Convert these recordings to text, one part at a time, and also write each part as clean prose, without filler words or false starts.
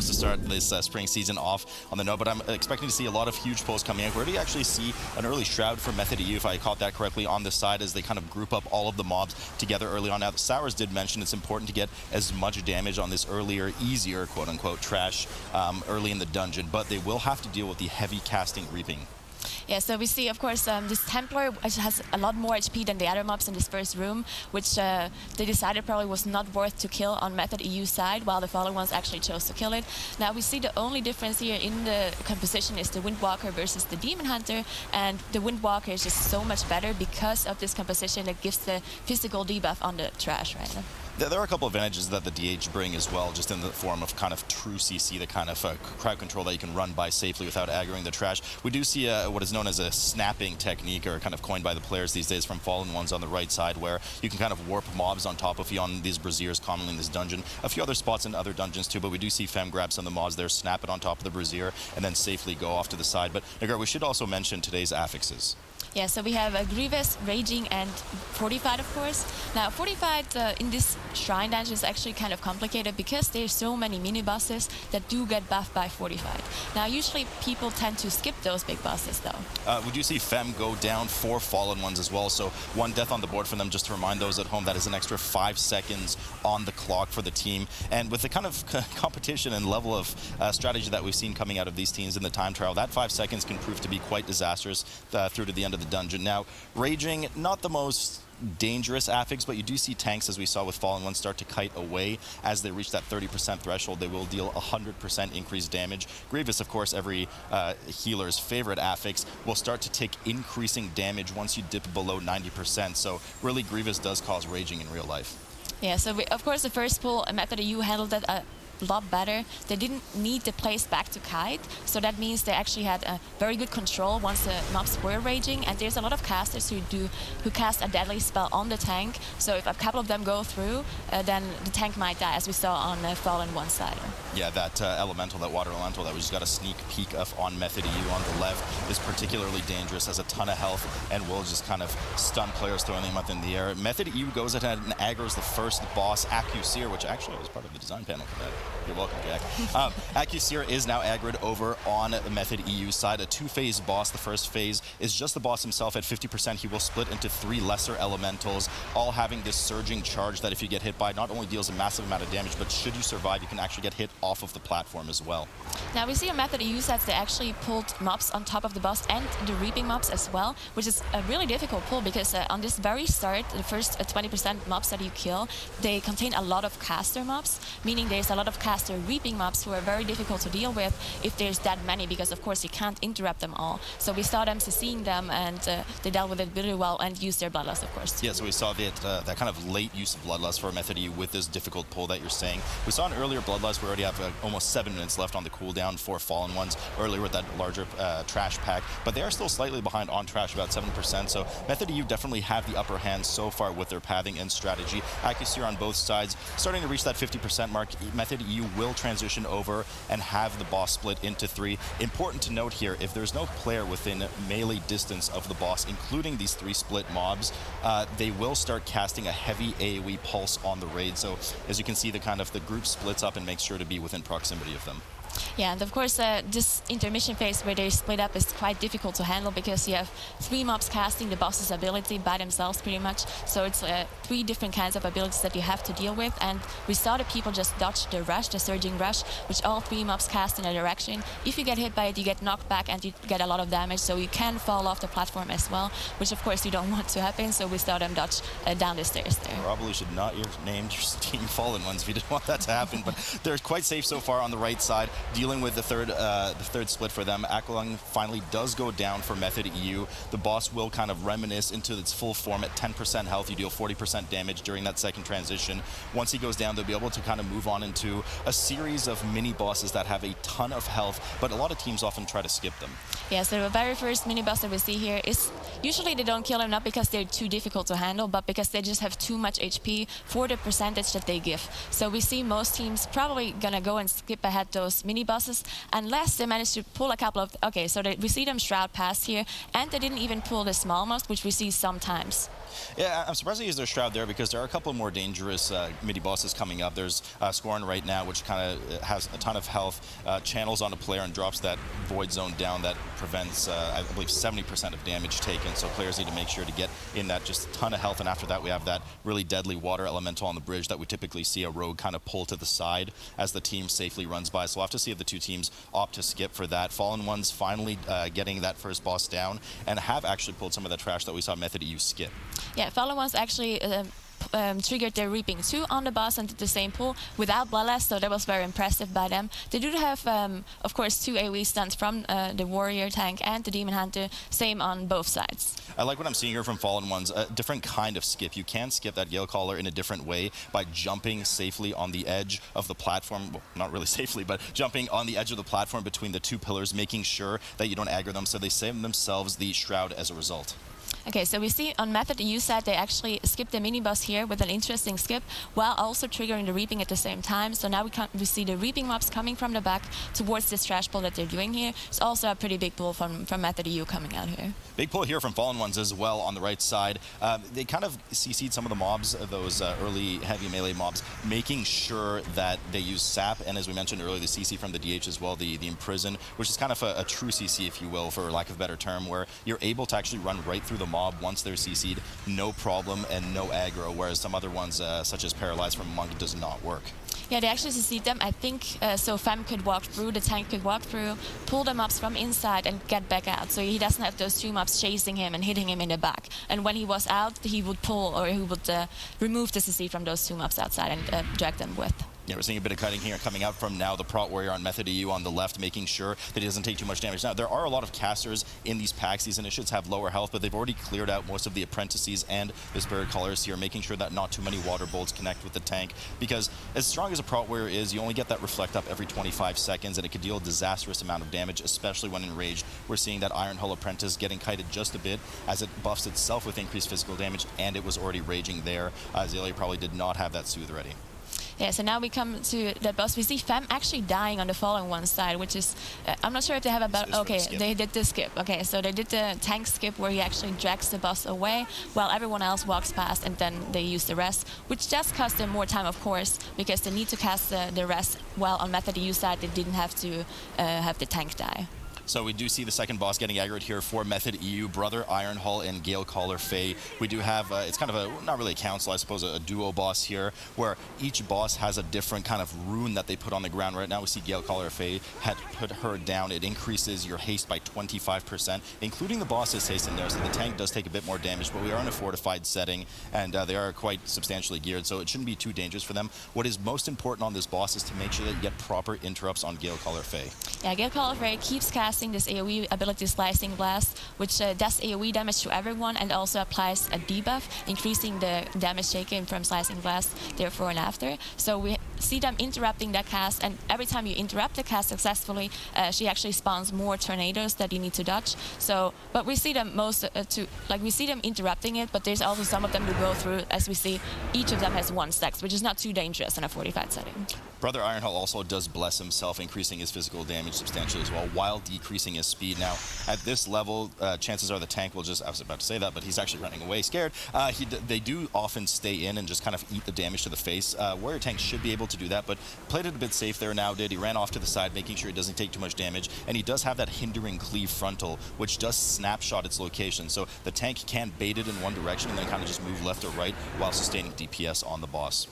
supposed to start this spring season off on the note, but I'm expecting to see a lot of huge pulls coming in. Where do you actually see an early Shroud for Mythic, if I caught that correctly, on this side as they kind of group up all of the mobs together early on? Now, Sours did mention it's important to get as much damage on this earlier, easier, quote-unquote, trash early in the dungeon, but they will have to deal with the heavy casting reaping. Yeah, so we see, of course, this Templar has a lot more HP than the other mobs in this first room, which they decided probably was not worth to kill on Method EU side, while the Fallen ones actually chose to kill it. Now we see the only difference here in the composition is the Windwalker versus the Demon Hunter, and the Windwalker is just so much better because of this composition that gives the physical debuff on the trash right now. There are a couple of advantages that the DH bring as well, just in the form of kind of true CC, the kind of crowd control that you can run by safely without aggroing the trash. We do see what is known as a snapping technique, or kind of coined by the players these days, from Fallen Ones on the right side, where you can kind of warp mobs on top of you on these Braziers commonly in this dungeon. A few other spots in other dungeons too, but we do see Fem grab some of the mobs there, snap it on top of the Brazier, and then safely go off to the side. But Nagar, we should also mention today's affixes. Yeah, so we have Grievous, Raging, and Fortified, of course. Now, Fortified in this Shrine Dungeon is actually kind of complicated because there's so many mini-bosses that do get buffed by Fortified. Now, usually people tend to skip those big bosses, though. We do see Fem go down 4 Fallen Ones as well, so 1 death on the board for them, just to remind those at home. That is an extra 5 seconds on the clock for the team. And with the kind of competition and level of strategy that we've seen coming out of these teams in the time trial, that 5 seconds can prove to be quite disastrous through to the end of the dungeon. Now, Raging, not the most dangerous affix, but you do see tanks, as we saw with Fallen Ones, start to kite away as they reach that 30% threshold. They will deal 100% increased damage. Grievous, of course, every healer's favorite affix, will start to take increasing damage once you dip below 90%. So really, Grievous does cause Raging in real life. Yeah, so of course the first pull, Method EU handled that a lot better. They didn't need the place back to kite, so that means they actually had a very good control once the mobs were raging. And there's a lot of casters who cast a deadly spell on the tank, so if a couple of them go through, then the tank might die, as we saw on Fallen one side. Yeah, that elemental, that water elemental that we just got a sneak peek of on Method EU on the left is particularly dangerous, has a ton of health, and will just kind of stun players throwing them up in the air. Method EU goes ahead and aggroes the first boss, Accuseer, which actually was part of the design panel for that. You're welcome, Jack. Accuseer is now aggroed over on the Method EU side, a 2-phase boss. The first phase is just the boss himself at 50%. He will split into 3 lesser elementals, all having this surging charge that if you get hit by, not only deals a massive amount of damage, but should you survive, you can actually get hit off of the platform as well. Now we see on Method EU sets they actually pulled mobs on top of the boss and the reaping mobs as well, which is a really difficult pull because on this very start, the first 20% mobs that you kill, they contain a lot of caster mobs, meaning there's a lot of caster reaping mobs who are very difficult to deal with if there's that many, because of course you can't interrupt them all. So we saw them seeing them, and they dealt with it really well and used their Bloodlust, of course. Yeah, so we saw that kind of late use of Bloodlust for Method EU with this difficult pull that you're saying. We saw an earlier Bloodlust. We already have almost 7 minutes left on the cooldown for Fallen Ones earlier with that larger trash pack, but they are still slightly behind on trash, about 7%. So Method EU definitely have the upper hand so far with their pathing and strategy. Accuseer on both sides starting to reach that 50% mark. Method EU will transition over and have the boss split into 3. Important to note here, if there's no player within melee distance of the boss, including these 3 split mobs, they will start casting a heavy AoE pulse on the raid. So as you can see, the group splits up and makes sure to be within proximity of them. Yeah, and of course this intermission phase where they split up is quite difficult to handle because you have 3 mobs casting the boss's ability by themselves pretty much. So it's 3 different kinds of abilities that you have to deal with, and we saw the people just dodge the rush, the surging rush, which all 3 mobs cast in a direction. If you get hit by it, you get knocked back and you get a lot of damage, so you can fall off the platform as well, which of course you don't want to happen, so we saw them dodge down the stairs there. Probably should not have named your team Fallen Ones if you didn't want that to happen, but they're quite safe so far on the right side, dealing with the third split for them. Aklung finally does go down for Method EU. The boss will kind of reminisce into its full form at 10% health. You deal 40% damage during that second transition. Once he goes down, they'll be able to kind of move on into a series of mini bosses that have a ton of health, but a lot of teams often try to skip them. Yeah, so the very first mini boss that we see here is usually they don't kill him not because they're too difficult to handle, but because they just have too much HP for the percentage that they give. So we see most teams probably gonna go and skip ahead those mini mini bosses unless they manage to pull a couple of. Okay, so we see them shroud past here, and they didn't even pull the small most, which we see sometimes. Yeah, I'm surprised they used their Shroud there because there are a couple more dangerous midi-bosses coming up. There's Scorn right now, which kind of has a ton of health, channels on a player and drops that Void Zone down that prevents, I believe, 70% of damage taken. So players need to make sure to get in that just ton of health. And after that, we have that really deadly Water Elemental on the bridge that we typically see a rogue kind of pull to the side as the team safely runs by. So we'll have to see if the two teams opt to skip for that. Fallen Ones finally getting that first boss down and have actually pulled some of the trash that we saw Method EU skip. Yeah, Fallen Ones actually triggered their Reaping 2 on the boss and did the same pull without Bloodlust, so that was very impressive by them. They do have, of course, 2 AoE stuns from the Warrior tank and the Demon Hunter, same on both sides. I like what I'm seeing here from Fallen Ones, a different kind of skip. You can skip that Gale Caller in a different way by jumping safely on the edge of the platform. Well, not really safely, but jumping on the edge of the platform between the 2 pillars, making sure that you don't aggro them, so they save themselves the Shroud as a result. Okay, so we see on Method EU side, they actually skipped the mini-boss here with an interesting skip, while also triggering the Reaping at the same time. So now we see the Reaping mobs coming from the back towards this trash pull that they're doing here. It's also a pretty big pull from Method EU coming out here. Big pull here from Fallen Ones as well on the right side. They kind of CC'd some of the mobs, those early heavy melee mobs, making sure that they use Sap, and as we mentioned earlier, the CC from the DH as well, the Imprison, which is kind of a true CC, if you will, for lack of a better term, where you're able to actually run right through the mob once they're CC'd, no problem and no aggro, whereas some other ones, such as Paralyze from Monk, does not work. Yeah, they actually CC'd them. I think so Fem could walk through, the tank could walk through, pull the mobs from inside and get back out. So he doesn't have those 2 mobs chasing him and hitting him in the back. And when he was out, he would pull or he would remove the CC from those 2 mobs outside and drag them with. Yeah, we're seeing a bit of cutting here coming out from now the Prot Warrior on Method EU on the left, making sure that he doesn't take too much damage. Now, there are a lot of casters in these packs. These initiates have lower health, but they've already cleared out most of the apprentices and the Spirit Callers here, making sure that not too many water bolts connect with the tank. Because as strong as a Prot Warrior is, you only get that reflect up every 25 seconds, and it can deal a disastrous amount of damage, especially when enraged. We're seeing that Iron Hull Apprentice getting kited just a bit as it buffs itself with increased physical damage, and it was already raging there. Azalea probably did not have that Soothe ready. Yeah, so now we come to that boss. We see Fem actually dying on the Fallen One side, which is, I'm not sure if they have a okay, they did the skip. Okay, so they did the tank skip where he actually drags the boss away while everyone else walks past, and then they use the rest, which does cost them more time, of course, because they need to cast the rest, while on Method EU side they didn't have to have the tank die. So we do see the second boss getting aggroed here for Method EU, Brother Iron Hull and Gale Caller Faye. We do have, it's kind of a, not really a council, I suppose, a duo boss here, where each boss has a different kind of rune that they put on the ground. Right now we see Gale Caller Faye had put her down. It increases your haste by 25%, including the boss's haste in there, so the tank does take a bit more damage, but we are in a fortified setting, and they are quite substantially geared, so it shouldn't be too dangerous for them. What is most important on this boss is to make sure that you get proper interrupts on Gale Caller Faye. Yeah, Gale Caller Faye keeps casting this AoE ability Slicing Blast, which does AoE damage to everyone and also applies a debuff, increasing the damage taken from Slicing Blast therefore and after. So we see them interrupting that cast, and every time you interrupt the cast successfully, she actually spawns more tornadoes that you need to dodge. So, but we see them we see them interrupting it, but there's also some of them who go through, as we see, each of them has 1 stacks, which is not too dangerous in a fortified setting. Brother Ironhull also does bless himself, increasing his physical damage substantially as well, while decreasing his speed. Now, at this level, chances are the tank will just, I was about to say that, but he's actually running away scared. They do often stay in and just kind of eat the damage to the face. Warrior tank should be able to do that, but played it a bit safe there now, did. He ran off to the side, making sure he doesn't take too much damage, and he does have that hindering cleave frontal, which does snapshot its location. So the tank can bait it in one direction and then kind of just move left or right while sustaining DPS on the boss.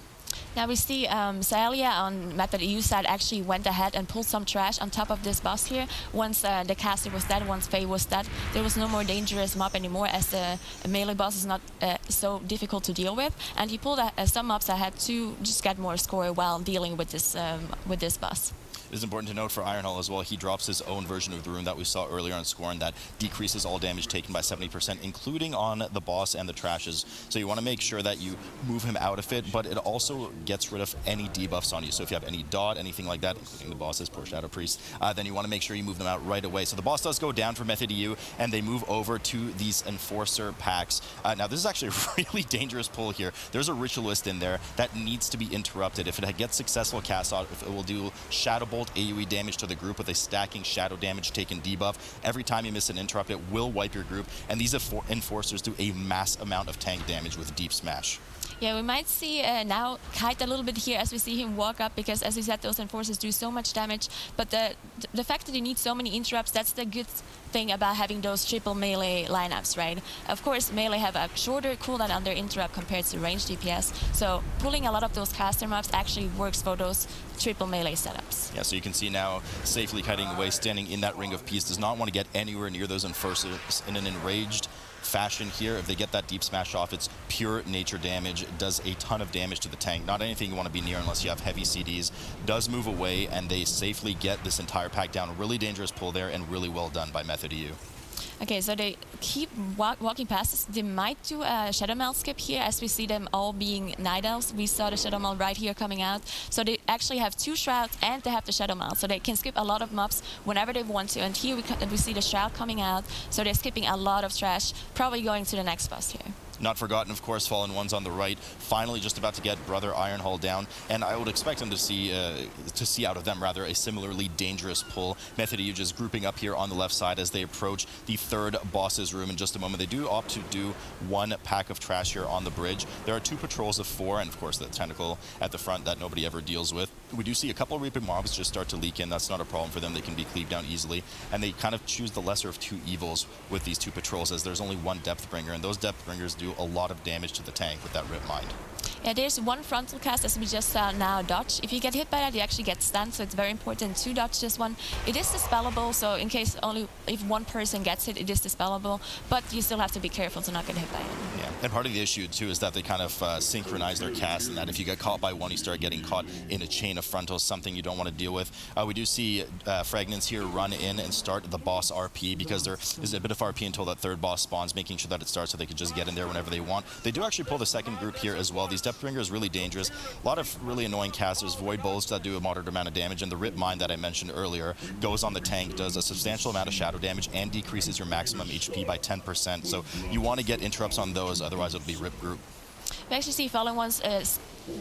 Now we see Saelia on Method EU side actually went ahead and pulled some trash on top of this boss here. Once the caster was dead, once Faye was dead, there was no more dangerous mob anymore, as the melee boss is not so difficult to deal with. And he pulled some mobs ahead to just get more score while dealing with this boss. It is important to note for Ironhull as well, he drops his own version of the rune that we saw earlier on Scorn that decreases all damage taken by 70%, including on the boss and the trashes. So you want to make sure that you move him out of it, but it also gets rid of any debuffs on you. So if you have any dot, anything like that, including the bosses, poor Shadow Priest, then you want to make sure you move them out right away. So the boss does go down for Method EU, and they move over to these Enforcer packs. Now this is actually a really dangerous pull here. There's a Ritualist in there that needs to be interrupted. If it gets successful cast off, it will do Shadow Bolt AoE damage to the group with a stacking Shadow damage taken debuff. Every time you miss an interrupt, it will wipe your group, and these Enforcers do a mass amount of tank damage with Deep Smash. Yeah, we might see now Kite a little bit here as we see him walk up, because as we said, those Enforcers do so much damage, but the fact that you need so many interrupts, that's the good thing about having those triple melee lineups, right? Of course, melee have a shorter cooldown on their interrupt compared to ranged DPS, so pulling a lot of those caster mobs actually works for those triple melee setups. Yeah, so you can see now safely kiting away, standing in that Ring of Peace, does not want to get anywhere near those Enforcers in an enraged fashion here. If they get that Deep Smash off, it's pure nature damage. It does a ton of damage to the tank. Not anything you want to be near unless you have heavy CDs. Does move away, and they safely get this entire pack down. A really dangerous pull there, and really well done by Method EU. Okay, so they keep walking past us. They might do a Shadow Meld skip here, as we see them all being Night Elves. We saw the Shadow Meld right here coming out. So they actually have 2 Shrouds, and they have the Shadow Meld. So they can skip a lot of mobs whenever they want to. And here we see the Shroud coming out. So they're skipping a lot of trash, probably going to the next boss here. Not forgotten, of course, Fallen Ones on the right. Finally just about to get Brother Ironhull down, and I would expect them to see out of them, rather, a similarly dangerous pull. Method EU just grouping up here on the left side as they approach the 3rd boss's room in just a moment. They do opt to do 1 pack of trash here on the bridge. There are 2 patrols of 4, and of course the tentacle at the front that nobody ever deals with. We do see a couple of Reaping Mobs just start to leak in. That's not a problem for them. They can be cleaved down easily, and they kind of choose the lesser of 2 evils with these 2 patrols, as there's only 1 Depth Bringer, and those Depth Bringers do a lot of damage to the tank with that Rip Mind. Yeah, there's 1 frontal cast, as we just saw now, dodge. If you get hit by that, you actually get stunned, so it's very important to dodge this one. It is dispellable, so in case only if 1 person gets hit, it is dispellable, but you still have to be careful to not get hit by it. Yeah, and part of the issue too is that they kind of synchronize their cast, and that if you get caught by one, you start getting caught in a chain of frontals, something you don't want to deal with. We do see Fragments here run in and start the boss RP, because there is a bit of RP until that 3rd boss spawns, making sure that it starts so they can just get in there whenever they want. They do actually pull the 2nd group here as well. These Depth Bringer is really dangerous. A lot of really annoying casters, Void Bowls that do a moderate amount of damage, and the Rip Mind that I mentioned earlier goes on the tank, does a substantial amount of shadow damage, and decreases your maximum HP by 10%. So you want to get interrupts on those, otherwise it'll be Rip Group. We actually see Fallen Ones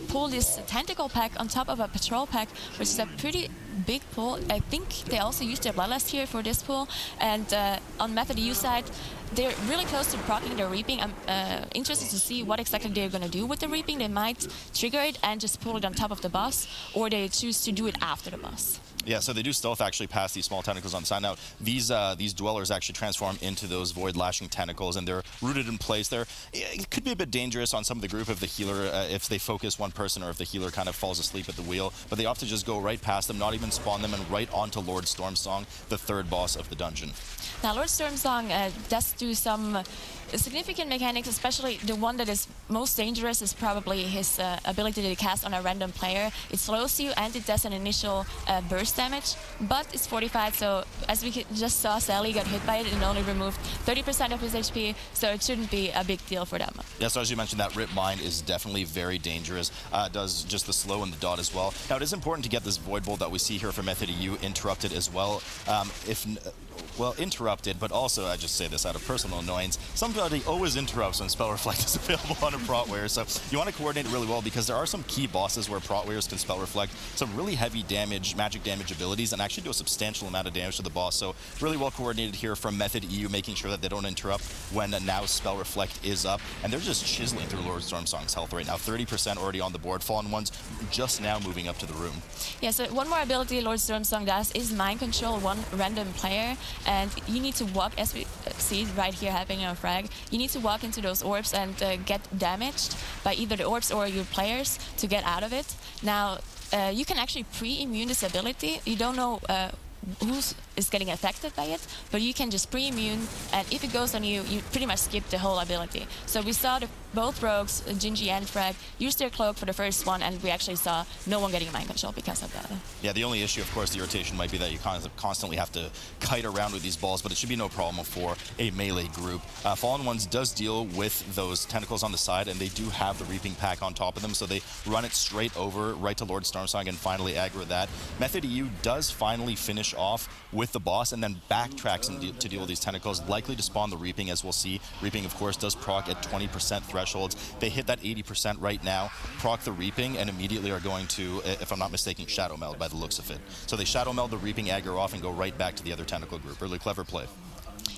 pull this Tentacle pack on top of a Patrol pack, which is a pretty big pull. I think they also used their Bloodlust here for this pull. And on Method EU side, they're really close to proccing their Reaping. I'm interested to see what exactly they're going to do with the Reaping. They might trigger it and just pull it on top of the boss, or they choose to do it after the boss. Yeah, so they do stealth actually past these small tentacles on the side. Now, these dwellers actually transform into those void lashing tentacles, and they're rooted in place there. It could be a bit dangerous on some of the group if the healer, if they focus 1 person, or if the healer kind of falls asleep at the wheel, but they opt to just go right past them, not even spawn them, and right onto Lord Stormsong, the 3rd boss of the dungeon. Now, Lord Stormsong does do some significant mechanics, especially the one that is most dangerous is probably his ability to cast on a random player. It slows you, and it does an initial burst damage, but it's fortified, so as we just saw, Sally got hit by it and only removed 30% of his HP, so it shouldn't be a big deal for them. Yeah, so as you mentioned, that Rip Mind is definitely very dangerous. Does just the slow and the dot as well. Now, it is important to get this Void Bolt that we see here from Method EU interrupted as well. Interrupted, but also, I just say this out of personal annoyance, somebody always interrupts when Spell Reflect is available on a Prot Warrior, so you want to coordinate it really well, because there are some key bosses where Prot Warriors can Spell Reflect some really heavy damage, magic damage abilities, and actually do a substantial amount of damage to the boss. So really well coordinated here from Method EU, making sure that they don't interrupt when now Spell Reflect is up, and they're just chiseling through Lord Stormsong's health right now. 30% already on the board. Fallen Ones just now moving up to the room. Yeah, so one more ability Lord Stormsong does is Mind Control 1 random player, and you need to walk, as we see right here happening on Frag, you need to walk into those orbs and get damaged by either the orbs or your players to get out of it. Now, you can actually pre-immune this ability. You don't know who's is getting affected by it, but you can just pre-immune, and if it goes on you, you pretty much skip the whole ability. So we saw both rogues, Gingy and Frag, use their cloak for the first one, and we actually saw no one getting mind control because of that. Yeah, the only issue, of course, the irritation might be that you constantly have to kite around with these balls, but it should be no problem for a melee group. Fallen Ones does deal with those tentacles on the side, and they do have the Reaping Pack on top of them, so they run it straight over right to Lord Stormsong and finally aggro that. Method EU does finally finish off with the boss and then backtracks to deal with these tentacles, likely to spawn the Reaping, as we'll see. Reaping, of course, does proc at 20% thresholds. They hit that 80% right now, proc the Reaping, and immediately are going to, if I'm not mistaken, Shadow Meld by the looks of it. So they Shadow Meld the Reaping aggro off and go right back to the other tentacle group. Really clever play.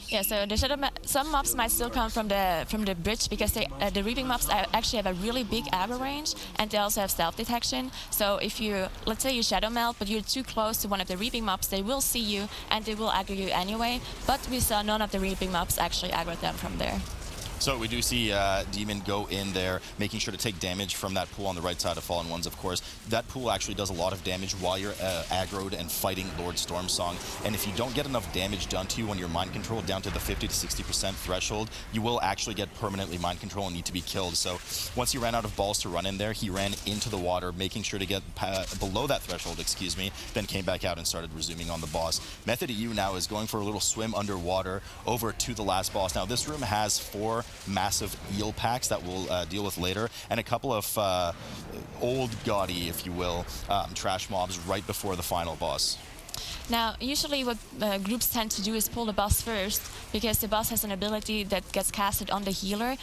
Yeah, so the some mobs might still come from the bridge because the Reaping mobs actually have a really big aggro range, and they also have stealth detection. So if you, let's say you Shadow Melt, but you're too close to one of the Reaping mobs, they will see you and they will aggro you anyway. But we saw none of the Reaping mobs actually aggro them from there. So we do see Demon go in there, making sure to take damage from that pool on the right side of Fallen Ones, of course. That pool actually does a lot of damage while you're aggroed and fighting Lord Stormsong. And if you don't get enough damage done to you when you're mind controlled down to the 50 to 60% threshold, you will actually get permanently mind control and need to be killed. So once he ran out of balls to run in there, he ran into the water, making sure to get below that threshold, then came back out and started resuming on the boss. Method EU now is going for a little swim underwater over to the last boss. Now this room has 4 massive eel packs that we'll deal with later, and a couple of old gaudy, if you will, trash mobs right before the final boss. Now, usually what groups tend to do is pull the boss first, because the boss has an ability that gets casted on the healer,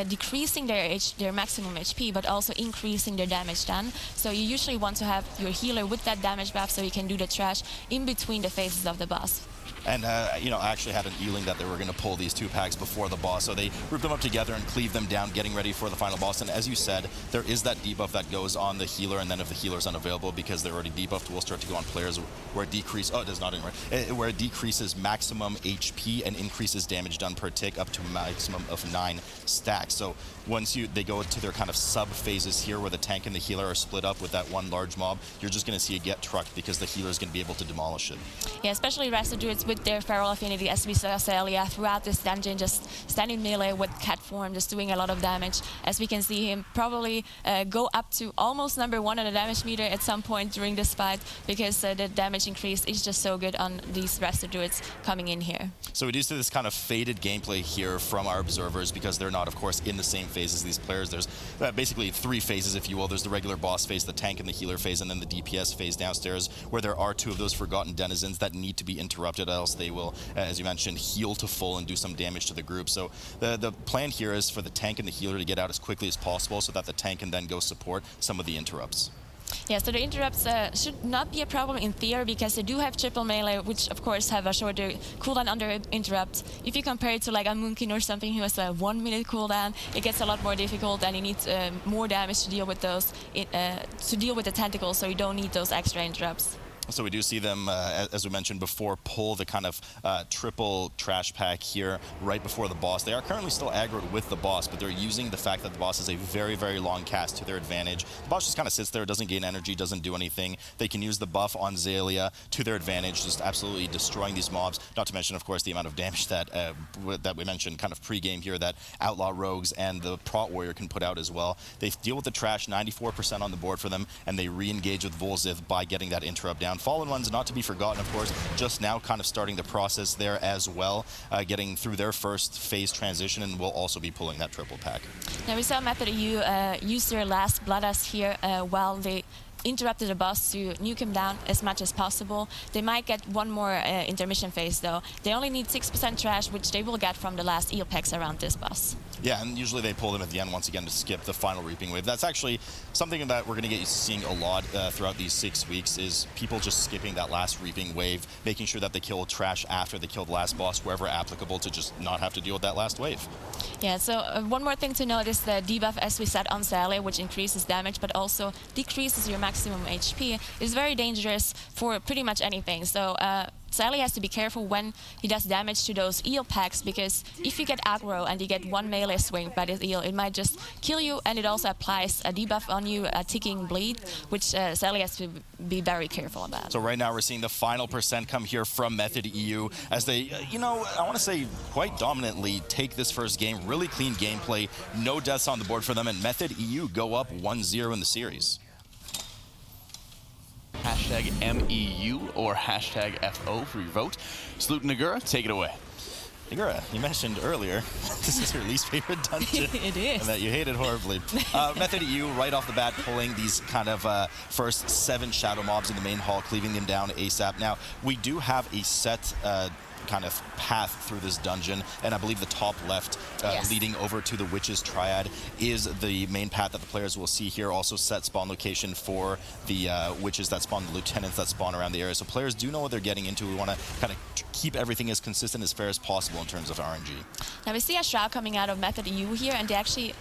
decreasing their maximum HP, but also increasing their damage done. So you usually want to have your healer with that damage buff so you can do the trash in between the phases of the boss. And, you know, I actually had an feeling that they were going to pull these 2 packs before the boss. So they grouped them up together and cleaved them down, getting ready for the final boss. And as you said, there is that debuff that goes on the healer. And then if the healer's unavailable because they're already debuffed, we'll start to go on players where it decreases, it does not, where it decreases maximum HP and increases damage done per tick up to a maximum of 9 stacks. So once they go to their kind of sub phases here where the tank and the healer are split up with that one large mob, you're just going to see it get trucked because the healer is going to be able to demolish it. Yeah, especially Rasta Druids with their feral affinity, as we saw Celia throughout this dungeon, just standing melee with cat form, just doing a lot of damage. As we can see him probably go up to almost #1 on the damage meter at some point during this fight, because the damage increase is just so good on these Rasta Druids coming in here. So we do see this kind of faded gameplay here from our observers because they're not, of course, in the same phase as these players. There's basically 3 phases, if you will. There's the regular boss phase, the tank and the healer phase, and then the DPS phase downstairs, where there are 2 of those forgotten denizens that need to be interrupted, else they will, as you mentioned, heal to full and do some damage to the group. So the plan here is for the tank and the healer to get out as quickly as possible so that the tank can then go support some of the interrupts. Yeah, so the interrupts should not be a problem in theory, because they do have triple melee, which of course have a shorter cooldown under interrupt. If you compare it to like a Moonkin or something who has a 1 minute cooldown, it gets a lot more difficult, and you need more damage to deal with those, to deal with the tentacles, so you don't need those extra interrupts. So we do see them, as we mentioned before, pull the kind of triple trash pack here right before the boss. They are currently still aggroed with the boss, but they're using the fact that the boss is a very, very long cast to their advantage. The boss just kind of sits there, doesn't gain energy, doesn't do anything. They can use the buff on Xaylia to their advantage, just absolutely destroying these mobs. Not to mention, of course, the amount of damage that that we mentioned kind of pre-game here that Outlaw Rogues and the Prot Warrior can put out as well. They deal with the trash, 94% on the board for them, and they re-engage with Volzith by getting that interrupt down. Fallen Ones, not to be forgotten, of course, just now kind of starting the process there as well, getting through their first phase transition, and will also be pulling that triple pack. Now we saw Method EU use their last Bloodlust here while they interrupted the boss to nuke him down as much as possible. They might get one more intermission phase though. They only need 6% trash, which they will get from the last eel packs around this boss. Yeah, and usually they pull them at the end once again to skip the final reaping wave. That's actually something that we're going to get used to seeing a lot throughout these 6 weeks, is people just skipping that last reaping wave, making sure that they kill trash after they kill the last boss, wherever applicable, to just not have to deal with that last wave. Yeah, so one more thing to note is the debuff, as we said, on Sally, which increases damage but also decreases your maximum HP, is very dangerous for pretty much anything. So Sally has to be careful when he does damage to those eel packs, because if you get aggro and you get one melee swing by this eel, it might just kill you, and it also applies a debuff on you, a ticking bleed, which Sally has to be very careful about. So right now we're seeing the final percent come here from Method EU as they, I want to say quite dominantly take this first game. Really clean gameplay, no deaths on the board for them, and Method EU go up 1-0 in the series. Hashtag MEU or hashtag FO for your vote. Salute Nagura, take it away. Nagura, you mentioned earlier, this is your least favorite dungeon. It is. And that you hate it horribly. Method EU, right off the bat, pulling these kind of first 7 shadow mobs in the main hall, cleaving them down ASAP. Now, we do have a set kind of path through this dungeon, and I believe the top left yes. leading over to the Witch's Triad is the main path that the players will see here. Also set spawn location for the witches that spawn, the lieutenants that spawn around the area. So players do know what they're getting into. We want to kind of keep everything as consistent as fair as possible in terms of RNG. Now we see a Shroud coming out of Method EU here, and they actually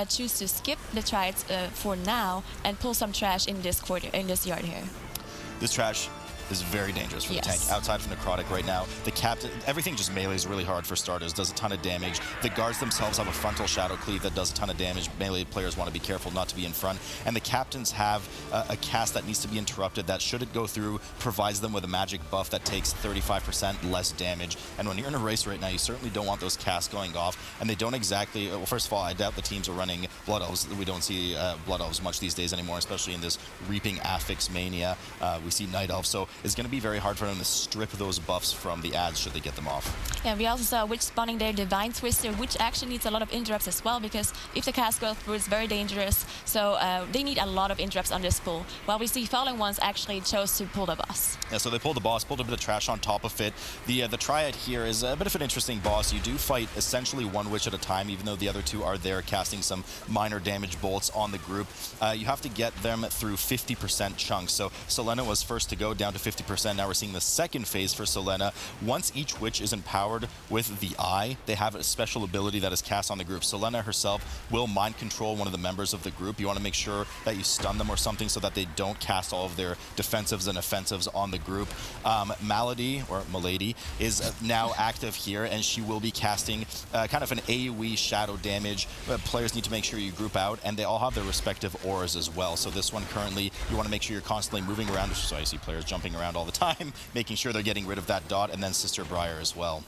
choose to skip the Triads for now and pull some trash in this yard here. This trash is very dangerous for the tank. Outside from Necrotic right now, the captain, everything just melees really hard for starters, does a ton of damage. The guards themselves have a frontal shadow cleave that does a ton of damage. Melee players want to be careful not to be in front. And the captains have a cast that needs to be interrupted that, should it go through, provides them with a magic buff that takes 35% less damage. And when you're in a race right now, you certainly don't want those casts going off. And they don't exactly, well, first of all, I doubt the teams are running Blood Elves. We don't see Blood Elves much these days anymore, especially in this Reaping Affix mania. We see Night Elves. So it's going to be very hard for them to strip those buffs from the ads should they get them off. Yeah, we also saw Witch spawning their Divine Twister, which actually needs a lot of interrupts as well, because if the cast goes through, it's very dangerous. So they need a lot of interrupts on this pull. While we see Fallen Ones actually chose to pull the boss. Yeah, so they pulled the boss, pulled a bit of trash on top of it. The Triad here is a bit of an interesting boss. You do fight essentially one witch at a time, even though the other two are there casting some minor damage bolts on the group. You have to get them through 50% chunks. So Selena was first to go down to 50%. Now we're seeing the second phase for Selena. Once each witch is empowered with the Eye, they have a special ability that is cast on the group. Selena herself will mind control one of the members of the group. You want to make sure that you stun them or something so that they don't cast all of their defensives and offensives on the group. Malady, or Milady, is now active here, and she will be casting kind of an AoE shadow damage. Players need to make sure you group out, and they all have their respective auras as well. So this one currently, you want to make sure you're constantly moving around. So I see players jumping around all the time, making sure they're getting rid of that dot, and then Sister Briar as well.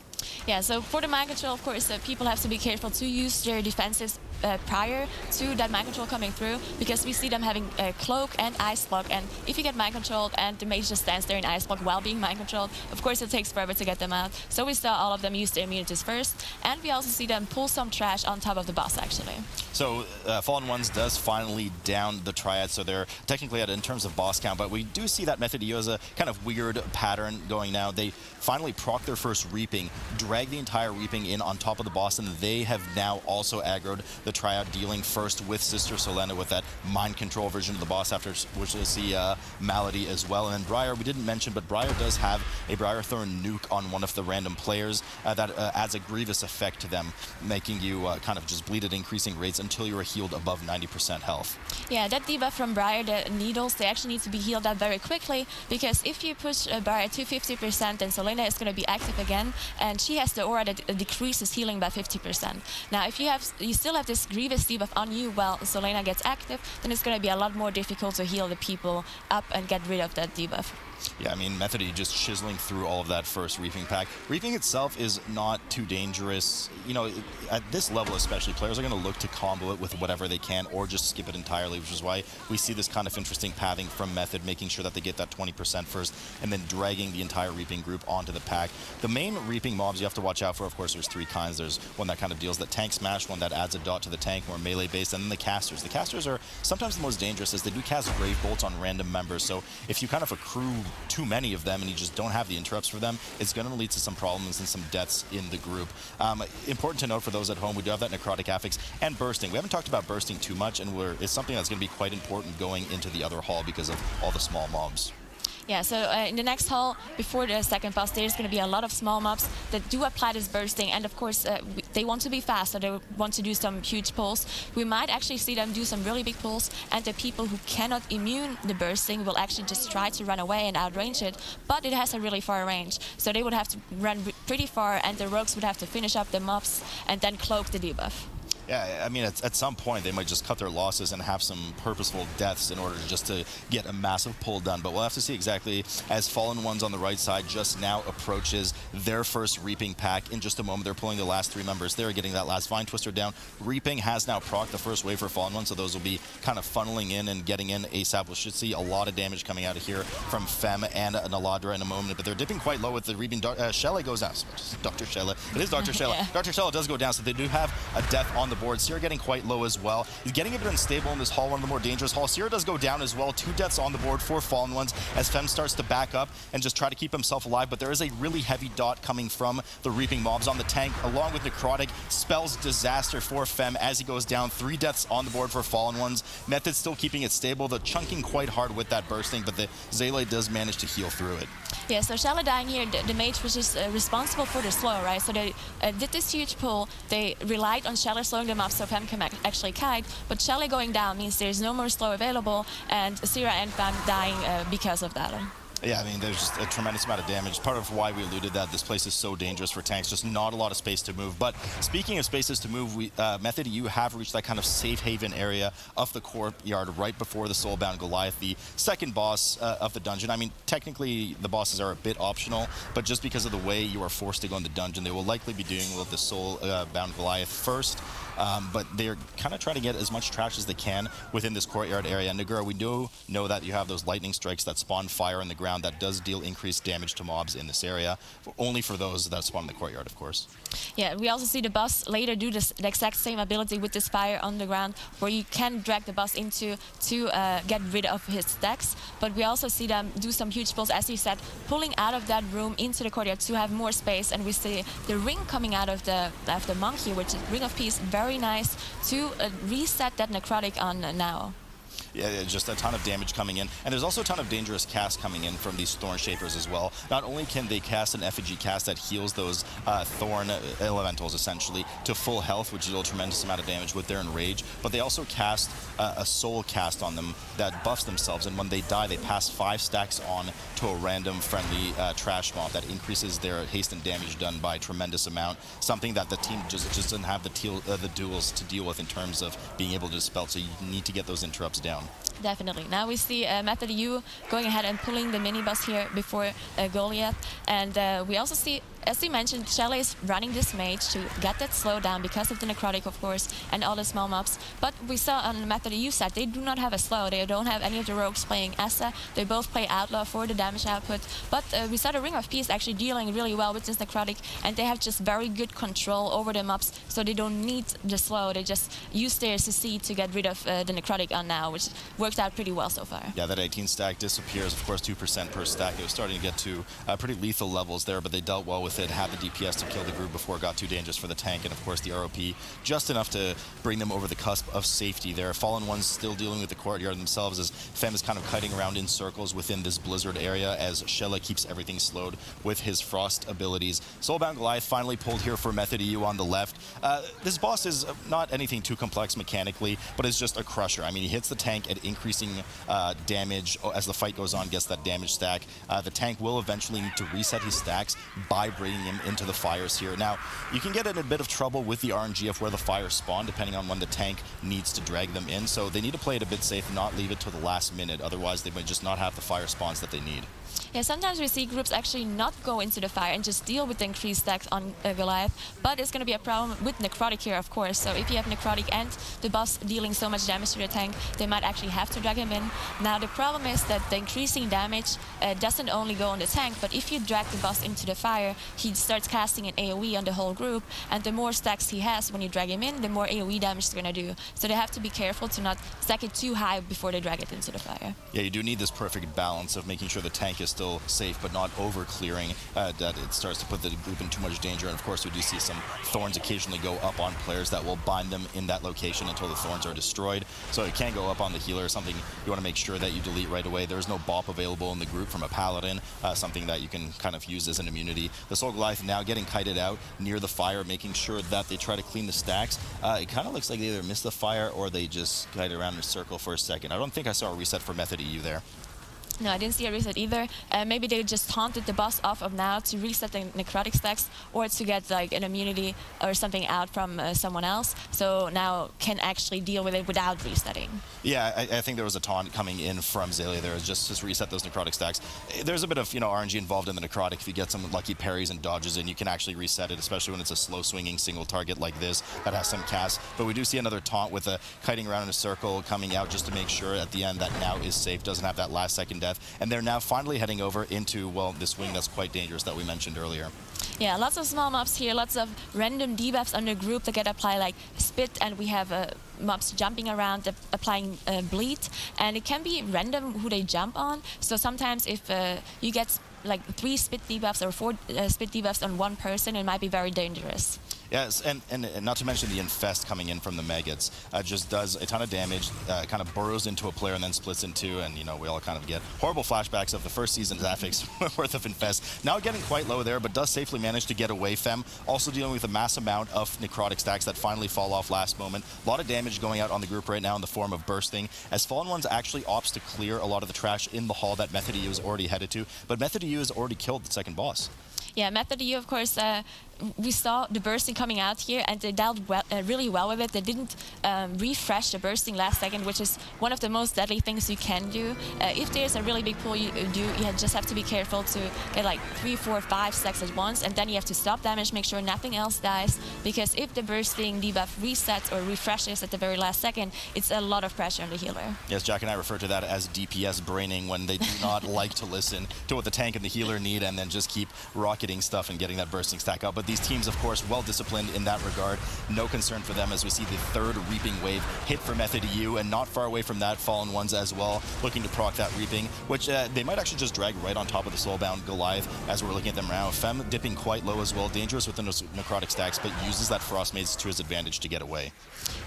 Yeah, so for the mind control, of course, people have to be careful to use their defenses prior to that mind control coming through, because we see them having cloak and ice block, and if you get mind controlled and the mage just stands there in ice block while being mind controlled, of course it takes forever to get them out. So we saw all of them use their immunities first, and we also see them pull some trash on top of the boss actually. So Fallen Ones does finally down the Triad, so they're technically at in terms of boss count, but we do see that Method EU has a kind of weird pattern going now. They finally proc their first Reaping, drag the entire Reaping in on top of the boss, and they have now also aggroed the Triad, dealing first with Sister Selena with that mind control version of the boss, after which we'll see Malady as well. And then Briar, we didn't mention, but Briar does have a Briarthorn nuke on one of the random players that adds a grievous effect to them, making you kind of just bleed at increasing rates until you are healed above 90% health. Yeah, that debuff from Briar, the needles, they actually need to be healed up very quickly, because if you push Briar to 50%, then Selena is going to be active again, and she has the aura that decreases healing by 50%. Now, if you still have this grievous debuff on you while Selena gets active, then it's going to be a lot more difficult to heal the people up and get rid of that debuff. Yeah, I mean, Method EU just chiseling through all of that first Reaping pack. Reaping itself is not too dangerous. You know, at this level especially, players are going to look to combo it with whatever they can or just skip it entirely, which is why we see this kind of interesting pathing from Method, making sure that they get that 20% first and then dragging the entire Reaping group onto the pack. The main Reaping mobs you have to watch out for, of course, there's 3 kinds. There's one that kind of deals that tank smash, one that adds a dot to the tank, more melee based, and then the casters. The casters are sometimes the most dangerous, as they do cast Grave Bolts on random members. So if you kind of accrue too many of them and you just don't have the interrupts for them, it's going to lead to some problems and some deaths in the group. Important to note for those at home, we do have that Necrotic Affix and Bursting. We haven't talked about Bursting too much, and it's something that's going to be quite important going into the other hall because of all the small mobs. Yeah, so in the next hall, before the second boss, there's going to be a lot of small mobs that do apply this bursting, and of course they want to be fast, so they want to do some huge pulls. We might actually see them do some really big pulls, and the people who cannot immune the bursting will actually just try to run away and outrange it, but it has a really far range, so they would have to run pretty far, and the rogues would have to finish up the mobs and then cloak the debuff. Yeah, I mean, at some point, they might just cut their losses and have some purposeful deaths in order just to get a massive pull done. But we'll have to see exactly as Fallen Ones on the right side just now approaches their first Reaping pack. In just a moment, they're pulling the last 3 members. They're getting that last Vine Twister down. Reaping has now procced the first wave for Fallen Ones, so those will be kind of funneling in and getting in ASAP. We should see a lot of damage coming out of here from Fem and Naladra in a moment, but they're dipping quite low with the Reaping. Shella goes down. Dr. Shella. It is Dr. Shella. Yeah. Dr. Shella does go down, so they do have a death on the board. Sierra getting quite low as well. He's getting a bit unstable in this hall, one of the more dangerous halls. Sierra does go down as well. 2 deaths on the board for Fallen Ones as Fem starts to back up and just try to keep himself alive, but there is a really heavy dot coming from the Reaping mobs on the tank, along with Necrotic. Spells disaster for Fem as he goes down. 3 deaths on the board for Fallen Ones. Method still keeping it stable. The chunking quite hard with that bursting, but the Zele does manage to heal through it. Yeah, so Shella dying here, the mage was just responsible for the slow, right? So they did this huge pull. They relied on Shella slowing them up so Fem can actually kite, but Shella going down means there's no more slow available, and Sierra and Fem dying because of that. Yeah, I mean, there's just a tremendous amount of damage. Part of why we alluded that this place is so dangerous for tanks, just not a lot of space to move. But speaking of spaces to move, Method, you have reached that kind of safe haven area of the courtyard right before the Soulbound Goliath, the second boss of the dungeon. I mean, technically the bosses are a bit optional, but just because of the way you are forced to go in the dungeon, they will likely be doing with the Soulbound Goliath first. But they're kind of trying to get as much trash as they can within this courtyard area. Nagura, we do know that you have those lightning strikes that spawn fire in the ground that does deal increased damage to mobs in this area, only for those that spawn in the courtyard, of course. Yeah, we also see the boss later do the exact same ability with this fire on the ground, where you can drag the boss into to get rid of his stacks. But we also see them do some huge pulls, as you said, pulling out of that room into the courtyard to have more space. And we see the ring coming out of the monk here, which is Ring of Peace, very nice to reset that necrotic on now. Yeah, just a ton of damage coming in. And there's also a ton of dangerous casts coming in from these Thorn Shapers as well. Not only can they cast an effigy cast that heals those Thorn Elementals, essentially, to full health, which deal a tremendous amount of damage with their Enrage, but they also cast a Soul cast on them that buffs themselves, and when they die, they pass 5 stacks on to a random friendly trash mob that increases their haste and damage done by a tremendous amount, something that the team just doesn't have the duels to deal with in terms of being able to dispel, so you need to get those interrupts down. Definitely. Now we see Method U going ahead and pulling the mini-boss here before Goliath. And we also see, as you mentioned, Shella is running this mage to get that slowdown because of the necrotic, of course, and all the small mobs. But we saw on the Method U side, they do not have a slow. They don't have any of the rogues playing Essa. They both play Outlaw for the damage output. But we saw the Ring of Peace actually dealing really well with this necrotic, and they have just very good control over the mobs, so they don't need the slow. They just use their CC to get rid of the necrotic on now, which worked out pretty well so far. Yeah, that 18 stack disappears, of course, 2% per stack. It was starting to get to pretty lethal levels there, but they dealt well with it, had the DPS to kill the group before it got too dangerous for the tank, and of course the ROP just enough to bring them over the cusp of safety there. Fallen Ones still dealing with the courtyard themselves as Fem is kind of kiting around in circles within this blizzard area as Shella keeps everything slowed with his frost abilities. Soulbound Goliath finally pulled here for Method EU on the left. This boss is not anything too complex mechanically, but is just a crusher. I mean, he hits the tank at increasing damage as the fight goes on, gets that damage stack. The tank will eventually need to reset his stacks by bringing him into the fires here. Now, you can get in a bit of trouble with the RNG of where the fires spawn, depending on when the tank needs to drag them in, so they need to play it a bit safe, not leave it to the last minute, otherwise they might just not have the fire spawns that they need. Yeah, sometimes we see groups actually not go into the fire and just deal with the increased stacks on Goliath, but it's going to be a problem with Necrotic here, of course. So if you have Necrotic and the boss dealing so much damage to the tank, they might actually have to drag him in. Now, the problem is that the increasing damage doesn't only go on the tank, but if you drag the boss into the fire, he starts casting an AoE on the whole group, and the more stacks he has when you drag him in, the more AoE damage it's going to do. So they have to be careful to not stack it too high before they drag it into the fire. Yeah, you do need this perfect balance of making sure the tank is still still safe, but not over-clearing, that it starts to put the group in too much danger. And of course, we do see some thorns occasionally go up on players that will bind them in that location until the thorns are destroyed. So it can go up on the healer, something you want to make sure that you delete right away. There's no bop available in the group from a paladin, something that you can kind of use as an immunity. The Soul Goliath now getting kited out near the fire, making sure that they try to clean the stacks. It kind of looks like they either missed the fire or they just kite around in a circle for a second. I don't think I saw a reset for Method EU there. No, I didn't see a reset either. Maybe they just taunted the boss off of now to reset the necrotic stacks or to get like an immunity or something out from someone else. So now can actually deal with it without resetting. Yeah, I think there was a taunt coming in from Xaylia there, just reset those necrotic stacks. There's a bit of RNG involved in the necrotic. If you get some lucky parries and dodges in, you can actually reset it, especially when it's a slow swinging single target like this that has some cast. But we do see another taunt with a kiting around in a circle coming out just to make sure at the end that now is safe, doesn't have that last second death. And they're now finally heading over into, well, this wing that's quite dangerous that we mentioned earlier. Yeah, lots of small mobs here, lots of random debuffs on the group that get applied, like Spit, and we have mobs jumping around, applying Bleed, and it can be random who they jump on. So sometimes if you get like 3 Spit debuffs or 4 Spit debuffs on one person, it might be very dangerous. Yes, and not to mention the Infest coming in from the Maggots. Just does a ton of damage, kind of burrows into a player and then splits in two, and we all kind of get horrible flashbacks of the first season's Affix worth of Infest. Now getting quite low there, but does safely manage to get away. Fem also dealing with a mass amount of necrotic stacks that finally fall off last moment. A lot of damage going out on the group right now in the form of bursting, as Fallen Ones actually opts to clear a lot of the trash in the hall that Method EU is already headed to, but Method EU has already killed the second boss. Yeah, Method EU, of course, we saw the bursting coming out here, and they dealt really well with it. They didn't refresh the bursting last second, which is one of the most deadly things you can do. If there's a really big pool, you just have to be careful to get like 3, 4, 5 stacks at once, and then you have to stop damage, make sure nothing else dies, because if the bursting debuff resets or refreshes at the very last second, it's a lot of pressure on the healer. Yes, Jack and I refer to that as DPS braining, when they do not like to listen to what the tank and the healer need and then just keep rocketing stuff and getting that bursting stack up. But these teams, of course, well disciplined in that regard. No concern for them as we see the third Reaping wave hit for Method EU, and not far away from that, Fallen Ones as well, looking to proc that Reaping, which they might actually just drag right on top of the Soulbound Goliath as we're looking at them now. Fem dipping quite low as well, dangerous with the necrotic stacks, but uses that Frost Maze to his advantage to get away.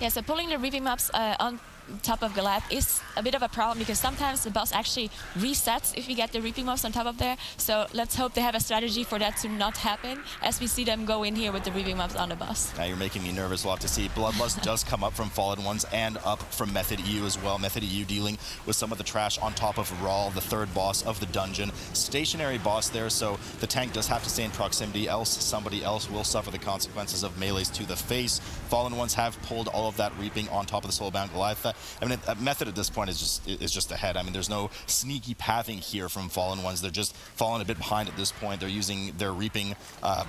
Yeah, so pulling the Reaping mobs on top of Goliath is a bit of a problem, because sometimes the boss actually resets if we get the Reaping mobs on top of there. So let's hope they have a strategy for that to not happen, as we see them go in here with the Reaping mobs on the boss. Now you're making me nervous. We'll have to see. Bloodlust does come up from Fallen Ones and up from Method EU as well. Method EU dealing with some of the trash on top of Rawl, the third boss of the dungeon. Stationary boss there, so the tank does have to stay in proximity, else somebody else will suffer the consequences of melees to the face. Fallen Ones have pulled all of that Reaping on top of the Soulbound Goliath. I mean, Method at this point is just ahead. I mean, there's no sneaky pathing here from Fallen Ones. They're just falling a bit behind at this point. They're using their Reaping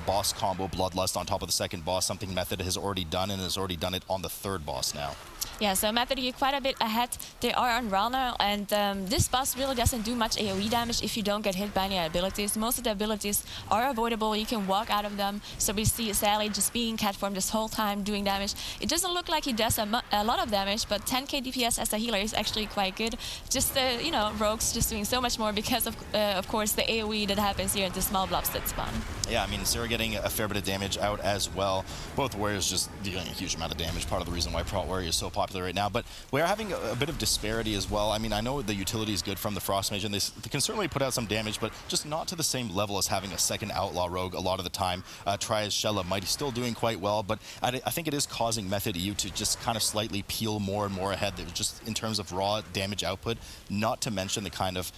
boss combo, Bloodlust, on top of the second boss, something Method has already done, and has already done it on the third boss now. Yeah, so Method EU quite a bit ahead. They are on Rawl now, and this boss really doesn't do much AoE damage if you don't get hit by any abilities. Most of the abilities are avoidable. You can walk out of them. So we see Sally just being catformed this whole time, doing damage. It doesn't look like he does a lot of damage, but 10k DPS as a healer is actually quite good. Just, Rogue's just doing so much more because of course, the AoE that happens here at the small blobs that spawn. Yeah, I mean, Sarah getting a fair bit of damage out as well. Both warriors just dealing a huge amount of damage, part of the reason why Prot Warrior is so popular right now. But we are having a bit of disparity as well. I mean, I know the utility is good from the Frost Mage, and they can certainly put out some damage, but just not to the same level as having a second Outlaw Rogue a lot of the time. Trias Shella Mighty still doing quite well, but I think it is causing Method EU to just kind of slightly peel more and more ahead, just in terms of raw damage output, not to mention the kind of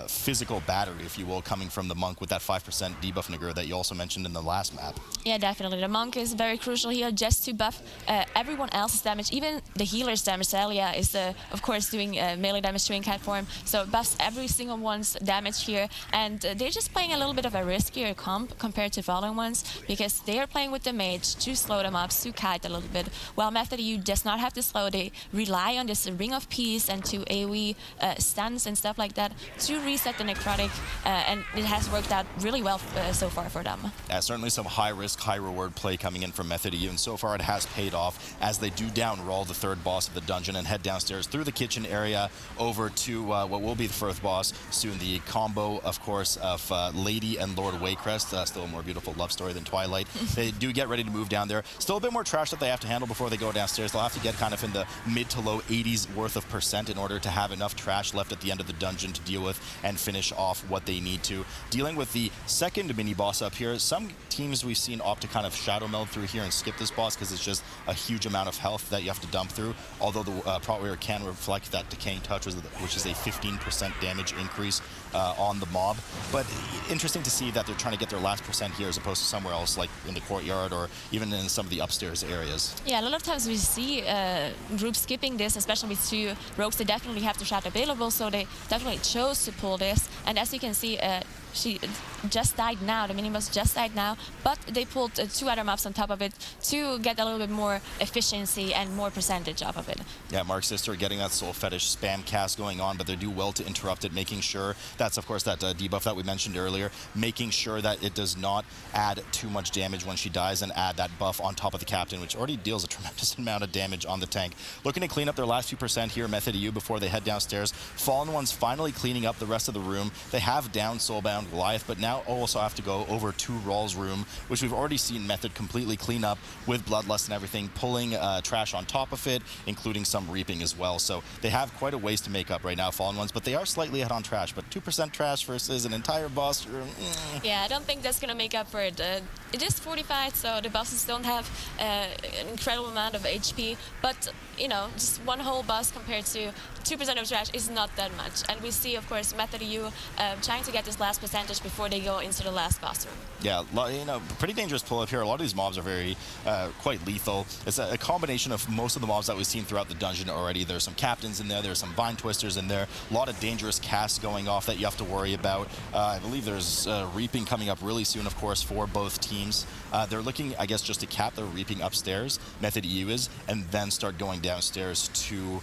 physical battery, if you will, coming from the Monk with that 5% debuff Nagur that you also mentioned in the last map. Yeah, definitely. The Monk is very crucial here just to buff everyone else's damage, even the healer's damage. Alia is, of course, doing melee damage to Cat form, so it buffs every single one's damage here, and they're just playing a little bit of a riskier comp compared to Fallen Ones, because they are playing with the mage to slow them up, to kite a little bit, while Method EU does not have to slow. They rely on this Ring of Peace and to AoE stuns and stuff like that to reset the necrotic, and it has worked out really well so far for them. Certainly some high risk, high reward play coming in from Method EU, and so far it has paid off as they do down Rawl, the third third boss of the dungeon and head downstairs through the kitchen area over to what will be the fourth boss soon. The combo, of course, of Lady and Lord Waycrest. Still a more beautiful love story than Twilight. They do get ready to move down there. Still a bit more trash that they have to handle before they go downstairs. They'll have to get kind of in the mid to low 80s worth of percent in order to have enough trash left at the end of the dungeon to deal with and finish off what they need to. Dealing with the second mini boss up here, some teams we've seen opt to kind of shadow meld through here and skip this boss because it's just a huge amount of health that you have to dump through, although the Prot Warrior can reflect that decaying touch, which is a 15% damage increase on the mob. But interesting to see that they're trying to get their last percent here as opposed to somewhere else, like in the courtyard or even in some of the upstairs areas. Yeah, a lot of times we see groups skipping this, especially with two rogues. They definitely have the shot available, so they definitely chose to pull this. And as you can see, she just died now, the mini-boss just died now, but they pulled two other mobs on top of it to get a little bit more efficiency and more percentage off of it. Yeah, Mark's sister getting that Soul Fetish spam cast going on, but they do well to interrupt it, making sure that's, of course, that debuff that we mentioned earlier, making sure that it does not add too much damage when she dies and add that buff on top of the captain, which already deals a tremendous amount of damage on the tank. Looking to clean up their last few percent here, Method EU, before they head downstairs. Fallen Ones finally cleaning up the rest of the room. They have down Soulbound Goliath, but now also have to go over to Rawl's room, which we've already seen Method completely clean up with Bloodlust and everything, pulling trash on top of it, including some reaping as well. So they have quite a ways to make up right now, Fallen Ones, but they are slightly ahead on trash. But 2% trash versus an entire boss room. Yeah, I don't think that's going to make up for it. It is fortified, so the bosses don't have an incredible amount of HP, but, you know, just one whole boss compared to 2% of trash is not that much. And we see, of course, Method EU trying to get this last percentage before they go into the last boss room. Yeah, you know, pretty dangerous pull up here. A lot of these mobs are very, quite lethal. It's a combination of most of the mobs that we've seen throughout the dungeon already. There's some captains in there, there's some vine twisters in there, a lot of dangerous casts going off that you have to worry about. I believe there's reaping coming up really soon, of course, for both teams. They're looking, I guess, just to cap their reaping upstairs, Method EU is, and then start going downstairs to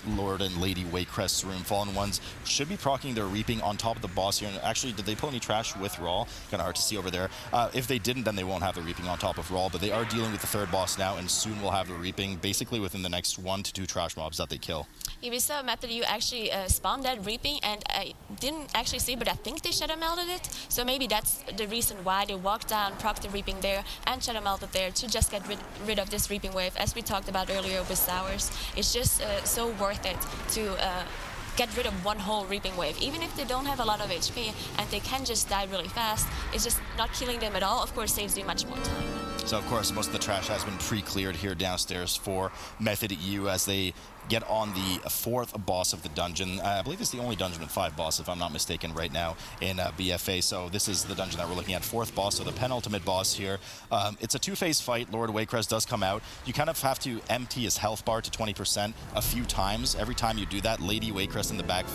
Lord and Lady Waycrest's room. Fallen Ones should be proccing their reaping on top of the boss here. And actually, did they pull any trash with Raw? Kind of hard to see over there. If they didn't, then they won't have the reaping on top of Raw, but they are dealing with the third boss now, and soon will have the reaping basically within the next 1 to 2 trash mobs that they kill. Yeah, we saw Method EU actually spawn that reaping, and I didn't actually see, but I think they shadow melted it. So maybe that's the reason why they walked down, proc the reaping there, and shadow melted there to just get rid of this reaping wave. As we talked about earlier with Sours, it's just so worth it to get rid of one whole reaping wave. Even if they don't have a lot of HP and they can just die really fast, it's just not killing them at all. Of course, saves you much more time. So, of course, most of the trash has been pre-cleared here downstairs for Method EU as they get on the fourth boss of the dungeon. I believe it's the only dungeon with 5 bosses, if I'm not mistaken, right now in BFA. So this is the dungeon that we're looking at, fourth boss, so the penultimate boss here. It's a 2-phase fight. Lord Waycrest does come out. You kind of have to empty his health bar to 20% a few times. Every time you do that, Lady Waycrest in the back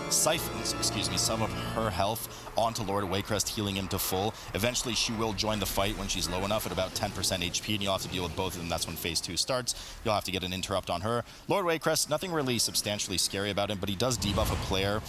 siphons, some of her health onto Lord Waycrest, healing him to full. Eventually, she will join the fight when she's low enough at about 10% HP, and you'll have to deal with both of them. That's when phase 2 starts. You'll have to get an interrupt on her. Lord Waycrest, nothing really substantially scary about him, but he does debuff a player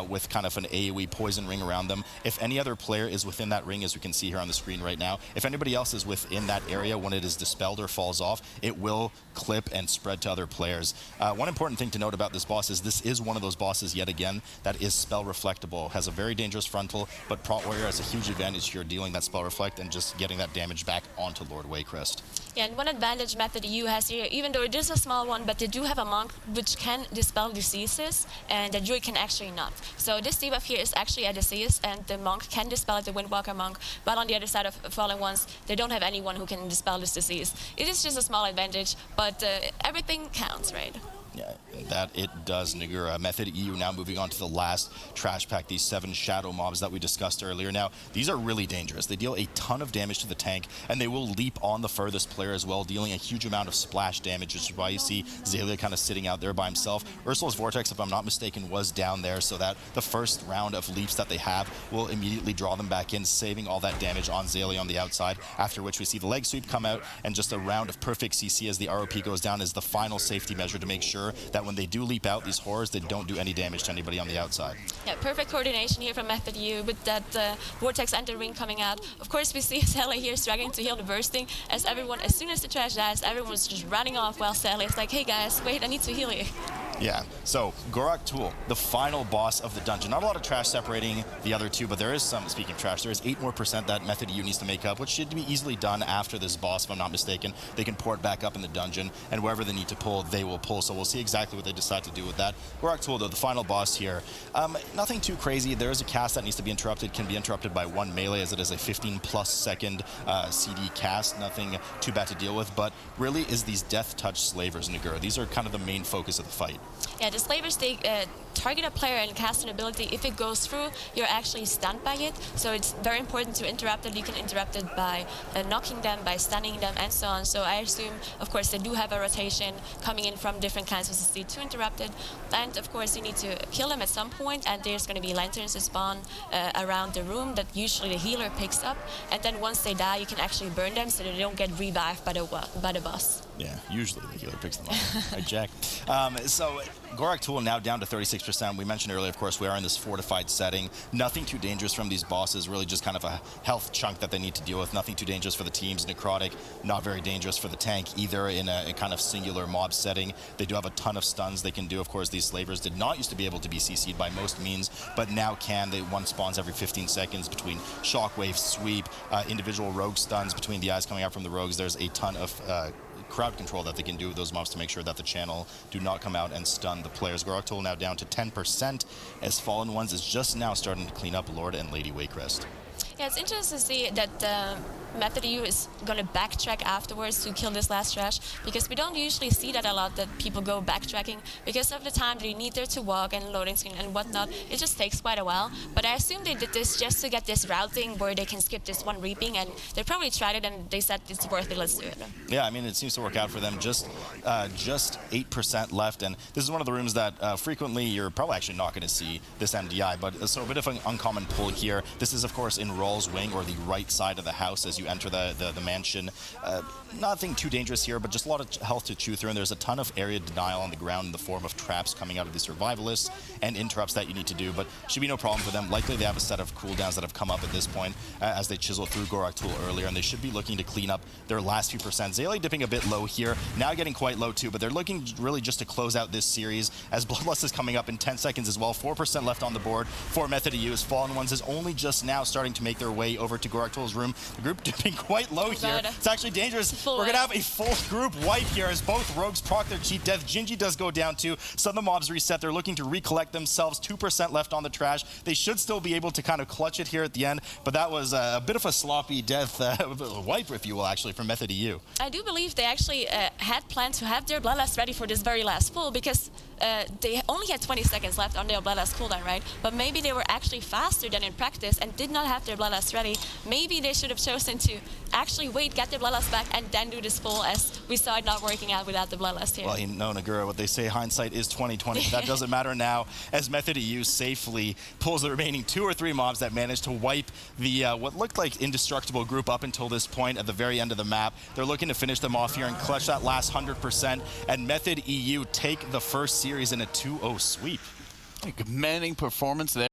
with kind of an AoE poison ring around them. If any other player is within that ring, as we can see here on the screen right now, if anybody else is within that area when it is dispelled or falls off, it will clip and spread to other players. One important thing to note about this boss is this is one of those bosses, yet again, that is spell reflectable. Has a very dangerous frontal, but Prot Warrior has a huge advantage here dealing that spell reflect and just getting that damage back onto Lord Waycrest. Yeah, and one advantage Method EU has here, even though it is a small one, but they do have a monk which can dispel diseases, and the druid can actually not. So this debuff here is actually a disease, and the monk can dispel it, the Windwalker monk, but on the other side of Fallen Ones, they don't have anyone who can dispel this disease. It is just a small advantage, but everything counts, right? Yeah, that it does, Nagura. Method EU now moving on to the last trash pack, these 7 shadow mobs that we discussed earlier. Now, these are really dangerous. They deal a ton of damage to the tank, and they will leap on the furthest player as well, dealing a huge amount of splash damage, which is why you see Zalia kind of sitting out there by himself. Ursula's Vortex, if I'm not mistaken, was down there, so that the first round of leaps that they have will immediately draw them back in, saving all that damage on Zalia on the outside, after which we see the leg sweep come out, and just a round of perfect CC as the ROP goes down is the final safety measure to make sure sure that when they do leap out, these horrors, they don't do any damage to anybody on the outside. Yeah, perfect coordination here from Method U with that Vortex and the Ring coming out. Of course, we see Sally here struggling to heal the bursting, as everyone, as soon as the trash dies, everyone's just running off while Sally is like, hey guys, wait, I need to heal you. Yeah, so Gorak Tool, the final boss of the dungeon. Not a lot of trash separating the other two, but there is some, speaking of trash, there is 8 more % that Method U needs to make up, which should be easily done after this boss, if I'm not mistaken. They can pour it back up in the dungeon, and wherever they need to pull, they will pull. So we'll see exactly what they decide to do with that. Gorak Tool, though, the final boss here. Nothing too crazy. There is a cast that needs to be interrupted, can be interrupted by 1 melee, as it is a 15+ second CD cast. Nothing too bad to deal with, but really is these Death Touch Slavers, Nagura. These are kind of the main focus of the fight. Yeah, the Slavers, they target a player and cast an ability. If it goes through, you're actually stunned by it. So it's very important to interrupt it. You can interrupt it by knocking them, by stunning them, and so on. So I assume, of course, they do have a rotation coming in from different kinds of CC to interrupt it. And, of course, you need to kill them at some point, and there's going to be lanterns that spawn around the room that usually the healer picks up. And then once they die, you can actually burn them so that they don't get revived by the boss. Yeah, usually the healer picks them up. Right, Jack? So Gorak Tool now down to 36%. We mentioned earlier, of course, we are in this fortified setting. Nothing too dangerous from these bosses, really just kind of a health chunk that they need to deal with. Nothing too dangerous for the teams. Necrotic, not very dangerous for the tank either in a kind of singular mob setting. They do have a ton of stuns they can do. Of course, these slavers did not used to be able to be CC'd by most means, but now can. One spawns every 15 seconds between shockwave, sweep, individual rogue stuns between the eyes coming out from the rogues. There's a ton of crowd control that they can do with those mobs to make sure that the channel do not come out and stun the players. Gorak Tool now down to 10%, as Fallen Ones is just now starting to clean up Lord and Lady Waycrest. Yeah, it's interesting to see that Method U is going to backtrack afterwards to kill this last trash, because we don't usually see that a lot, that people go backtracking because of the time they need there to walk and loading screen and whatnot. It just takes quite a while, but I assume they did this just to get this routing where they can skip this one reaping, and they probably tried it and they said it's worth it, let's do it. Yeah, I mean, it seems to work out for them. Just 8% left, and this is one of the rooms that frequently you're probably actually not going to see this MDI, but so a bit of an uncommon pull here. This is, of course, in Rawl's wing, or the right side of the house as you enter the mansion. Nothing too dangerous here, but just a lot of health to chew through, and there's a ton of area denial on the ground in the form of traps coming out of the survivalists and interrupts that you need to do, but should be no problem for them. Likely they have a set of cooldowns that have come up at this point as they chisel through Gorak Tool earlier, and they should be looking to clean up their last few percent. Zayli dipping a bit low here, now getting quite low too, but they're looking really just to close out this series as Bloodlust is coming up in 10 seconds as well. 4% left on the board for Method to use. Fallen Ones is only just now starting to make their way over to Gorak Tool's room. The group dipping quite low here. It's actually dangerous. We're going to have a full group wipe here as both rogues proc their cheap death. Gingy does go down too. Some of the mobs reset. They're looking to recollect themselves. 2% left on the trash. They should still be able to kind of clutch it here at the end, but that was a bit of a sloppy death wipe, if you will, actually, from Method EU. I do believe they actually had planned to have their Bloodlust ready for this very last pull, because they only had 20 seconds left on their Bloodlust cooldown, right? But maybe they were actually faster than in practice and did not have their Bloodlust ready. Maybe they should have chosen to actually wait, get their Bloodlust back, and then do this pull, as we saw it not working out without the Bloodlust here. Well, you know, Nagura, what they say, hindsight is 20/20. That doesn't matter now, as Method EU safely pulls the remaining 2 or 3 mobs that managed to wipe the what looked like indestructible group up until this point at the very end of the map. They're looking to finish them off here and clutch that last 100%, and Method EU take the first series in a 2-0 sweep. A commanding performance there.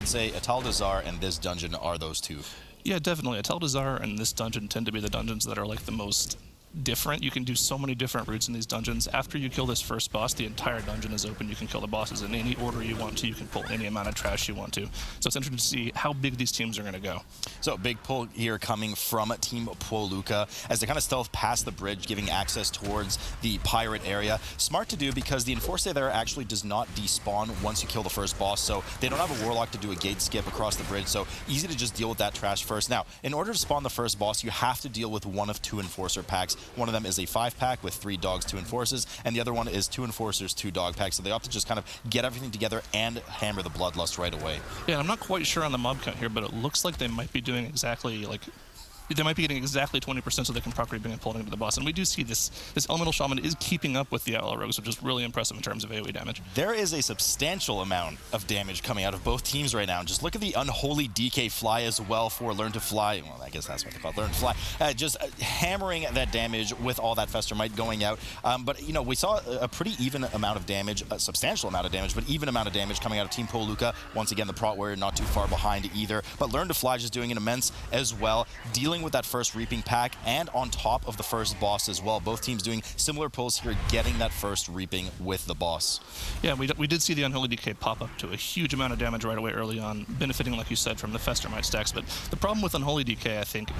Say Ataldazar and this dungeon are those two. Yeah, definitely. Ataldazar and this dungeon tend to be the dungeons that are like the most different. You can do so many different routes in these dungeons. After you kill this first boss, the entire dungeon is open. You can kill the bosses in any order you want to. You can pull any amount of trash you want to. So it's interesting to see how big these teams are going to go. So big pull here coming from Team Puolukka as they kind of stealth past the bridge, giving access towards the pirate area. Smart to do, because the Enforcer there actually does not despawn once you kill the first boss, so they don't have a Warlock to do a gate skip across the bridge, so easy to just deal with that trash first. Now, in order to spawn the first boss, you have to deal with one of 2 Enforcer packs. One of them is a 5-pack with 3 dogs, 2 enforcers, and the other one is 2 enforcers, 2 dog packs. So they opt to just kind of get everything together and hammer the Bloodlust right away. Yeah, I'm not quite sure on the mob count here, but it looks like they might be doing exactly like they might be getting exactly 20% so they can properly bring a pull into the boss. And we do see this Elemental Shaman is keeping up with the Outlaw Rogues, which is really impressive in terms of AoE damage. There is a substantial amount of damage coming out of both teams right now. Just look at the Unholy DK fly as well for Learn to Fly. Well, I guess that's what they call it, Learn to Fly. Just hammering that damage with all that Fester Might going out. But, you know, we saw a pretty even amount of damage, a substantial amount of damage, but even amount of damage coming out of Team Puolukka. Once again, the Prot Warrior not too far behind either. But Learn to Fly just doing an immense as well, dealing with that first Reaping pack and on top of the first boss as well. Both teams doing similar pulls here, getting that first Reaping with the boss. Yeah, we did see the Unholy DK pop up to a huge amount of damage right away early on, benefiting, like you said, from the Fester Might stacks. But the problem with Unholy DK, I think,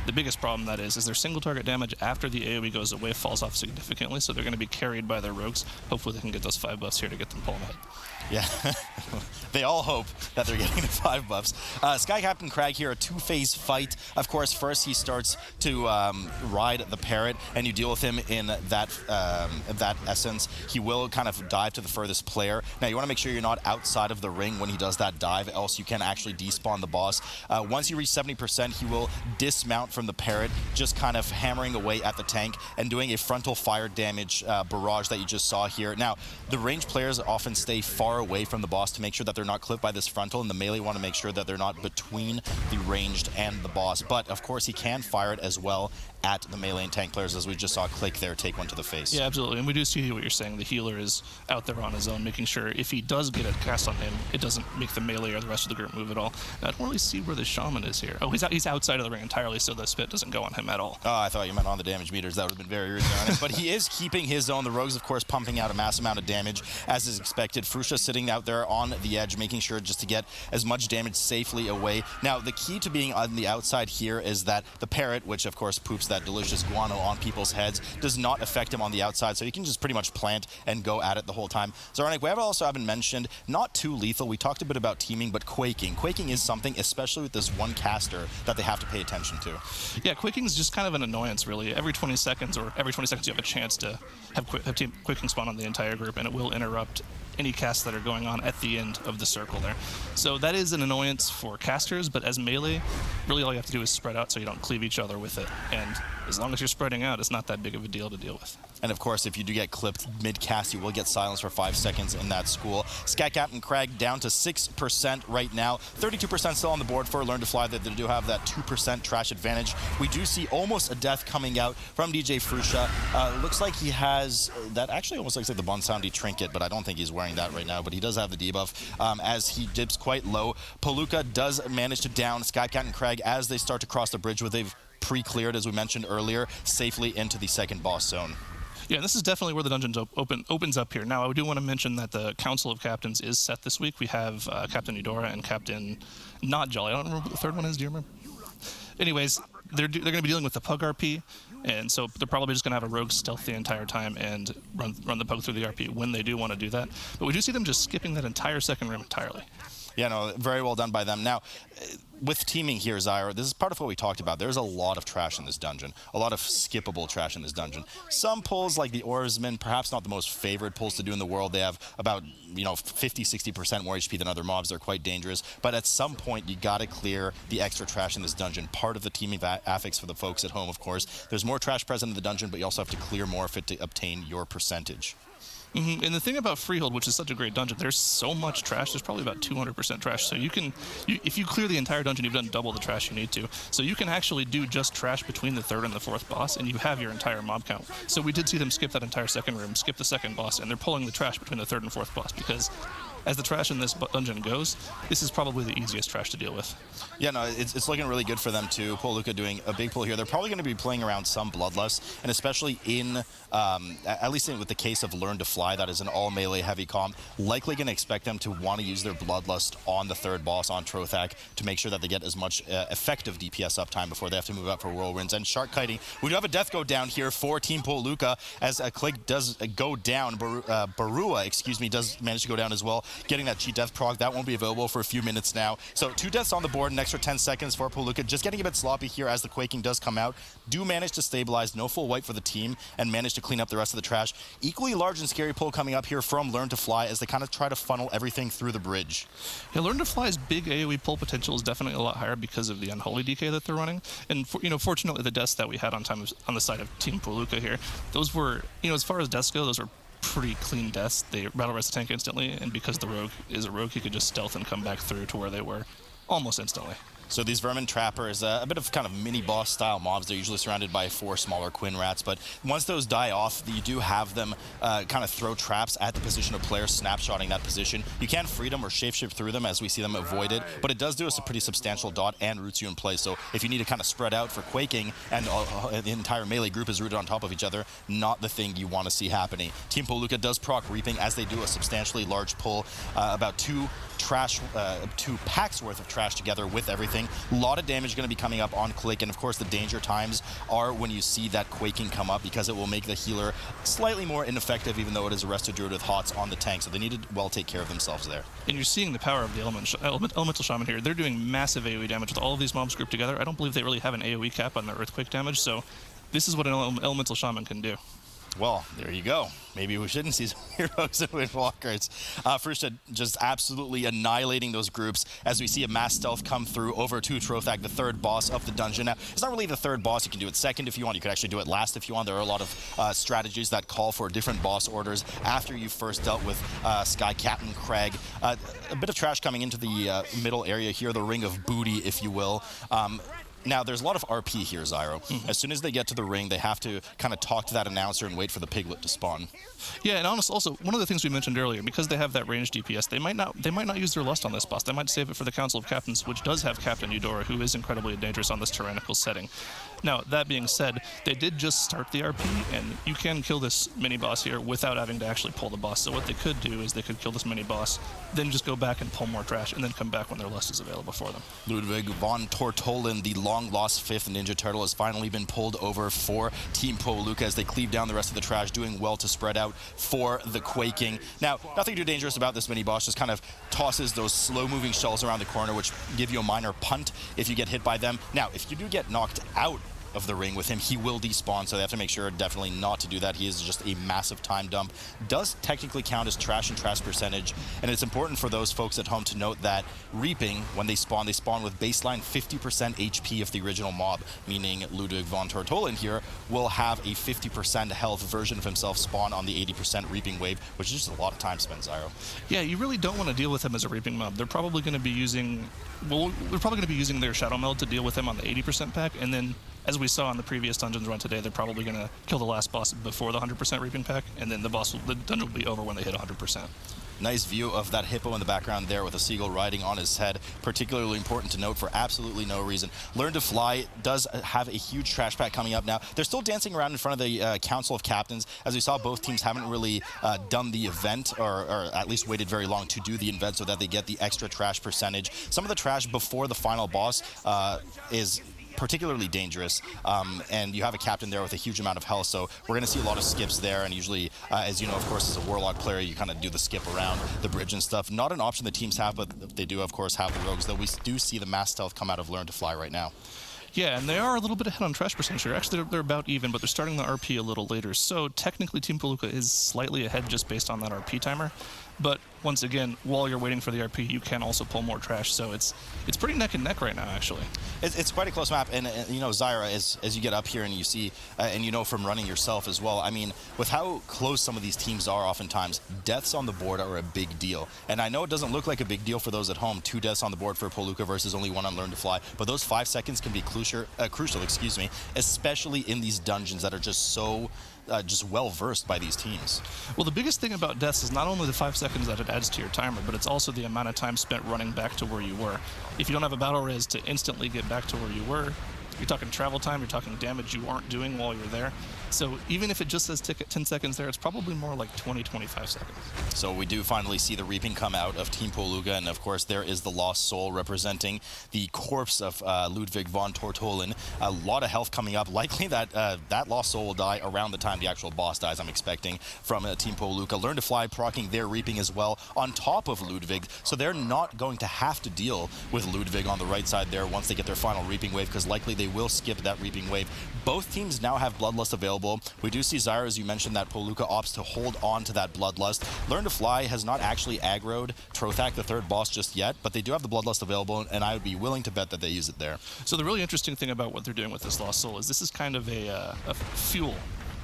the biggest problem that is their single target damage after the AoE goes away falls off significantly, so they're going to be carried by their rogues. Hopefully they can get those 5 buffs here to get them pulling ahead. Yeah, they all hope that they're getting the 5 buffs. Sky Captain Crag here, a 2-phase fight. Of course, first he starts to ride the parrot, and you deal with him in that essence. He will kind of dive to the furthest player. Now, you want to make sure you're not outside of the ring when he does that dive, else you can actually despawn the boss. Once you reach 70%, he will dismount from the parrot, just kind of hammering away at the tank and doing a frontal fire damage barrage that you just saw here. Now, the ranged players often stay far away from the boss to make sure that they're not clipped by this frontal, and the melee want to make sure that they're not between the ranged and the boss. But, of course, he can fire it as well at the melee and tank players, as we just saw Click there take one to the face. Yeah, absolutely. And we do see what you're saying. The healer is out there on his own, making sure if he does get a cast on him, it doesn't make the melee or the rest of the group move at all. Now, I don't really see where the shaman is here. Oh, he's outside of the ring entirely, so the spit doesn't go on him at all. Oh, I thought you meant on the damage meters. That would have been very rude, to be honest. But he is keeping his own. The rogues, of course, pumping out a mass amount of damage, as is expected. Frusha sitting out there on the edge, making sure just to get as much damage safely away. Now, the key to being on the outside here is that the parrot, which, of course, poops that delicious guano on people's heads, does not affect him on the outside, so you can just pretty much plant and go at it the whole time. Zarnik, we also haven't mentioned, not too lethal. We talked a bit about teaming, but quaking. Quaking is something, especially with this one caster, that they have to pay attention to. Yeah, quaking is just kind of an annoyance, really. Every 20 seconds you have a chance to have quaking spawn on the entire group, and it will interrupt any casts that are going on at the end of the circle there. So that is an annoyance for casters, but as melee, really all you have to do is spread out so you don't cleave each other with it. And as long as you're spreading out, it's not that big of a deal to deal with. And of course, if you do get clipped mid-cast, you will get silenced for 5 seconds in that school. Sky Captain Crag down to 6% right now. 32% still on the board for Learn to Fly. They do have that 2% trash advantage. We do see almost a death coming out from DJ Frusha. Looks like he has, that actually almost looks like the Bonsoundy trinket, but I don't think he's wearing that right now. But he does have the debuff as he dips quite low. Puolukka does manage to down Sky Captain Crag as they start to cross the bridge, where they've pre-cleared, as we mentioned earlier, safely into the second boss zone. Yeah, this is definitely where the dungeon opens up here. Now, I do want to mention that the Council of Captains is set this week. We have Captain Eudora and Captain Not Jolly. I don't remember what the third one is. Do you remember? Anyways, they're going to be dealing with the Pug RP, and so they're probably just going to have a rogue stealth the entire time and run the Pug through the RP when they do want to do that. But we do see them just skipping that entire second room entirely. Yeah, no, very well done by them. Now, with teaming here, Zyra, this is part of what we talked about. There's a lot of trash in this dungeon, a lot of skippable trash in this dungeon. Some pulls, like the Oarsman, perhaps not the most favored pulls to do in the world. They have about, 50-60% more HP than other mobs. They're quite dangerous. But at some point, you got to clear the extra trash in this dungeon. Part of the teaming affix for the folks at home, of course. There's more trash present in the dungeon, but you also have to clear more of it to obtain your percentage. Mm-hmm. And the thing about Freehold, which is such a great dungeon, there's so much trash. There's probably about 200% trash. So if you clear the entire dungeon, you've done double the trash you need to. So you can actually do just trash between the third and the fourth boss, and you have your entire mob count. So we did see them skip that entire second room, skip the second boss, and they're pulling the trash between the third and fourth boss, because as the trash in this dungeon goes, this is probably the easiest trash to deal with. Yeah, no, it's looking really good for them too. Puolukka doing a big pull here. They're probably going to be playing around some Bloodlust, and especially in, at least with the case of Learn to Fly, that is an all melee heavy comp, likely going to expect them to want to use their Bloodlust on the third boss, on Trothak, to make sure that they get as much effective DPS uptime before they have to move up for Whirlwinds. And Shark Kiting, we do have a death go down here for Team Puolukka, as a Click does go down. Barua, does manage to go down as well. getting that cheat death prog. That won't be available for a few minutes now. So 2 deaths on the board, an extra 10 seconds for Puolukka. Just getting a bit sloppy here as the Quaking does come out. Do manage to stabilize, no full wipe for the team, and manage to clean up the rest of the trash. Equally large and scary pull coming up here from Learn to Fly as they kind of try to funnel everything through the bridge. Yeah, Learn to Fly's big AoE pull potential is definitely a lot higher because of the Unholy DK that they're running. And fortunately, the deaths that we had on the side of Team Puolukka here, those were, as far as deaths go, those were pretty clean deaths. They battle rest the tank instantly, and because the rogue is a rogue, he could just stealth and come back through to where they were almost instantly. So these Vermin Trappers, a bit of kind of mini-boss style mobs. They're usually surrounded by 4 smaller Quinn Rats, but once those die off, you do have them kind of throw traps at the position of players, snapshotting that position. You can free them or shapeshift through them as we see them avoided, but it does do us a pretty substantial dot and roots you in place. So if you need to kind of spread out for Quaking and the entire melee group is rooted on top of each other, not the thing you want to see happening. Team Puolukka does proc Reaping as they do a substantially large pull, about 2 packs worth of trash together with everything. A lot of damage going to be coming up on Click, and of course the danger times are when you see that Quaking come up, because it will make the healer slightly more ineffective, even though it is a Resto Druid with Hots on the tank, so they need to well take care of themselves there. And you're seeing the power of the Elemental Shaman here. They're doing massive AoE damage with all of these mobs grouped together. I don't believe they really have an AoE cap on their Earthquake damage, so this is what an Elemental Shaman can do. Well, there you go. Maybe we shouldn't see some heroes and Windwalkers. Frusha just absolutely annihilating those groups as we see a mass stealth come through over to Trothag, the 3rd boss of the dungeon. Now, it's not really the 3rd boss. You can do it second if you want. You could actually do it last if you want. There are a lot of strategies that call for different boss orders after you first dealt with Sky Captain Craig. A bit of trash coming into the middle area here, the Ring of Booty, if you will. Now, there's a lot of RP here, Zyro. As soon as they get to the ring, they have to kind of talk to that announcer and wait for the piglet to spawn. Yeah, and also, one of the things we mentioned earlier, because they have that ranged DPS, they might not use their Lust on this boss. They might save it for the Council of Captains, which does have Captain Eudora, who is incredibly dangerous on this tyrannical setting. Now, that being said, they did just start the RP, and you can kill this mini-boss here without having to actually pull the boss. So what they could do is they could kill this mini-boss, then just go back and pull more trash, and then come back when their Lust is available for them. Ludwig von Tortolin, the long-lost 5th Ninja Turtle, has finally been pulled over for Team Puolukka as they cleave down the rest of the trash, doing well to spread out for the Quaking. Now, nothing too dangerous about this mini-boss, just kind of tosses those slow-moving shells around the corner, which give you a minor punt if you get hit by them. Now, if you do get knocked out of the ring with him, he will despawn, so they have to make sure definitely not to do that. He is just a massive time dump. Does technically count as trash and trash percentage, and it's important for those folks at home to note that Reaping, when they spawn with baseline 50% HP of the original mob, meaning Ludwig von Tortolin here will have a 50% health version of himself spawn on the 80% Reaping wave, which is just a lot of time spent, Zyro. Yeah, you really don't want to deal with him as a Reaping mob. They're probably going to be using, their Shadow Meld to deal with him on the 80% pack, and then as we saw in the previous dungeons run today, they're probably going to kill the last boss before the 100% Reaping pack, and then the dungeon will be over when they hit 100%. Nice view of that hippo in the background there with a seagull riding on his head. Particularly important to note for absolutely no reason. Learn to Fly does have a huge trash pack coming up now. They're still dancing around in front of the Council of Captains. As we saw, both teams haven't really done the event, or at least waited very long to do the event so that they get the extra trash percentage. Some of the trash before the final boss is particularly dangerous, and you have a captain there with a huge amount of health, so we're going to see a lot of skips there, and usually, as you know, of course, as a Warlock player, you kind of do the skip around the bridge and stuff. Not an option the teams have, but they do, of course, have the rogues, though we do see the mass stealth come out of Learn to Fly right now. Yeah, and they are a little bit ahead on trash percentage here. Actually, they're about even, but they're starting the RP a little later, so technically Team Puolukka is slightly ahead just based on that RP timer. But once again, while you're waiting for the RP, you can also pull more trash, so it's pretty neck and neck right now, actually. It's quite a close map, and you know, Zyra, as you get up here and you see, and you know from running yourself as well, I mean, with how close some of these teams are oftentimes, deaths on the board are a big deal. And I know it doesn't look like a big deal for those at home, 2 deaths on the board for Puolukka versus only 1 on Learn to Fly, but those 5 seconds can be crucial, especially in these dungeons that are just so just well-versed by these teams. Well, the biggest thing about deaths is not only the 5 seconds that it adds to your timer, but it's also the amount of time spent running back to where you were. If you don't have a battle res to instantly get back to where you were, You're talking travel time, you're talking damage you aren't doing while you're there. So even if it just says 10 seconds there, it's probably more like 20, 25 seconds. So we do finally see the reaping come out of Team Puolukka, and of course there is the Lost Soul representing the corpse of Ludwig von Tortolin. A lot of health coming up. Likely that that Lost Soul will die around the time the actual boss dies, I'm expecting, from Team Puolukka. Learn to Fly proccing their reaping as well on top of Ludwig, so they're not going to have to deal with Ludwig on the right side there once they get their final reaping wave, because likely they will skip that reaping wave. Both teams now have Bloodlust available. We do see, Zyra, as you mentioned, that Puolukka opts to hold on to that Bloodlust. Learn to Fly has not actually aggroed Trothak, the third boss, just yet, but they do have the Bloodlust available, and I would be willing to bet that they use it there. So the really interesting thing about what they're doing with this Lost Soul is this is kind of a fuel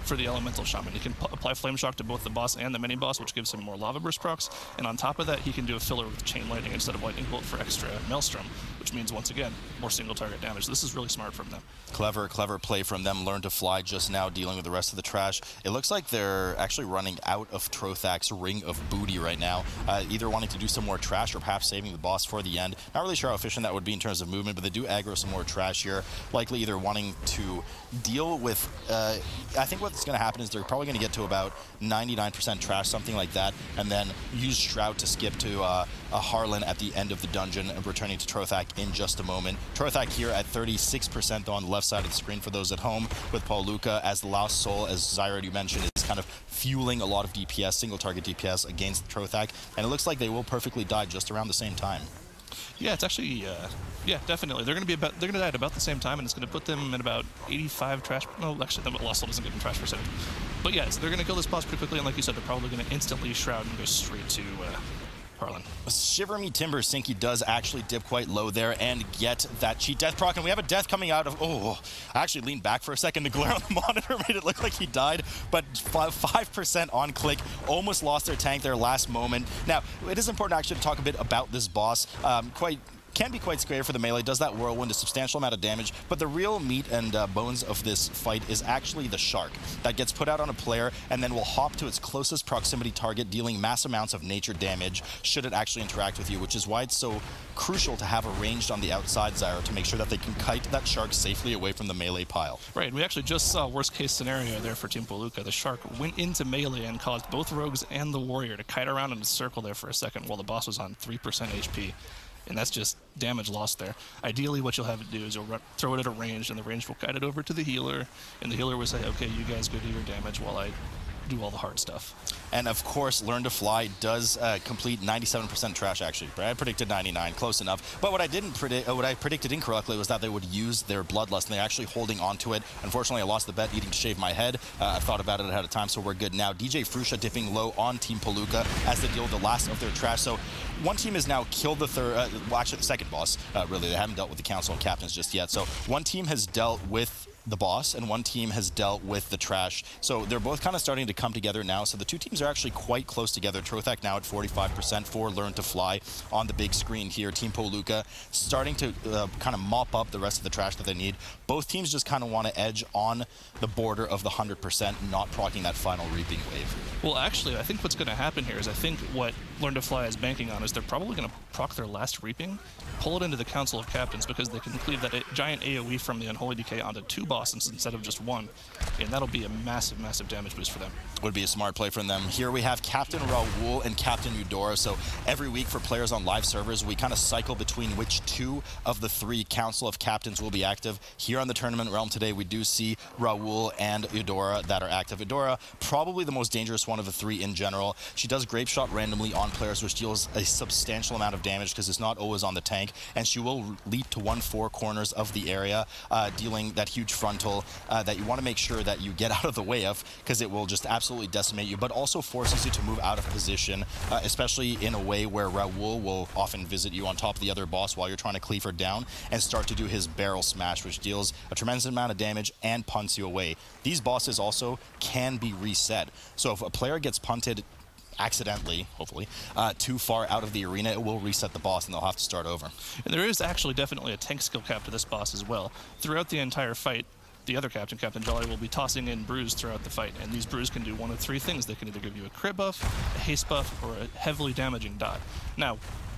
for the Elemental Shaman. He can apply Flame Shock to both the boss and the mini-boss, which gives him more Lava Burst procs, and on top of that, he can do a filler with Chain Lightning instead of Lightning Bolt for extra Maelstrom, which means, once again, more single target damage. This is really smart from them. Clever play from them. Learn to Fly just now dealing with the rest of the trash. It looks like they're actually running out of Trothak's Ring of Booty right now, either wanting to do some more trash or perhaps saving the boss for the end. Not really sure how efficient that would be in terms of movement, but they do aggro some more trash here, likely either wanting to deal with, I think what's going to happen is they're probably going to get to about 99% trash, something like that, and then use Shroud to skip to a Harlan at the end of the dungeon, and returning to Trothak in just a moment. Trothak here at 36% on the left side of the screen for those at home, with Puolukka as the Lost Soul, as Zyra, you mentioned, is kind of fueling a lot of DPS, single target DPS against Trothak, and it looks like they will perfectly die just around the same time. Yeah, it's actually, yeah, definitely. They're going to die at about the same time, and it's going to put them at about 85 trash. No, actually, the Lost Soul doesn't give them trash percentage. But yeah, so they're going to kill this boss pretty quickly, and like you said, they're probably going to instantly Shroud and go straight to Harlan. Shiver Me Timber, Sinky does actually dip quite low there and get that cheat death proc, and we have a death coming out of, oh, I actually leaned back for a second. The glare on the monitor made it look like he died, but 5% on click, almost lost their tank there last moment. Now, it is important actually to talk a bit about this boss. Can be quite scary for the melee, does that whirlwind a substantial amount of damage, but the real meat and bones of this fight is actually the shark that gets put out on a player and then will hop to its closest proximity target, dealing mass amounts of nature damage should it actually interact with you, which is why it's so crucial to have a ranged on the outside, Zyra, to make sure that they can kite that shark safely away from the melee pile. Right, we actually just saw worst case scenario there for Team Puolukka. The shark went into melee and caused both rogues and the warrior to kite around in a circle there for a second while the boss was on 3% HP. And that's just damage lost there. Ideally, what you'll have it do is you'll throw it at a range, and the range will guide it over to the healer, and the healer will say, okay, you guys go do your damage while I do all the hard stuff. And of course, Learn to Fly does complete 97% trash, actually. I predicted 99, close enough. But what I didn't predict, what I predicted incorrectly was that they would use their Bloodlust, and they're actually holding on to it. Unfortunately, I lost the bet needing to shave my head. I thought about it ahead of time, so we're good now. DJ Frusha dipping low on Team Puolukka as they deal with the last of their trash. So one team has now killed the third, well, actually the second boss, really. They haven't dealt with the Council of Captains just yet. So one team has dealt with the boss, and one team has dealt with the trash. So they're both kind of starting to come together now. So the two teams are actually quite close together. Trothak now at 45% for Learn to Fly on the big screen here. Team Puolukka starting to kind of mop up the rest of the trash that they need. Both teams just kind of want to edge on the border of the 100%, not proccing that final reaping wave. Well, actually, I think what's going to happen here is I think what Learn to Fly is banking on is they're probably going to proc their last reaping, pull it into the Council of Captains, because they can cleave that giant AoE from the Unholy Decay onto 2 bosses instead of just 1, and that'll be a massive, massive damage boost for them. Would be a smart play from them. Here we have Captain Raoul and Captain Eudora. So every week for players on live servers, we kind of cycle between which 2 of the 3 Council of Captains will be active. Here on the tournament realm today, we do see Raoul and Eudora that are active. Eudora, probably the most dangerous one of the 3 in general. She does Grape Shot randomly on players, which deals a substantial amount of damage because it's not always on the tank, and she will leap to 1-4 corners of the area, dealing that huge frontal that you want to make sure that you get out of the way of, because it will just absolutely decimate you, but also forces you to move out of position, especially in a way where Raoul will often visit you on top of the other boss while you're trying to cleave her down and start to do his barrel smash, which deals a tremendous amount of damage and punts you away. These bosses also can be reset. So if a player gets punted accidentally, hopefully, too far out of the arena, it will reset the boss and they'll have to start over. And there is actually definitely a tank skill cap to this boss as well. Throughout the entire fight, the other captain, Captain Jolly, will be tossing in brews throughout the fight, and these brews can do one of 3 things. They can either give you a crit buff, a haste buff, or a heavily damaging dot. Now,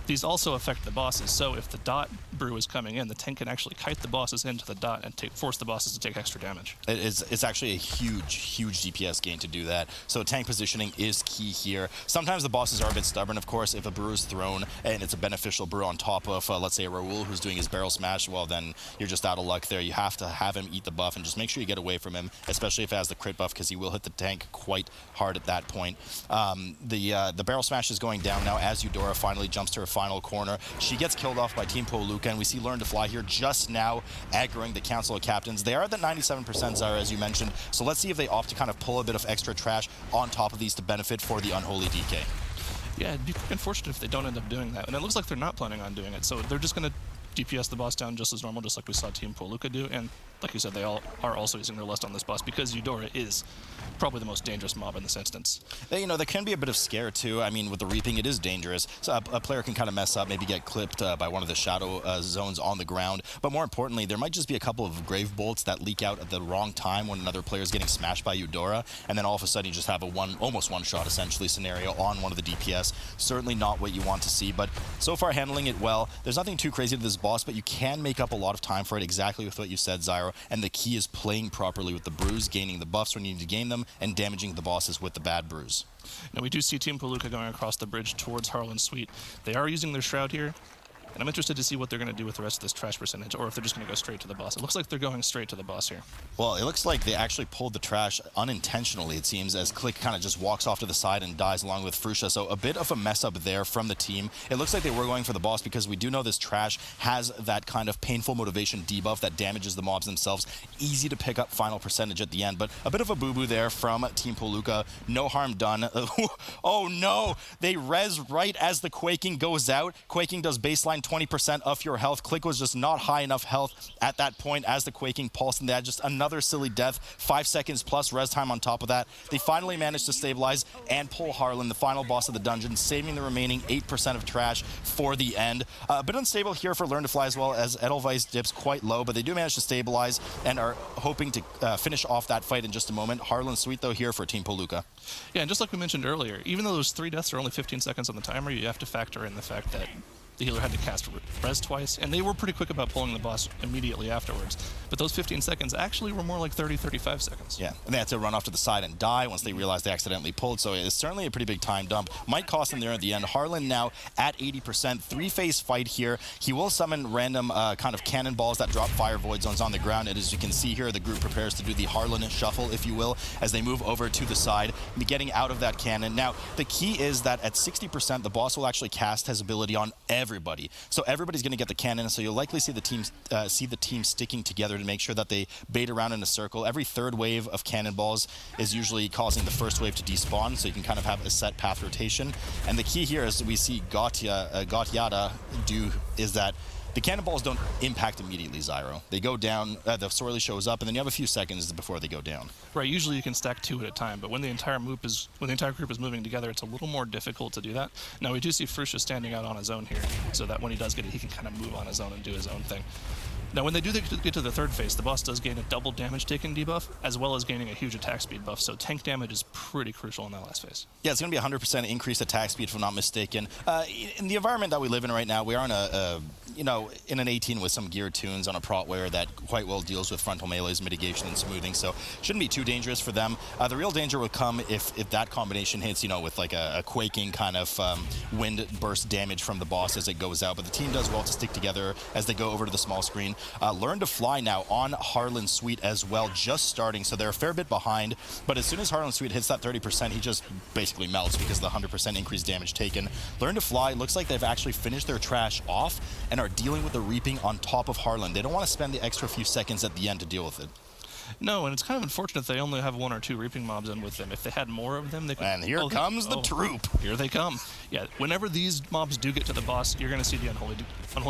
these also affect the bosses. So if the dot brew is coming in, the tank can actually kite the bosses into the dot and force the bosses to take extra damage. It's actually a huge DPS gain to do that. So tank positioning is key here. Sometimes the bosses are a bit stubborn, of course. If a brew is thrown and it's a beneficial brew on top of, let's say, a Raoul who's doing his barrel smash, well, then you're just out of luck there. You have to have him eat the buff and just make sure you get away from him, especially if it has the crit buff, because he will hit the tank quite hard at that point. The barrel smash is going down now as Eudora finally jumps to her final corner. She gets killed off by Team Puolukka, and we see Learn to Fly here just now aggroing the Council of Captains. They are at the 97% Zyra, as you mentioned, so let's see if they opt to kind of pull a bit of extra trash on top of these to benefit for the Unholy DK. Yeah, it'd be unfortunate if they don't end up doing that, and it looks like they're not planning on doing it, so they're just going to DPS the boss down just as normal, just like we saw Team Puolukka do, and like you said, they all are also using their lust on this boss because Eudora is probably the most dangerous mob in this instance. You know, there can be a bit of scare too. I mean, with the reaping, it is dangerous. So a player can kind of mess up, maybe get clipped by one of the shadow zones on the ground. But more importantly, there might just be a couple of grave bolts that leak out at the wrong time when another player is getting smashed by Eudora, and then all of a sudden you just have a almost one-shot essentially scenario on one of the DPS. Certainly not what you want to see, but so far handling it well. There's nothing too crazy to this boss, but you can make up a lot of time for it, exactly with what you said, Zyro. And the key is playing properly with the brews, gaining the buffs when you need to gain them, and damaging the bosses with the bad brews. Now we do see Team Puolukka going across the bridge towards Harlan Sweet. They are using their Shroud here, and I'm interested to see what they're going to do with the rest of this trash percentage, or if they're just going to go straight to the boss. It looks like they're going straight to the boss here. Well, it looks like they actually pulled the trash unintentionally, it seems, as Click kind of just walks off to the side and dies along with Frusha. So a bit of a mess up there from the team. It looks like they were going for the boss because we do know this trash has that kind of painful motivation debuff that damages the mobs themselves. Easy to pick up final percentage at the end, but a bit of a boo-boo there from Team Puolukka. No harm done. Oh no! They res right as the Quaking goes out. Quaking does baseline 20% of your health. Click was just not high enough health at that point as the Quaking pulsed, and they had just another silly death. 5 seconds plus res time on top of that. They finally managed to stabilize and pull Harlan, the final boss of the dungeon, saving the remaining 8% of trash for the end. A bit unstable here for Learn to Fly as well, as Edelweiss dips quite low, but they do manage to stabilize and are hoping to finish off that fight in just a moment. Harlan Sweet, though, here for Team Puolukka. Yeah, and just like we mentioned earlier, even though those 3 deaths are only 15 seconds on the timer, you have to factor in the fact that the healer had to cast res twice, and they were pretty quick about pulling the boss immediately afterwards. But those 15 seconds actually were more like 30, 35 seconds. Yeah, and they had to run off to the side and die once they realized they accidentally pulled, so it's certainly a pretty big time dump. Might cost them there at the end. Harlan now at 80%. 3-phase fight here. He will summon random kind of cannonballs that drop fire void zones on the ground, and as you can see here, the group prepares to do the Harlan shuffle, if you will, as they move over to the side, getting out of that cannon. Now, the key is that at 60%, the boss will actually cast his ability on everybody. So everybody's going to get the cannon, so you'll likely see the team sticking together to make sure that they bait around in a circle. Every third wave of cannonballs is usually causing the first wave to despawn, so you can kind of have a set path rotation. And the key here, as we see Gotyada do, is that the cannonballs don't impact immediately, Zyro. They go down, the Sorely shows up, and then you have a few seconds before they go down. Right, usually you can stack 2 at a time, but when the entire group is moving together, it's a little more difficult to do that. Now we do see Frusha standing out on his own here, so that when he does get it, he can kind of move on his own and do his own thing. Now, when they do get to the 3rd phase, the boss does gain a double damage taken debuff, as well as gaining a huge attack speed buff, so tank damage is pretty crucial in that last phase. Yeah, it's going to be 100% increased attack speed, if I'm not mistaken. In the environment that we live in right now, we are on in an 18 with some geared tunes on a protware that quite well deals with frontal melees, mitigation, and smoothing, so shouldn't be too dangerous for them. The real danger would come if that combination hits, with like a quaking kind of wind burst damage from the boss as it goes out, but the team does well to stick together as they go over to the small screen. Learn to Fly now on Harlan Sweet as well, just starting, so they're a fair bit behind, but as soon as Harlan Sweet hits that 30%, he just basically melts because of the 100% increased damage taken. Learn to Fly looks like they've actually finished their trash off and are dealing with the reaping on top of Harlan. They don't want to spend the extra few seconds at the end to deal with it. No, and it's kind of unfortunate they only have 1 or 2 reaping mobs in with them. If they had more of them, they could... And here comes the troop. Here they come. Yeah, whenever these mobs do get to the boss, you're going to see the Unholy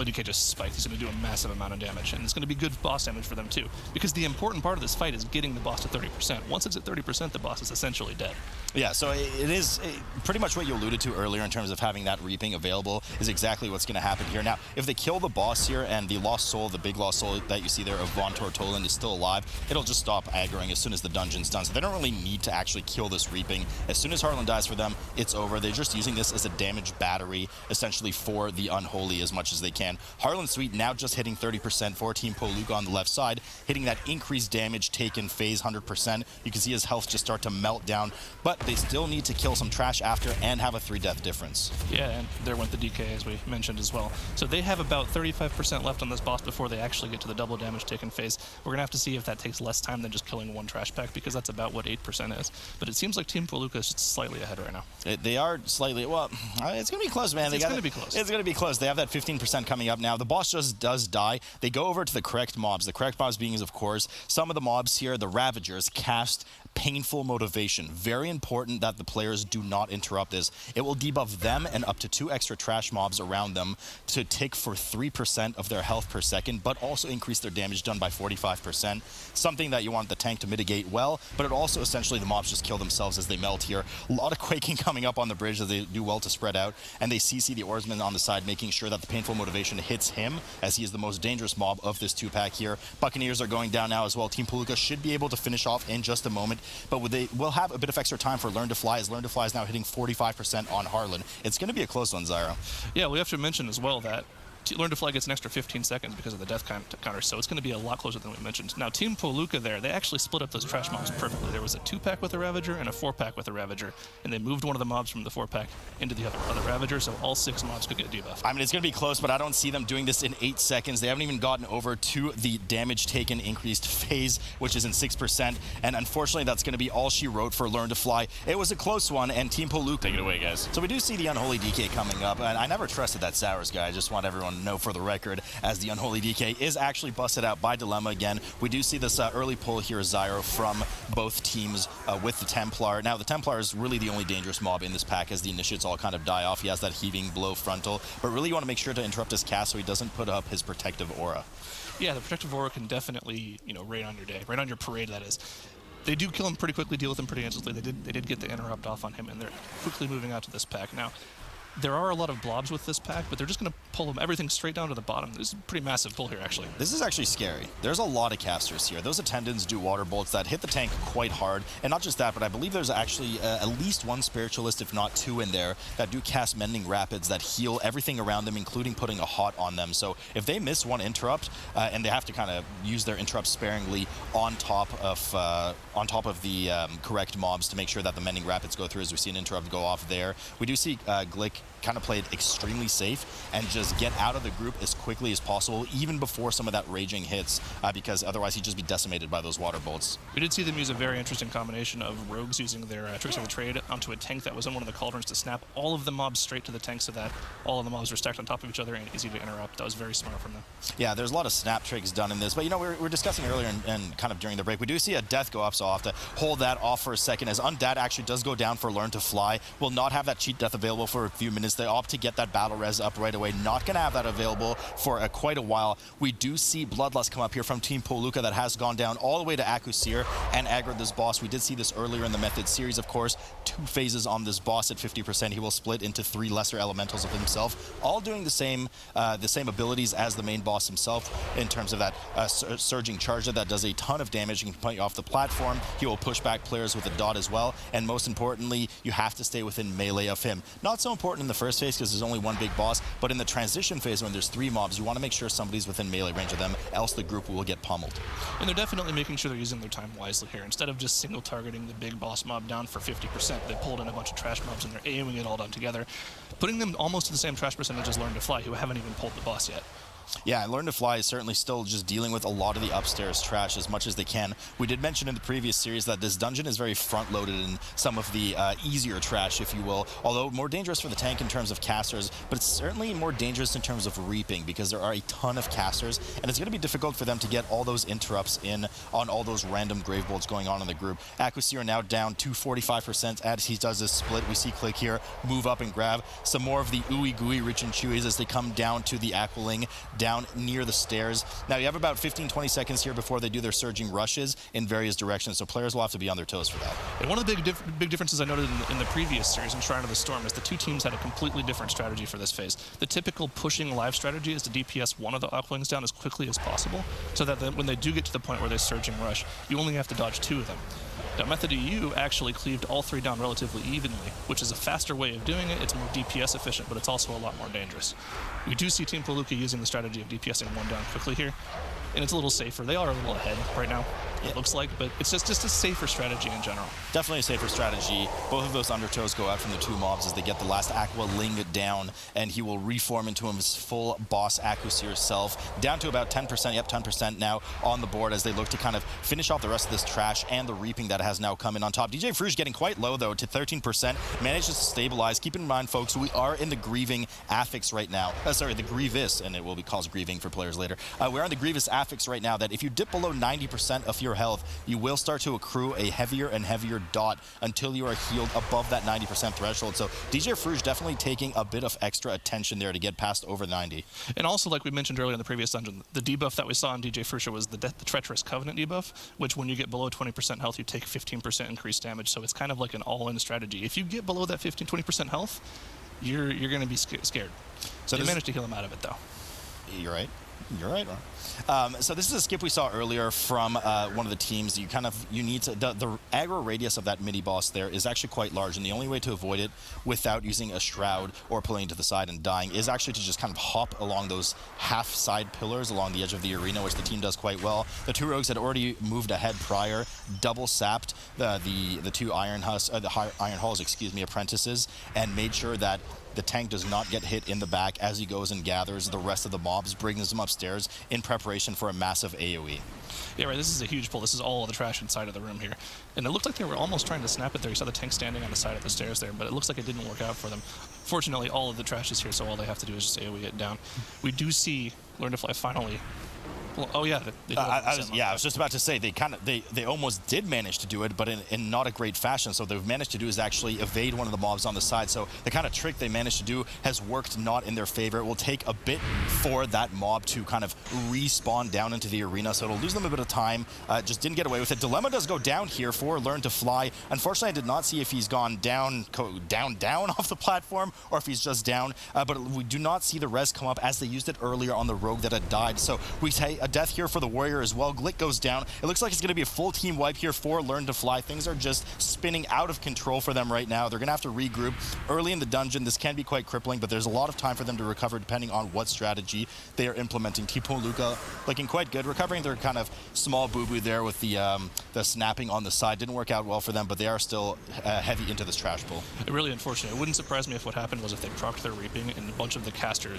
DK just spike. He's going to do a massive amount of damage, and it's going to be good boss damage for them too. Because the important part of this fight is getting the boss to 30%. Once it's at 30%, the boss is essentially dead. Yeah, so it is pretty much what you alluded to earlier in terms of having that reaping available is exactly what's going to happen here. Now, if they kill the boss here and the lost soul, the big lost soul that you see there of Von Tortolan is still alive, it'll just stop aggroing as soon as the dungeon's done. So they don't really need to actually kill this reaping. As soon as Harlan dies for them, it's over. They're just using this as a damage battery, essentially for the Unholy as much as they can. Harlan Sweet now just hitting 30% for Team Puolukka on the left side, hitting that increased damage taken phase 100%. You can see his health just start to melt down, but they still need to kill some trash after and have a 3-death difference. Yeah, and there went the DK, as we mentioned as well. So they have about 35% left on this boss before they actually get to the double damage taken phase. We're going to have to see if that takes less time than just killing one trash pack, because that's about what 8% is. But it seems like Team Puolukka is just slightly ahead right now. They are slightly, well, it's going to be close, man. It's going to be close. It's going to be close. They have that 15% coming up now. The boss just does die. They go over to the correct mobs. The correct mobs being, of course, some of the mobs here, the Ravagers, cast painful motivation. Very important that the players do not interrupt this. It will debuff them and up to 2 extra trash mobs around them to tick for 3% of their health per second, but also increase their damage done by 45%. Something that you want the tank to mitigate well, but it also essentially the mobs just kill themselves as they melt here. A lot of quaking coming up on the bridge as they do well to spread out, and they CC the Oarsman on the side, making sure that the painful motivation hits him as he is the most dangerous mob of this 2-pack here. Buccaneers are going down now as well. Team Puolukka should be able to finish off in just a moment, but they will have a bit of extra time for Learn to Fly, as Learn to Fly is now hitting 45% on Harlan. It's going to be a close one, Zyro. Yeah, we have to mention as well that Learn to Fly gets an extra 15 seconds because of the death counter, so it's going to be a lot closer than we mentioned. Now, Team Puolukka there, they actually split up those trash mobs perfectly. There was a 2-pack with a Ravager and a 4-pack with a Ravager, and they moved one of the mobs from the 4-pack into the other Ravager, so all 6 mobs could get debuffed. I mean, it's going to be close, but I don't see them doing this in 8 seconds. They haven't even gotten over to the damage taken increased phase, which is in 6%, and unfortunately, that's going to be all she wrote for Learn to Fly. It was a close one, and Team Puolukka... Take it away, guys. So we do see the Unholy DK coming up, and I never trusted that Sours guy. I just want everyone to know for the record, as the Unholy DK is actually busted out by Dilemma again. We do see this early pull here, Zyro, from both teams with the Templar. Now, the Templar is really the only dangerous mob in this pack as the initiates all kind of die off. He has that heaving blow frontal, but really you want to make sure to interrupt his cast so he doesn't put up his protective aura. Yeah, the protective aura can definitely, rain on your day, rain on your parade, that is. They do kill him pretty quickly, deal with him pretty instantly. They did get the interrupt off on him, and they're quickly moving out to this pack. Now, there are a lot of blobs with this pack, but they're just going to pull them everything straight down to the bottom. This is a pretty massive pull here, actually. This is actually scary. There's a lot of casters here. Those attendants do water bolts that hit the tank quite hard. And not just that, but I believe there's actually at least 1 spiritualist, if not 2 in there, that do cast Mending Rapids that heal everything around them, including putting a hot on them. So if they miss one interrupt, and they have to kind of use their interrupt sparingly on top of the correct mobs to make sure that the Mending Rapids go through, as we see an interrupt go off there. We do see Glick kind of played extremely safe and just get out of the group as quickly as possible, even before some of that raging hits, because otherwise he'd just be decimated by those water bolts. We did see them use a very interesting combination of rogues using their Tricks of the Trade onto a tank that was in one of the cauldrons to snap all of the mobs straight to the tank so that all of the mobs were stacked on top of each other and easy to interrupt. That was very smart from them. Yeah, there's a lot of snap tricks done in this, but we're discussing earlier and kind of during the break, we do see a death go up, so I'll have to hold that off for a second, as Undead actually does go down for Learn to Fly. Will not have that cheat death available for a few minutes. They opt to get that battle res up right away. Not going to have that available for quite a while. We do see Bloodlust come up here from Team Puolukka that has gone down all the way to Akusir and aggroed this boss. We did see this earlier in the Method series, of course. 2 phases on this boss at 50%. He will split into 3 lesser elementals of himself, all doing the same abilities as the main boss himself in terms of that surging charger that does a ton of damage and can put you off the platform. He will push back players with a dot as well, and most importantly, you have to stay within melee of him. Not so important in the first phase because there's only 1 big boss, but in the transition phase when there's 3 mobs, you want to make sure somebody's within melee range of them, else the group will get pummeled. And they're definitely making sure they're using their time wisely here. Instead of just single targeting the big boss mob down for 50%, they pulled in a bunch of trash mobs and they're aiming it all down together, putting them almost to the same trash percentage as Learn to Fly, who haven't even pulled the boss yet. Yeah, Learn to Fly is certainly still just dealing with a lot of the upstairs trash as much as they can. We did mention in the previous series that this dungeon is very front-loaded in some of the easier trash, if you will, although more dangerous for the tank in terms of casters, but it's certainly more dangerous in terms of reaping because there are a ton of casters, and it's going to be difficult for them to get all those interrupts in on all those random grave bolts going on in the group. Akusir now down to 45% as he does this split. We see Click here move up and grab some more of the ooey gooey rich and chewies as they come down to the Aqualing. down near the stairs. Now you have about 15-20 seconds here before they do their surging rushes in various directions, so players will have to be on their toes for that. And one of the big differences I noted in the previous series in Shrine of the Storm is the two teams had a completely different strategy for this phase. The typical pushing live strategy is to DPS one of the Uplings down as quickly as possible, so that when they do get to the point where they surging rush, you only have to dodge 2 of them. Now, Method EU actually cleaved all 3 down relatively evenly, which is a faster way of doing it. It's more DPS efficient, but it's also a lot more dangerous. We do see Team Puolukka using the strategy of DPSing 1 down quickly here, and it's a little safer. They are a little ahead right now, it looks like, but it's just a safer strategy in general. Definitely a safer strategy. Both of those undertows go out from the 2 mobs as they get the last Aqua Ling down, and he will reform into his full boss Akuseer self, down to about 10%, yep, 10% now on the board as they look to kind of finish off the rest of this trash and the reaping that has now come in on top. DJ Fruge getting quite low, though, to 13%, manages to stabilize. Keep in mind, folks, we are in the grieving affix right now. Sorry, the grievous, and it will be called grieving for players later. We're on the grievous affix right now that if you dip below 90% of your health, you will start to accrue a heavier and heavier dot until you are healed above that 90% threshold. So DJ Fruge definitely taking a bit of extra attention there to get past over 90. And also, like we mentioned earlier in the previous dungeon, the debuff that we saw in DJ Fruge was the Treacherous Covenant debuff, which when you get below 20% health, you take 15% increased damage. So it's kind of like an all-in strategy. If you get below that 15-20% health, you're going to be scared. So they managed to heal him out of it, though. You're right. You're right. So this is a skip we saw earlier from one of the teams. You need to, the aggro radius of that mini boss there is actually quite large, and the only way to avoid it without using a shroud or pulling to the side and dying is actually to just kind of hop along those half side pillars along the edge of the arena, which the team does quite well. The 2 rogues had already moved ahead prior, double sapped the 2 Iron Halls, apprentices, and made sure that the tank does not get hit in the back as he goes and gathers the rest of the mobs, brings them upstairs in preparation for a massive AoE. Yeah, right, this is a huge pull. This is all of the trash inside of the room here. And it looked like they were almost trying to snap it there. You saw the tank standing on the side of the stairs there, but it looks like it didn't work out for them. Fortunately, all of the trash is here, so all they have to do is just AoE it down. We do see Learn to Fly finally. Well, oh yeah, I was just about to say they almost did manage to do it, but in not a great fashion. So they've managed to do is actually evade one of the mobs on the side. So the kind of trick they managed to do has worked not in their favor. It will take a bit for that mob to kind of respawn down into the arena, so it'll lose them a bit of time. Just didn't get away with it. Dilemma does go down here for Learn to Fly. Unfortunately, I did not see if he's gone down off the platform or if he's just down. But we do not see the res come up as they used it earlier on the rogue that had died. So we say a death here for the warrior as well. Glick goes down. It looks like it's going to be a full team wipe here for Learn to Fly. Things are just spinning out of control for them right now. They're going to have to regroup early in the dungeon. This can be quite crippling, but there's a lot of time for them to recover depending on what strategy they are implementing. Team Puolukka looking quite good, recovering their kind of small boo-boo there with the snapping on the side. Didn't work out well for them, but they are still heavy into this trash pool. Really unfortunate. It wouldn't surprise me if what happened was if they procced their reaping and a bunch of the caster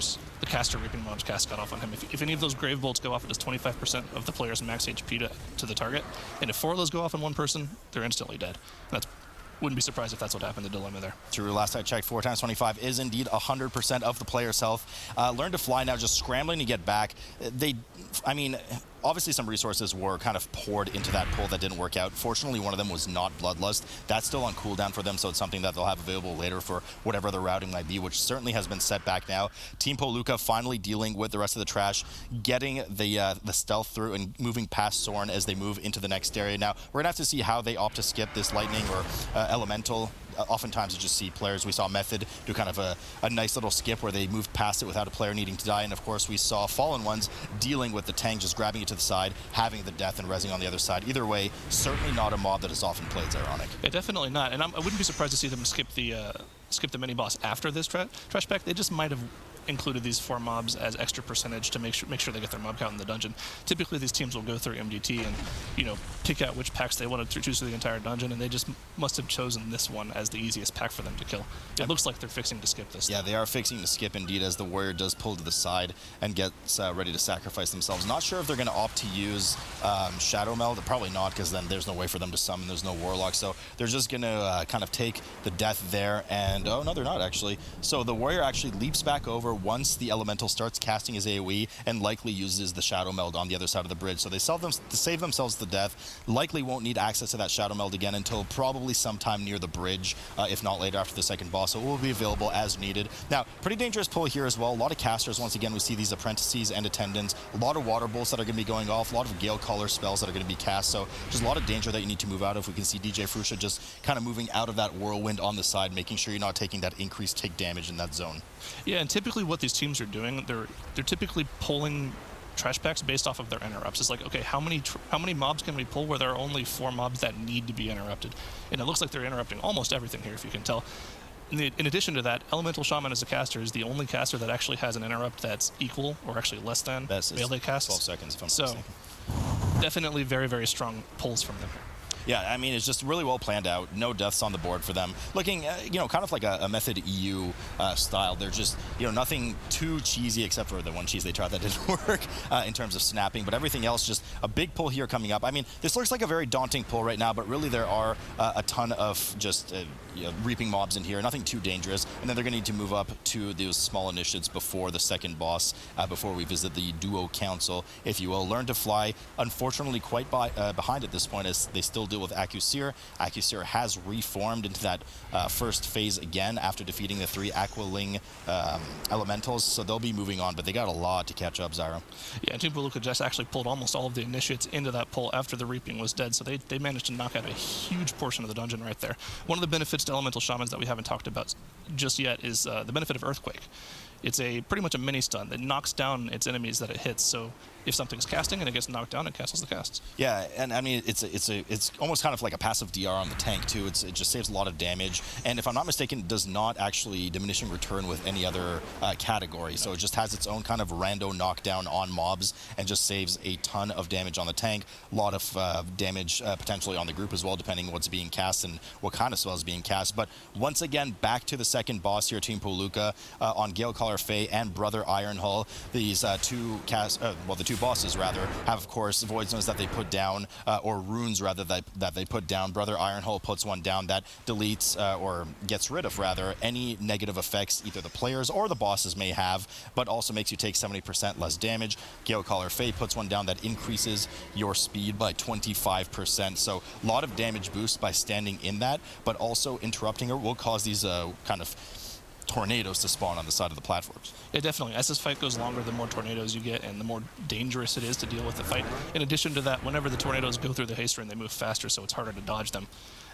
reaping mobs got off on him. If any of those grave bolts go off, it does 25% of the player's max HP to the target, and if 4 of those go off on one person, they're instantly dead. Wouldn't be surprised if that's what happened, the dilemma there. True, last I checked, 4 times 25 is indeed 100% of the player's health. Learn to Fly now just scrambling to get back. Obviously some resources were kind of poured into that pull that didn't work out. Fortunately, one of them was not Bloodlust. That's still on cooldown for them, so it's something that they'll have available later for whatever the routing might be, which certainly has been set back now. Team Puolukka finally dealing with the rest of the trash, getting the stealth through and moving past Soren as they move into the next area. Now, we're going to have to see how they opt to skip this lightning or elemental. Oftentimes you just see players. We saw Method do kind of a nice little skip where they moved past it without a player needing to die, and of course we saw Fallen Ones dealing with the tank just grabbing it to the side, having the death and rezzing on the other side. Either way, certainly not a mob that is often played. It's ironic. Yeah, definitely not, and I wouldn't be surprised to see them skip the mini boss after this trash pack. They just might have included these 4 mobs as extra percentage to make sure they get their mob count in the dungeon. Typically, these teams will go through MDT and pick out which packs they wanted to choose for the entire dungeon, and they just must have chosen this one as the easiest pack for them to kill. It looks like they're fixing to skip this. Yeah, they are fixing to skip indeed, as the warrior does pull to the side and gets ready to sacrifice themselves. Not sure if they're going to opt to use Shadow Meld. Probably not, because then there's no way for them to summon. There's no warlock, so they're just going to kind of take the death there. And oh no, they're not actually. So the warrior actually leaps back over recover once the elemental starts casting his AoE and likely uses the Shadow Meld on the other side of the bridge. So they save themselves the death, likely won't need access to that Shadow Meld again until probably sometime near the bridge, if not later after the second boss. So it will be available as needed. Now, pretty dangerous pull here as well. A lot of casters, once again, we see these apprentices and attendants, a lot of water bolts that are going to be going off, a lot of Gale Caller spells that are going to be cast. So just a lot of danger that you need to move out of. We can see DJ Frusha just kind of moving out of that whirlwind on the side, making sure you're not taking that increased tick damage in that zone. Yeah, and typically what these teams are doing, they're typically pulling trash packs based off of their interrupts. It's like, okay, how many mobs can we pull where there are only 4 mobs that need to be interrupted? And it looks like they're interrupting almost everything here, if you can tell. In addition to that, Elemental Shaman as a caster is the only caster that actually has an interrupt that's equal or actually less than melee casts. 12 seconds, if I'm not mistaken. Definitely very, very strong pulls from them. Yeah, I mean, it's just really well planned out. No deaths on the board for them. Looking, kind of like a Method EU style. They're just, nothing too cheesy except for the one cheese they tried that didn't work in terms of snapping. But everything else, just a big pull here coming up. I mean, this looks like a very daunting pull right now, but really there are a ton of just reaping mobs in here. Nothing too dangerous. And then they're going to need to move up to those small initiates before the second boss, before we visit the Duo Council, if you will. Learn to Fly, unfortunately, quite behind at this point as they still deal with Acusir. Acusir has reformed into that first phase again after defeating the 3 Aqualing elementals, so they'll be moving on, but they got a lot to catch up, Zyro. Yeah, and Team Puolukka just actually pulled almost all of the initiates into that pull after the Reaping was dead, so they managed to knock out a huge portion of the dungeon right there. One of the benefits to Elemental Shamans that we haven't talked about just yet is the benefit of Earthquake. It's pretty much a mini stun that knocks down its enemies that it hits. So if something's casting and it gets knocked down, it cancels the casts. Yeah, and I mean it's almost kind of like a passive DR on the tank too. It just saves a lot of damage, and if I'm not mistaken, it does not actually diminishing return with any other category. So it just has its own kind of rando knockdown on mobs and just saves a ton of damage on the tank. A lot of damage potentially on the group as well, depending on what's being cast and what kind of spell is being cast. But once again, back to the second boss here, Team Puolukka on Gale Caller Faye and Brother Ironhull. These the two bosses rather have, of course, Void Zones that they put down, or runes rather that they put down. Brother Ironhull puts one down that deletes or gets rid of rather any negative effects either the players or the bosses may have, but also makes you take 70% less damage. Gale Caller Faye puts one down that increases your speed by 25%. So a lot of damage boost by standing in that, but also interrupting her will cause these kind of tornadoes to spawn on the side of the platforms. Yeah, definitely. As this fight goes longer, the more tornadoes you get and the more dangerous it is to deal with the fight. In addition to that, whenever the tornadoes go through the haste ring, they move faster, so it's harder to dodge them.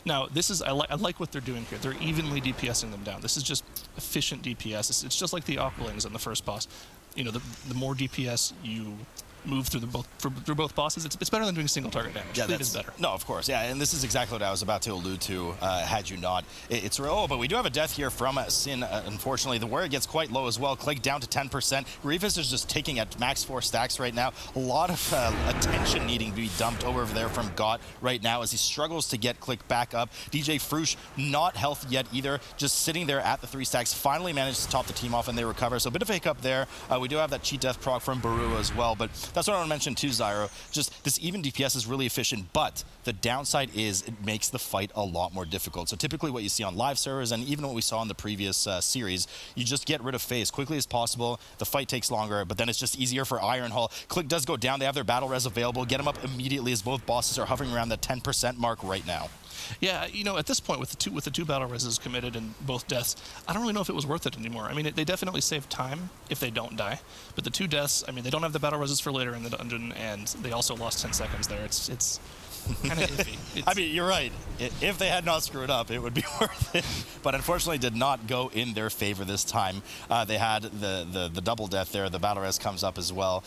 Now, this is I like what they're doing here. They're evenly DPSing them down. This is just efficient DPS. It's just like the Aqualings in the first boss. The more DPS you move through both bosses, it's better than doing single target damage. Yeah, it is better. No, of course. Yeah, and this is exactly what I was about to allude to, had you not. It's real, but we do have a death here from Sin, unfortunately. The warrior gets quite low as well. Click down to 10%. Revis is just taking at max 4 stacks right now. A lot of attention needing to be dumped over there from Got right now as he struggles to get Click back up. DJ Frush, not healthy yet either, just sitting there at the 3 stacks, finally managed to top the team off and they recover. So a bit of a hiccup there. We do have that cheat death proc from Baru as well, but that's what I want to mention too, Zyro. Just this even DPS is really efficient, but the downside is it makes the fight a lot more difficult. So typically what you see on live servers and even what we saw in the previous series, you just get rid of Faye as quickly as possible. The fight takes longer, but then it's just easier for Ironhull. Click does go down. They have their battle res available. Get them up immediately as both bosses are hovering around the 10% mark right now. Yeah, at this point with the two battle reses committed in both deaths, I don't really know if it was worth it anymore. I mean, they definitely save time if they don't die, but the 2 deaths, I mean, they don't have the battle reses for later in the dungeon, and they also lost 10 seconds there. It's kind of iffy. I mean, you're right. If they had not screwed up, it would be worth it. But unfortunately, did not go in their favor this time. They had the double death there. The battle res comes up as well.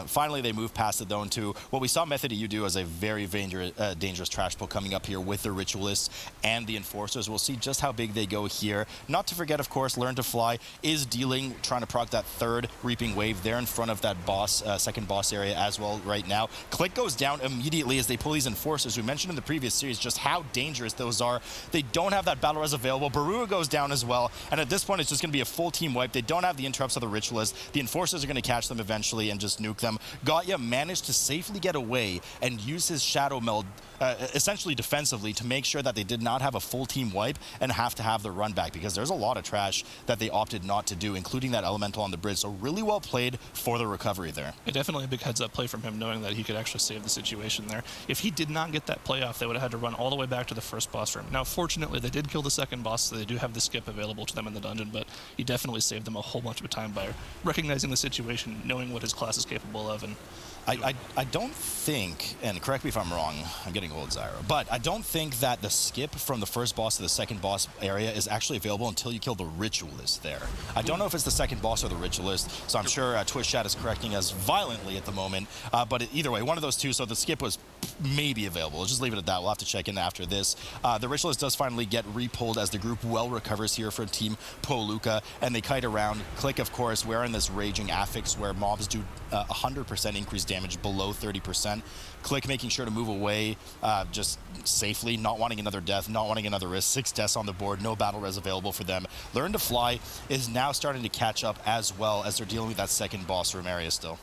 Finally, they move past it though into what we saw Method EU do as a very dangerous trash pull coming up here with the Ritualists and the Enforcers. We'll see just how big they go here. Not to forget, of course, Learn to Fly is trying to proc that 3rd Reaping Wave there in front of that boss, second boss area as well right now. Click goes down immediately as they pull these Enforcers Enforcers. We mentioned in the previous series just how dangerous those are. They don't have that battle res available. Barua goes down as well, and at this point it's just going to be a full team wipe. They don't have the interrupts of the Ritualist. The Enforcers are going to catch them eventually and just nuke them. Gaia managed to safely get away and use his Shadow Meld essentially defensively to make sure that they did not have a full team wipe and have to have the run back, because there's a lot of trash that they opted not to do, including that elemental on the bridge. So really well played for the recovery there. Definitely a big heads-up play from him, knowing that he could actually save the situation there. If he did not get that play off, they would have had to run all the way back to the first boss room. Now, fortunately, they did kill the second boss, so they do have the skip available to them in the dungeon, but he definitely saved them a whole bunch of time by recognizing the situation, knowing what his class is capable of, and I don't think, and correct me if I'm wrong, I'm getting old, Zyra, but I don't think that the skip from the first boss to the second boss area is actually available until you kill the Ritualist there. I don't know if it's the second boss or the Ritualist, so I'm sure Twitch chat is correcting us violently at the moment, but either way, one of those two, so the skip was maybe available. We'll just leave it at that. We'll have to check in after this. The Ritualist does finally get repulled as the group well recovers here for Team Puolukka, and they kite around. Click, of course, we're in this raging affix where mobs do 100% increased damage below 30%. Click making sure to move away just safely, not wanting another death, not wanting another risk. 6 deaths on the board, no battle res available for them. Learn to Fly is now starting to catch up as well as they're dealing with that second boss room area still.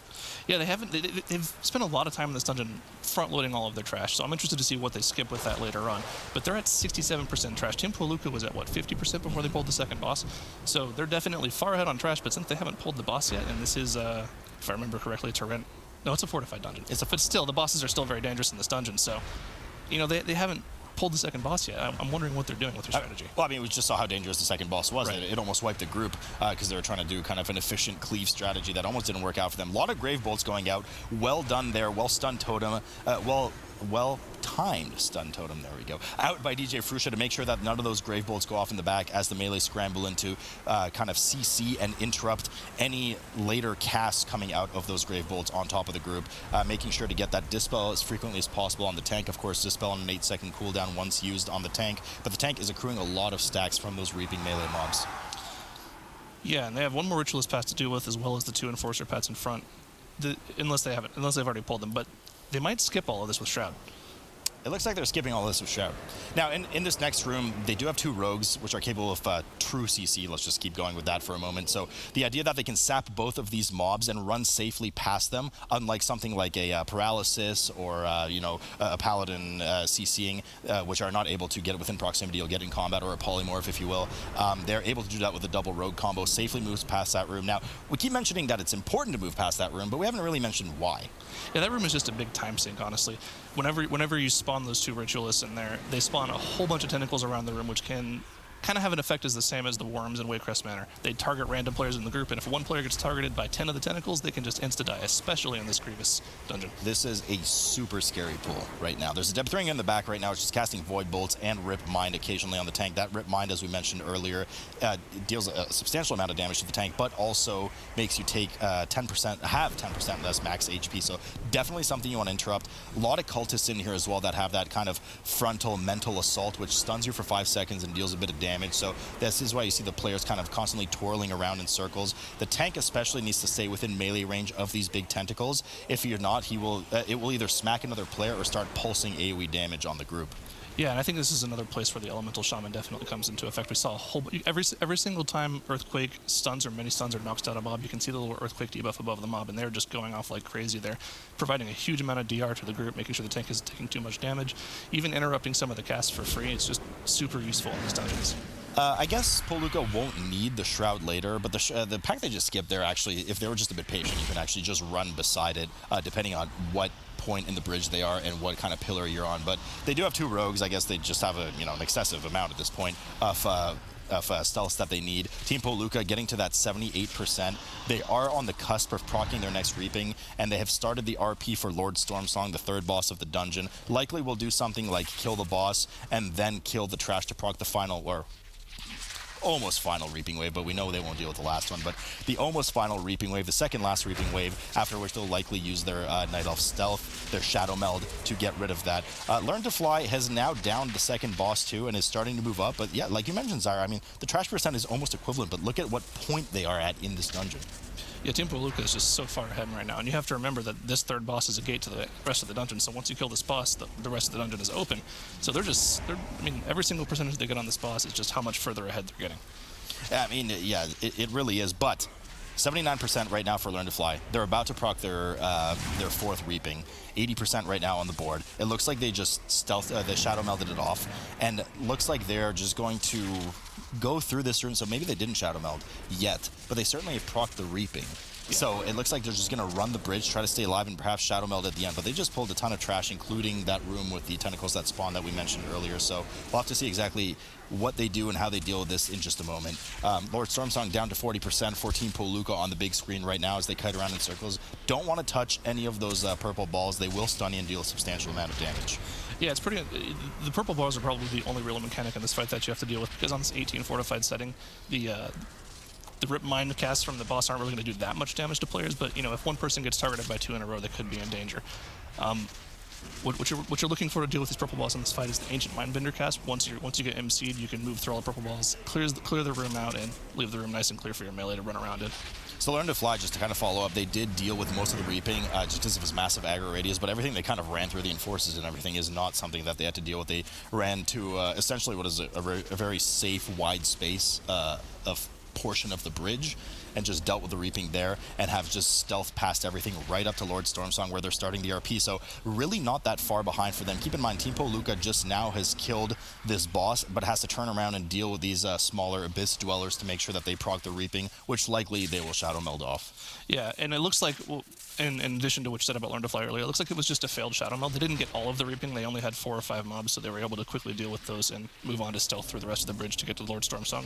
Yeah, they've spent a lot of time in this dungeon front-loading all of their trash, so I'm interested to see what they skip with that later on. But they're at 67% trash. Team Puolukka was at, what, 50% before they pulled the second boss? So they're definitely far ahead on trash, but since they haven't pulled the boss yet, and this is, if I remember correctly, Torrent. No, it's a fortified dungeon. But still, the bosses are still very dangerous in this dungeon, so, you know, they haven't pulled the second boss yet. I'm wondering what they're doing with their strategy. Well, I mean, we just saw how dangerous the second boss was. Right. It almost wiped the group because they were trying to do kind of an efficient cleave strategy that almost didn't work out for them. A lot of Grave Bolts going out. Well done there. Well stunned totem. Well-timed stun totem, there we go, out by DJ Frusha to make sure that none of those Grave Bolts go off in the back as the melee scramble into kind of CC and interrupt any later casts coming out of those Grave Bolts on top of the group, making sure to get that Dispel as frequently as possible on the tank. Of course, Dispel on an 8-second cooldown once used on the tank, but the tank is accruing a lot of stacks from those reaping melee mobs. Yeah, and they have one more Ritualist pass to deal with, as well as the 2 Enforcer pets in front, unless they've already pulled them, but they might skip all of this with Shroud. It looks like they're skipping all this with Shroud. Now, in this next room, they do have 2 rogues, which are capable of true CC. Let's just keep going with that for a moment. So the idea that they can sap both of these mobs and run safely past them, unlike something like a Paralysis or, a Paladin CCing, which are not able to get within proximity or get in combat, or a Polymorph, if you will. They're able to do that with a double rogue combo, safely moves past that room. Now, we keep mentioning that it's important to move past that room, but we haven't really mentioned why. Yeah, that room is just a big time sink, honestly. Whenever you spawn those 2 Ritualists in there, they spawn a whole bunch of tentacles around the room, which can kind of have an effect as the same as the worms in Waycrest Manor. They target random players in the group, and if one player gets targeted by 10 of the tentacles, they can just insta-die, especially in this Grievous dungeon. This is a super scary pool right now. There's a Depth Ring in the back right now. It's just casting Void Bolts and Rip Mind occasionally on the tank. That Rip Mind, as we mentioned earlier, deals a substantial amount of damage to the tank, but also makes you take 10% less max HP. So definitely something you want to interrupt. A lot of cultists in here as well that have that kind of frontal mental assault, which stuns you for 5 seconds and deals a bit of damage. So this is why you see the players kind of constantly twirling around in circles. The tank especially needs to stay within melee range of these big tentacles. If you're not, it will either smack another player or start pulsing AoE damage on the group. Yeah, and I think this is another place where the Elemental Shaman definitely comes into effect. We saw a whole every single time Earthquake stuns or many stuns or knocks out a mob, you can see the little Earthquake debuff above the mob, and they're just going off like crazy. They're providing a huge amount of DR to the group, making sure the tank isn't taking too much damage, even interrupting some of the casts for free. It's just super useful in these dungeons. I guess Puolukka won't need the Shroud later, but the pack they just skipped there, actually, if they were just a bit patient, you can actually just run beside it, depending on what point in the bridge they are and what kind of pillar you're on. But they do have 2 rogues. I guess they just have an excessive amount at this point of stealth that they need. Team Puolukka getting to that 78%. They are on the cusp of proccing their next Reaping, and they have started the RP for Lord Stormsong, the 3rd boss of the dungeon. Likely will do something like kill the boss and then kill the trash to proc the final, or almost final Reaping Wave, but we know they won't deal with the last one. But the almost final Reaping Wave, the second last Reaping Wave, after which they'll likely use their Night Elf Stealth, their Shadow Meld, to get rid of that. Learn to Fly has now downed the second boss too and is starting to move up. But yeah, like you mentioned, Zyra, I mean, the trash percent is almost equivalent, but look at what point they are at in this dungeon. Yeah, Team Puolukka is just so far ahead right now, and you have to remember that this third boss is a gate to the rest of the dungeon. So once you kill this boss, the rest of the dungeon is open. So I mean, every single percentage they get on this boss is just how much further ahead they're getting. Yeah, I mean, yeah, it really is. But 79% right now for Learn to Fly. They're about to proc their fourth Reaping. 80% right now on the board. It looks like they just they shadow melded it off, and looks like they're just going to go through this rune. So maybe they didn't shadow meld yet, but they certainly have procced the Reaping. Yeah. So it looks like they're just going to run the bridge, try to stay alive, and perhaps shadow meld at the end. But they just pulled a ton of trash, including that room with the tentacles that spawn that we mentioned earlier. So we'll have to see exactly what they do and how they deal with this in just a moment. Lord Stormsong down to 40% for Team Puolukka on the big screen right now as they kite around in circles. Don't want to touch any of those purple balls. They will stun you and deal a substantial amount of damage. Yeah, it's pretty. The purple balls are probably the only real mechanic in this fight that you have to deal with, because on this 18 fortified setting, the Rip Mind casts from the boss aren't really going to do that much damage to players, but you know, if one person gets targeted by 2 in a row, they could be in danger. What you're looking for to deal with these purple balls in this fight is the Ancient Mindbender cast. Once you get MC'd, you can move through all the purple balls, clear the room out, and leave the room nice and clear for your melee to run around in. So Learn to Fly, just to kind of follow up, they did deal with most of the Reaping just because of his massive aggro radius, but everything they kind of ran through, the Enforces and everything, is not something that they had to deal with. They ran to essentially what is a very safe, wide space of portion of the bridge, and just dealt with the Reaping there, and have just stealth past everything right up to Lord Stormsong where they're starting the RP. So really not that far behind for them. Keep in mind, Team Puolukka just now has killed this boss, but has to turn around and deal with these smaller Abyss Dwellers to make sure that they proc the Reaping, which likely they will shadow meld off. Yeah, and it looks like, well, in addition to what you said about Learn to Fly earlier, it looks like it was just a failed shadow meld. They didn't get all of the Reaping. They only had 4 or 5 mobs, so they were able to quickly deal with those and move on to stealth through the rest of the bridge to get to Lord Stormsong,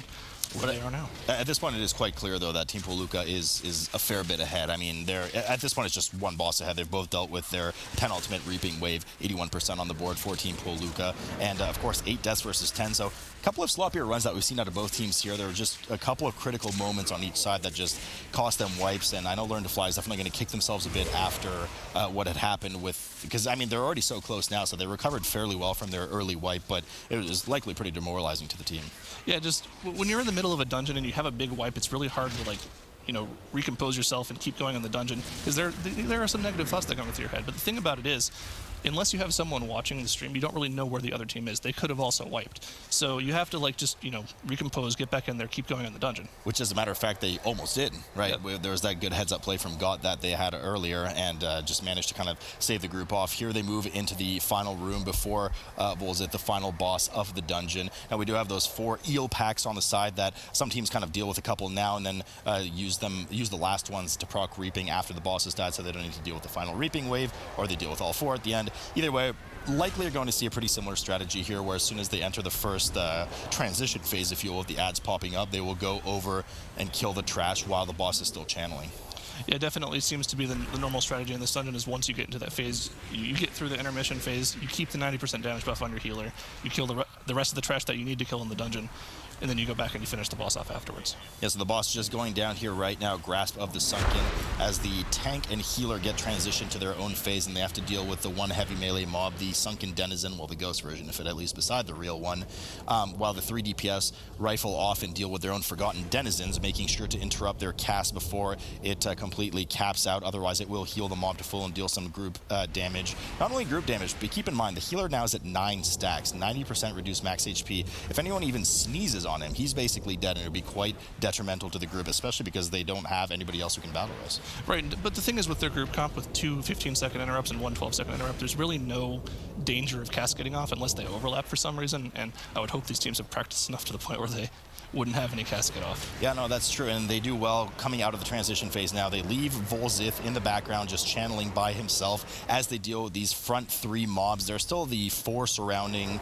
where they are now. At this point, it is quite clear, though, that Team Puolukka is a fair bit ahead. I mean, at this point, it's just one boss ahead. They've both dealt with their penultimate Reaping wave, 81% on the board for Team Puolukka, and of course, 8 deaths versus 10. So a couple of sloppier runs that we've seen out of both teams here. There were just a couple of critical moments on each side that just cost them wipes, and I know Learn to Fly is definitely going to kick themselves a bit after what had happened with, because I mean, they're already so close now, so they recovered fairly well from their early wipe, but it was likely pretty demoralizing to the team. Yeah, just when you're in the middle of a dungeon and you have a big wipe, it's really hard to, like, you know, recompose yourself and keep going in the dungeon, because there are some negative thoughts that come through your head. But the thing about it is, unless you have someone watching the stream, you don't really know where the other team is. They could have also wiped. So you have to, like, just, you know, recompose, get back in there, keep going in the dungeon. Which, as a matter of fact, they almost did, right? Yep. There was that good heads-up play from Got that they had earlier, and just managed to kind of save the group off. Here they move into the final room before Volzith, the final boss of the dungeon. And we do have those 4 eel packs on the side that some teams kind of deal with a couple now and then use the last ones to proc Reaping after the boss has died, so they don't need to deal with the final Reaping wave, or they deal with all 4 at the end. Either way, likely you're going to see a pretty similar strategy here, where as soon as they enter the first transition phase, if you will, of the ads popping up, they will go over and kill the trash while the boss is still channeling. Yeah, definitely seems to be the normal strategy in this dungeon. Is once you get into that phase, you get through the intermission phase, you keep the 90% damage buff on your healer, you kill the rest of the trash that you need to kill in the dungeon, and then you go back and you finish the boss off afterwards. Yeah, so the boss is just going down here right now, Grasp of the Sunken, as the tank and healer get transitioned to their own phase, and they have to deal with the one heavy melee mob, the Sunken Denizen, well, the ghost version of it, at least beside the real one, while the 3 DPS rifle off and deal with their own Forgotten Denizens, making sure to interrupt their cast before it completely caps out. Otherwise, it will heal the mob to full and deal some group damage. Not only group damage, but keep in mind, the healer now is at 9 stacks, 90% reduced max HP. If anyone even sneezes on him, he's basically dead, and it would be quite detrimental to the group, especially because they don't have anybody else who can battle us. Right, but the thing is, with their group comp with 2 15-second interrupts and 1 12-second interrupt, there's really no danger of cast getting off unless they overlap for some reason, and I would hope these teams have practiced enough to the point where they wouldn't have any cast get off. Yeah, no, that's true, and they do well coming out of the transition phase now. They leave Volzith in the background, just channeling by himself as they deal with these front 3 mobs. There's still the 4 surrounding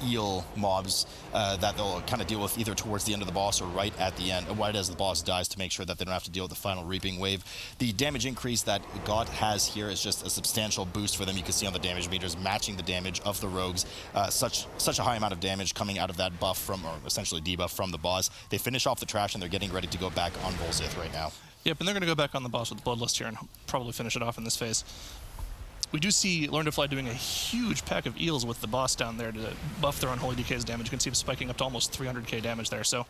eel mobs that they'll kind of deal with either towards the end of the boss or right at the end, right as the boss dies, to make sure that they don't have to deal with the final Reaping wave. The damage increase that God has here is just a substantial boost for them. You can see on the damage meters matching the damage of the rogues. Such a high amount of damage coming out of that buff from, or essentially debuff from the boss. They finish off the trash, and they're getting ready to go back on Volzith right now. Yep, and they're going to go back on the boss with Bloodlust here and probably finish it off in this phase. We do see Learn to Fly doing a huge pack of eels with the boss down there to buff their Unholy DK's damage. You can see them spiking up to almost 300k damage there. So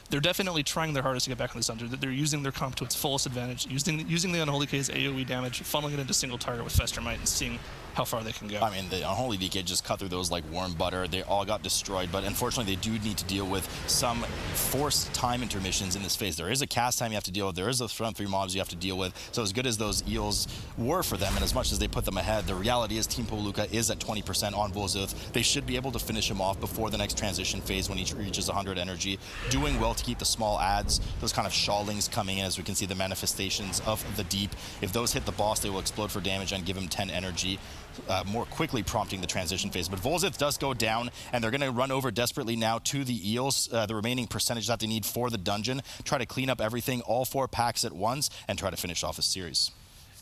they're definitely trying their hardest to get back on this dungeon. They're using their comp to its fullest advantage, using the Unholy DK's AoE damage, funneling it into single target with Fester Might, and seeing how far they can go. I mean, the Unholy DK just cut through those like warm butter. They all got destroyed, but unfortunately they do need to deal with some forced time intermissions in this phase. There is a cast time you have to deal with. There is those front 3 mobs you have to deal with. So as good as those eels were for them, and as much as they put them ahead, the reality is Team Puolukka is at 20% on Volzuth. They should be able to finish him off before the next transition phase when he reaches 100 energy. Doing well to keep the small adds, those kind of shawlings coming in, as we can see the manifestations of the deep. If those hit the boss, they will explode for damage and give him 10 energy. More quickly prompting the transition phase. But Volzuth does go down, and they're going to run over desperately now to the eels, the remaining percentage that they need for the dungeon, try to clean up everything, all 4 packs at once, and try to finish off a series.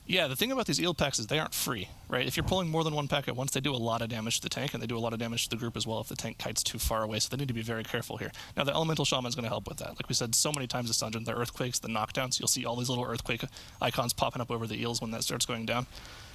Yeah, the thing about these eel packs is they aren't free, right? If you're pulling more than 1 pack at once, they do a lot of damage to the tank, and they do a lot of damage to the group as well if the tank kites too far away, so they need to be very careful here. Now, the Elemental Shaman is going to help with that. Like we said so many times this dungeon, the earthquakes, the knockdowns, you'll see all these little earthquake icons popping up over the eels when that starts going down.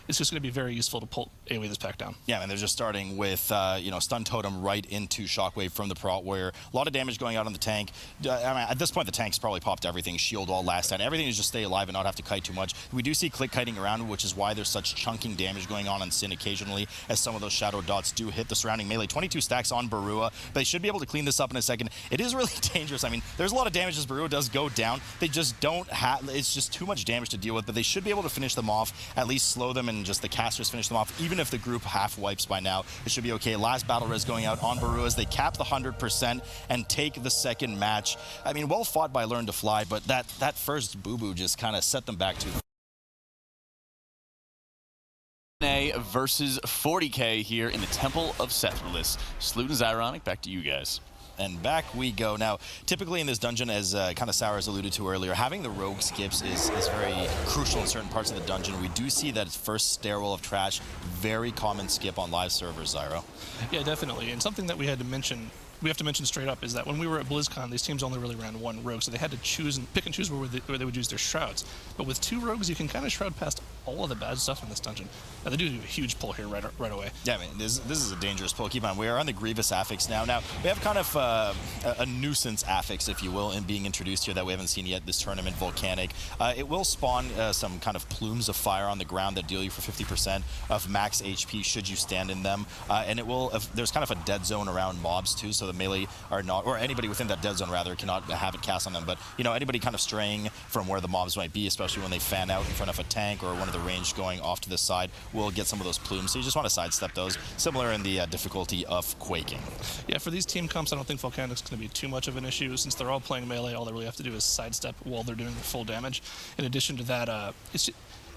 It's just going to be very useful to pull AoE this pack down. Yeah, and they're just starting with, Stun Totem right into Shockwave from the Prot Warrior. A lot of damage going out on the tank. I mean, at this point, the tank's probably popped everything. Shield Wall, last stand. Everything is just stay alive and not have to kite too much. We do see click kiting around, which is why there's such chunking damage going on Sin occasionally, as some of those shadow dots do hit the surrounding melee. 22 stacks on Barua. They should be able to clean this up in a second. It is really dangerous. I mean, there's a lot of damage as Barua does go down. They just don't have... It's just too much damage to deal with, but they should be able to finish them off, at least slow them, and just the casters finish them off. Even if the group half wipes by now, it should be okay. Last battle res going out on Barua as they cap the 100% and take the second match. I mean, well fought by Learn to Fly, but that first boo-boo just kind of set them back to... Versus 40K here in the Temple of Sethraliss. Sloot and Zyronic, back to you guys. And back we go. Now, typically in this dungeon, as kind of Sour has alluded to earlier, having the rogue skips is very crucial in certain parts of the dungeon. We do see that first stairwell of trash, very common skip on live servers, Zyro. Yeah, definitely. And something that we have to mention straight up is that when we were at BlizzCon, these teams only really ran 1 rogue, so they had to choose and pick and choose where they would use their shrouds. But with 2 rogues, you can kind of shroud past all of the bad stuff in this dungeon. Now, they do a huge pull here right away. Yeah, I mean, this is a dangerous pull. Keep in mind, we are on the Grievous affix now. Now, we have kind of a nuisance affix, if you will, in being introduced here that we haven't seen yet this tournament, Volcanic. It will spawn some kind of plumes of fire on the ground that deal you for 50% of max HP should you stand in them. And it will, there's kind of a dead zone around mobs too, so the melee are not, or anybody within that dead zone rather, cannot have it cast on them. But, anybody kind of straying from where the mobs might be, especially when they fan out in front of a tank or one of the range going off to the side, will get some of those plumes. So you just want to sidestep those, similar in the difficulty of Quaking. Yeah, for these team comps, I don't think Volcanic's going to be too much of an issue. Since they're all playing melee, all they really have to do is sidestep while they're doing their full damage. In addition to that,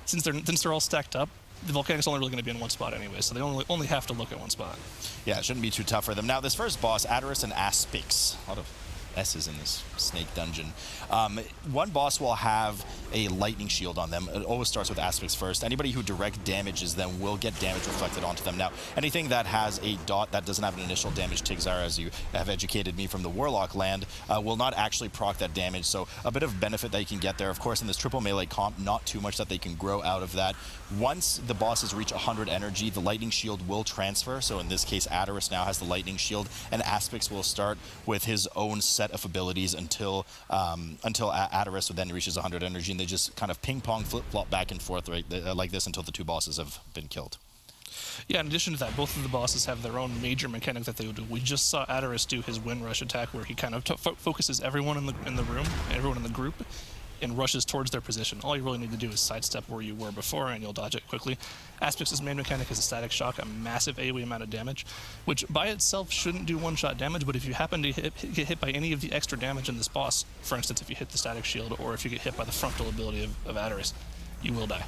since they're all stacked up, the Volcanic's only really going to be in 1 spot anyway, so they only have to look at 1 spot. Yeah, it shouldn't be too tough for them. Now, this first boss, Adarus and Aspix, a lot of S's in this snake dungeon. One boss will have a lightning shield on them. It always starts with Aspects first. Anybody who direct damages them will get damage reflected onto them. Now, anything that has a dot that doesn't have an initial damage, Tigzar, as you have educated me from the Warlock land, will not actually proc that damage. So a bit of benefit that you can get there. Of course, in this triple melee comp, not too much that they can grow out of that. Once the bosses reach 100 energy, the lightning shield will transfer. So in this case, Adarus now has the lightning shield, and Aspects will start with his own set of abilities until Adarus then reaches 100 energy, and they just kind of ping-pong, flip-flop back and forth like this until the 2 bosses have been killed. Yeah, in addition to that, both of the bosses have their own major mechanic that they would do. We just saw Adarus do his Wind Rush attack, where he kind of focuses everyone in the room, everyone in the group, and rushes towards their position. All you really need to do is sidestep where you were before, and you'll dodge it quickly. Aspects' main mechanic is a static shock, a massive AoE amount of damage, which by itself shouldn't do one-shot damage, but if you happen to get hit by any of the extra damage in this boss, for instance, if you hit the static shield, or if you get hit by the frontal ability of Adarus, you will die.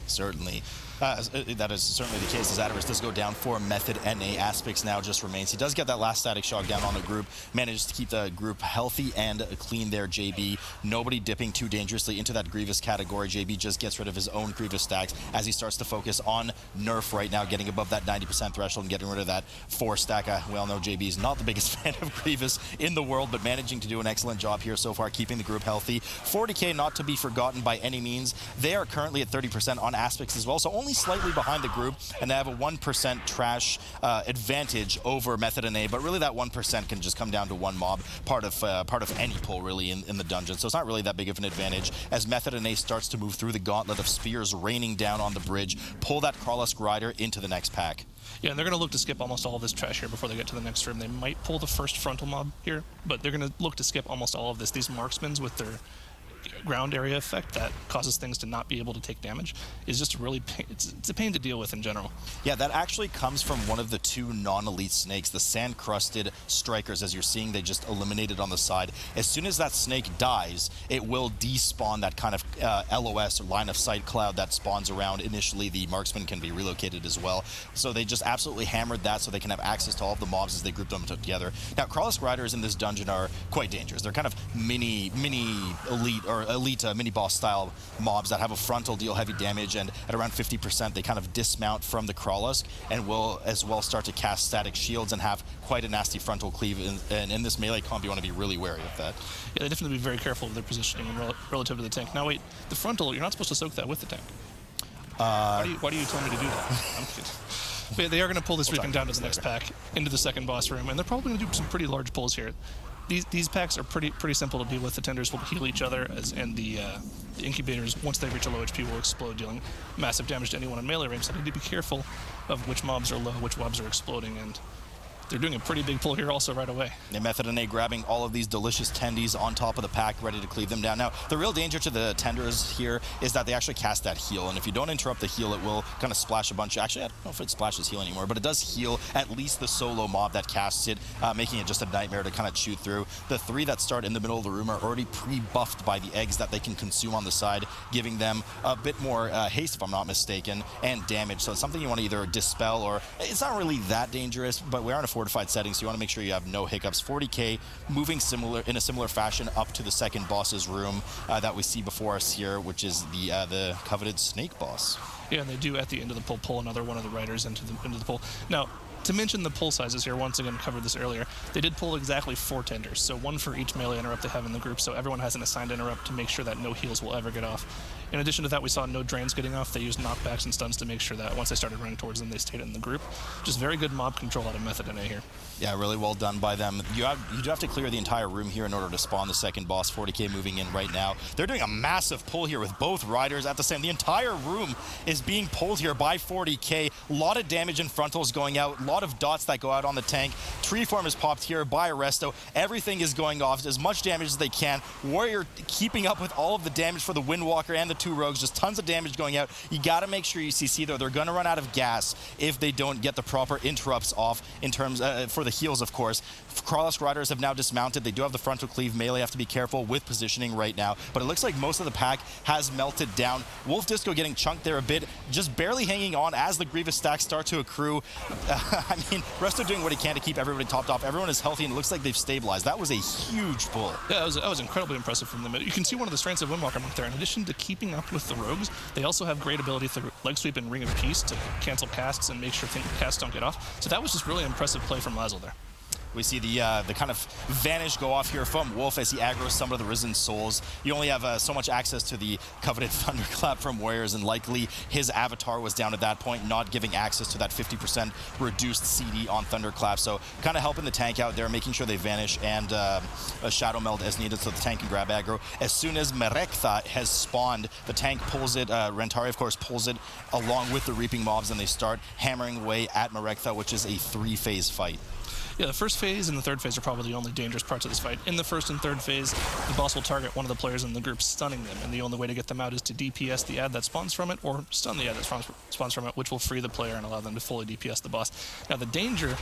Certainly. That is certainly the case, as Adarus does go down for Method NA. Aspects now just remains. He does get that last static shock down on the group, manages to keep the group healthy and clean there, JB. Nobody dipping too dangerously into that Grievous category. JB just gets rid of his own Grievous stacks as he starts to focus on Nerf right now, getting above that 90% threshold and getting rid of that 4 stack. We all know JB is not the biggest fan of Grievous in the world, but managing to do an excellent job here so far, keeping the group healthy. 40K not to be forgotten by any means. They are currently at 30% on Aspects as well, so only only slightly behind the group, and they have a 1% trash advantage over Method and A, but really that 1% can just come down to one mob, part of any pull really in the dungeon. So it's not really that big of an advantage as Method and A starts to move through the gauntlet of spears raining down on the bridge, pull that Crawlusk Rider into the next pack. Yeah, and they're going to look to skip almost all of this trash here before they get to the next room. They might pull the first frontal mob here, but they're going to look to skip almost all of this. These marksmen with their ground area effect that causes things to not be able to take damage is just really it's a pain to deal with in general. Yeah, that actually comes from one of the two non-elite snakes, the sand-crusted strikers. As you're seeing, they just eliminated on the side. As soon as that snake dies, it will despawn that kind of LOS or line of sight cloud that spawns around. Initially, the marksman can be relocated as well. So they just absolutely hammered that so they can have access to all of the mobs as they group them together. Now, Crawlusk Riders in this dungeon are quite dangerous. They're kind of mini elite or elite mini-boss style mobs that have a frontal, deal heavy damage, and at around 50% they kind of dismount from the Crawlusk and will as well start to cast static shields and have quite a nasty frontal cleave. And in this melee comp, you want to be really wary of that. Yeah, they definitely be very careful of their positioning relative to the tank. Now wait, the frontal, you're not supposed to soak that with the tank. Why do you tell me to do that? I'm kidding. But they are going to pull this Reaping down to the next pack, into the second boss room, and they're probably going to do some pretty large pulls here. These packs are pretty simple to deal with. The tenders will heal each other, and the incubators, once they reach a low HP, will explode, dealing massive damage to anyone in melee range. So they need to be careful of which mobs are low, which mobs are exploding, and they're doing a pretty big pull here also right away. And Method and A grabbing all of these delicious tendies on top of the pack, ready to cleave them down. Now, the real danger to the tenders here is that they actually cast that heal, and if you don't interrupt the heal, it will kind of splash a bunch. Actually, I don't know if it splashes heal anymore, but it does heal at least the solo mob that casts it, making it just a nightmare to kind of chew through. The three that start in the middle of the room are already pre-buffed by the eggs that they can consume on the side, giving them a bit more haste, if I'm not mistaken, and damage. So it's something you want to either dispel, or it's not really that dangerous, but we are in a fortified setting, so you want to make sure you have no hiccups. 40K moving in a similar fashion up to the second boss's room that we see before us here, which is the coveted snake boss. Yeah, and they do at the end of the pull another one of the riders into the pull. Now, to mention the pull sizes here, once again, covered this earlier, they did pull exactly 4 tenders, so 1 for each melee interrupt they have in the group, so everyone has an assigned interrupt to make sure that no heals will ever get off. In addition to that, we saw no drains getting off. They used knockbacks and stuns to make sure that once they started running towards them, they stayed in the group. Just very good mob control out of Method and A here. Yeah, really well done by them. You do have to clear the entire room here in order to spawn the second boss. 40K moving in right now. They're doing a massive pull here with both riders at the same. The entire room is being pulled here by 40K. A lot of damage in frontals going out. A lot of dots that go out on the tank. Tree form is popped here by Arresto. Everything is going off. As much damage as they can. Warrior keeping up with all of the damage for the Windwalker and the 2 rogues. Just tons of damage going out. You got to make sure you CC though. They're going to run out of gas if they don't get the proper interrupts off in terms for the heals, of course. Crawlusk Riders have now dismounted. They do have the frontal cleave melee. Have to be careful with positioning right now. But it looks like most of the pack has melted down. Wolf Disco getting chunked there a bit, just barely hanging on as the Grievous stacks start to accrue. I mean, Resto doing what he can to keep everybody topped off. Everyone is healthy, and it looks like they've stabilized. That was a huge pull. Yeah, that was incredibly impressive from them. You can see one of the strengths of Windwalker Monk there. In addition to keeping up with the rogues, they also have great ability through Leg Sweep and Ring of Peace to cancel casts and make sure casts don't get off. So that was just really impressive play from Lazzle there. We see the kind of vanish go off here from Wolf as he aggroes some of the Risen Souls. You only have so much access to the coveted Thunderclap from Warriors, and likely his avatar was down at that point, not giving access to that 50% reduced CD on Thunderclap. So kind of helping the tank out there, making sure they vanish, and a Shadow Meld as needed so the tank can grab aggro. As soon as Merektha has spawned, the tank pulls it. Rentari, of course, pulls it along with the Reaping mobs, and they start hammering away at Merektha, which is a 3-phase fight. Yeah, the first phase and the third phase are probably the only dangerous parts of this fight. In the first and third phase, the boss will target one of the players in the group, stunning them, and the only way to get them out is to DPS the ad that spawns from it, or stun the ad that spawns from it, which will free the player and allow them to fully DPS the boss. Now, the danger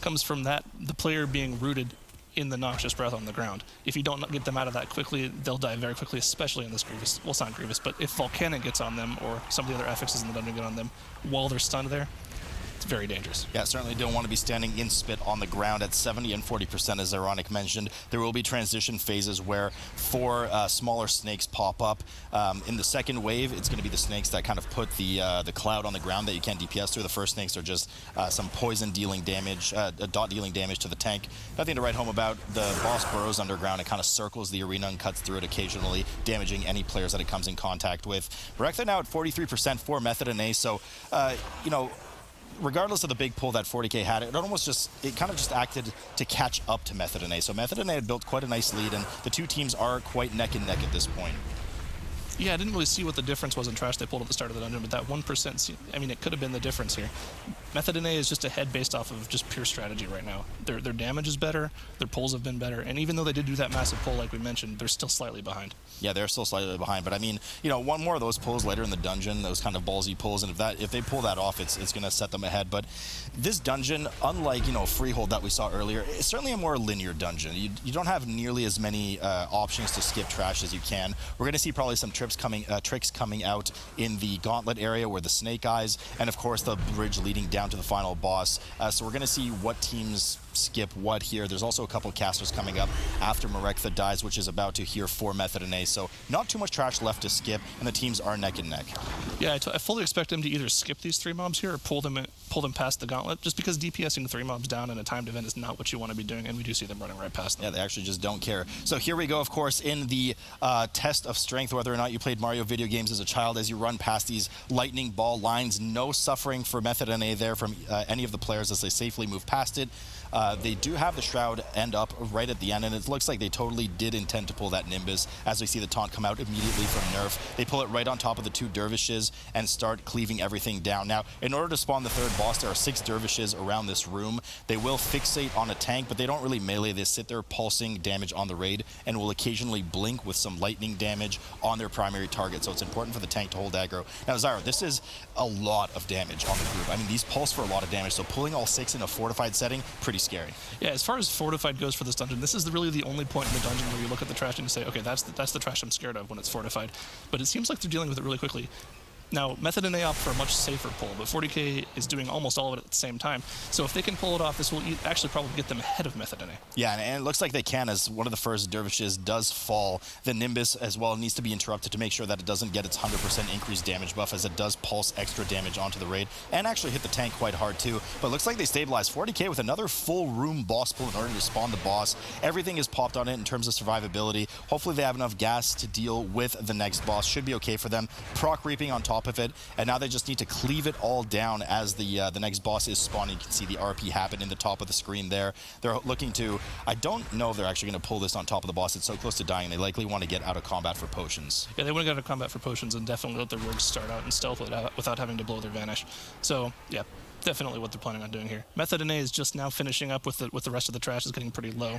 comes from the player being rooted in the Noxious Breath on the ground. If you don't get them out of that quickly, they'll die very quickly, especially in this Grievous. Well, it's not Grievous, but if Volcanic gets on them, or some of the other affixes in the dungeon get on them while they're stunned there, it's very dangerous. Yeah, certainly don't want to be standing in spit on the ground at 70 and 40%, as Ironic mentioned. There will be transition phases where 4 smaller snakes pop up. In the second wave, it's going to be the snakes that kind of put the cloud on the ground that you can't DPS through. The first snakes are just some poison dealing damage, dot dealing damage to the tank. Nothing to write home about. The boss burrows underground. It kind of circles the arena and cuts through it occasionally, damaging any players that it comes in contact with. Rek'Thai now at 43% for Method and A, so, you know, regardless of the big pull that Fourty K had, it kind of just acted to catch up to Method and A. So Method and A had built quite a nice lead, and the two teams are quite neck and neck at this point. Yeah, I didn't really see what the difference was in trash they pulled at the start of the dungeon, but that 1%, I mean, it could have been the difference here. Method and A is just ahead based off of just pure strategy right now. Their damage is better, their pulls have been better, and even though they did do that massive pull like we mentioned, they're still slightly behind. Yeah, they're still slightly behind, but I mean, you know, one more of those pulls later in the dungeon, those kind of ballsy pulls, and if they pull that off, it's going to set them ahead. But this dungeon, unlike, you know, Freehold that we saw earlier, it's certainly a more linear dungeon. You don't have nearly as many options to skip trash as you can. We're going to see probably some tricks coming out in the gauntlet area where the snake eyes, and of course the bridge leading down to the final boss. So we're going to see what teams skip what here. There's also a couple of casters coming up after Mythic dies, which is about to here for Method and A. So not too much trash left to skip, and the teams are neck and neck. Yeah, I fully expect them to either skip these 3 mobs here or pull them past the gauntlet, just because DPSing 3 mobs down in a timed event is not what you want to be doing, and we do see them running right past them. Yeah, they actually just don't care. So here we go, of course, in the test of strength, whether or not you played Mario video games as a child, as you run past these lightning ball lines. No suffering for Method and A there from any of the players as they safely move past it. They do have the Shroud end up right at the end, and it looks like they totally did intend to pull that Nimbus, as we see the taunt come out immediately from Nerf. They pull it right on top of the 2 dervishes and start cleaving everything down. Now, in order to spawn the 3rd boss, there are 6 dervishes around this room. They will fixate on a tank, but they don't really melee. They sit there pulsing damage on the raid and will occasionally blink with some lightning damage on their primary target, so it's important for the tank to hold aggro. Now, Zyro, this is a lot of damage on the group. I mean, these pulse for a lot of damage, so pulling all 6 in a fortified setting, pretty scary. Yeah, as far as fortified goes for this dungeon, this is really the only point in the dungeon where you look at the trash and you say, okay, that's the trash I'm scared of when it's fortified. But it seems like they're dealing with it really quickly. Now, Method and A opt for a much safer pull, but 40K is doing almost all of it at the same time. So if they can pull it off, this will actually probably get them ahead of Method and A. Yeah, and it looks like they can, as one of the first dervishes does fall. The Nimbus as well needs to be interrupted to make sure that it doesn't get its 100% increased damage buff, as it does pulse extra damage onto the raid, and actually hit the tank quite hard too. But it looks like they stabilized 40K with another full room boss pull in order to spawn the boss. Everything is popped on it in terms of survivability. Hopefully they have enough gas to deal with the next boss. Should be okay for them. Proc reaping on top of it, and now they just need to cleave it all down as the next boss is spawning. You can see the RP happen in the top of the screen there. They're looking to, I don't know if they're actually going to pull this on top of the boss. It's so close to dying. They likely want to get out of combat for potions. Yeah, they want to get out of combat for potions and definitely let their rogues start out and stealth it out without having to blow their vanish. So, yeah, definitely what they're planning on doing here. Method and A is just now finishing up with the rest of the trash. Is getting pretty low.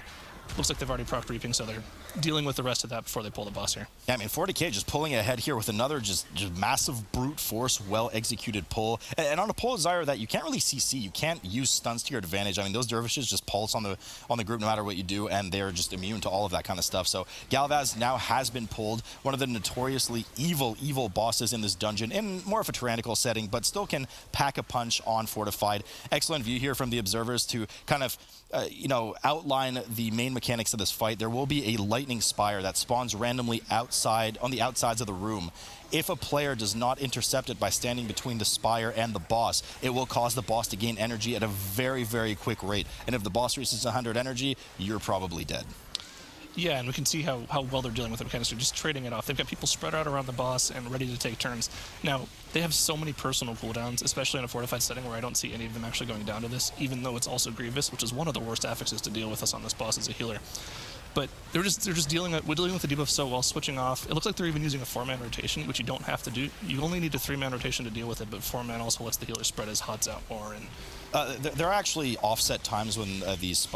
Looks like they've already proc reaping, so they're dealing with the rest of that before they pull the boss here. Yeah, I mean, 40K just pulling ahead here with another just massive brute force, well-executed pull. And on a pull, Zyro, that you can't really CC. You can't use stuns to your advantage. I mean, those dervishes just pulse on the group no matter what you do, and they're just immune to all of that kind of stuff. So Galvaz now has been pulled, one of the notoriously evil bosses in this dungeon, in more of a tyrannical setting, but still can pack a punch on fortified. Excellent view here from the observers to kind of outline the main mechanics of this fight. There will be a lightning spire that spawns randomly outside, on the outsides of the room. If a player does not intercept it by standing between the spire and the boss, it will cause the boss to gain energy at a very, very quick rate. And if the boss reaches 100 energy, you're probably dead. Yeah, and we can see how well they're dealing with the mechanics. They're just trading it off. They've got people spread out around the boss and ready to take turns. Now, they have so many personal cooldowns, especially in a fortified setting where I don't see any of them actually going down to this, even though it's also Grievous, which is one of the worst affixes to deal with us on this boss as a healer. But they're just dealing with the debuff so well, switching off. It looks like they're even using a 4-man rotation, which you don't have to do. You only need a 3-man rotation to deal with it, but 4-man also lets the healer spread his hots out more. And there are actually offset times when these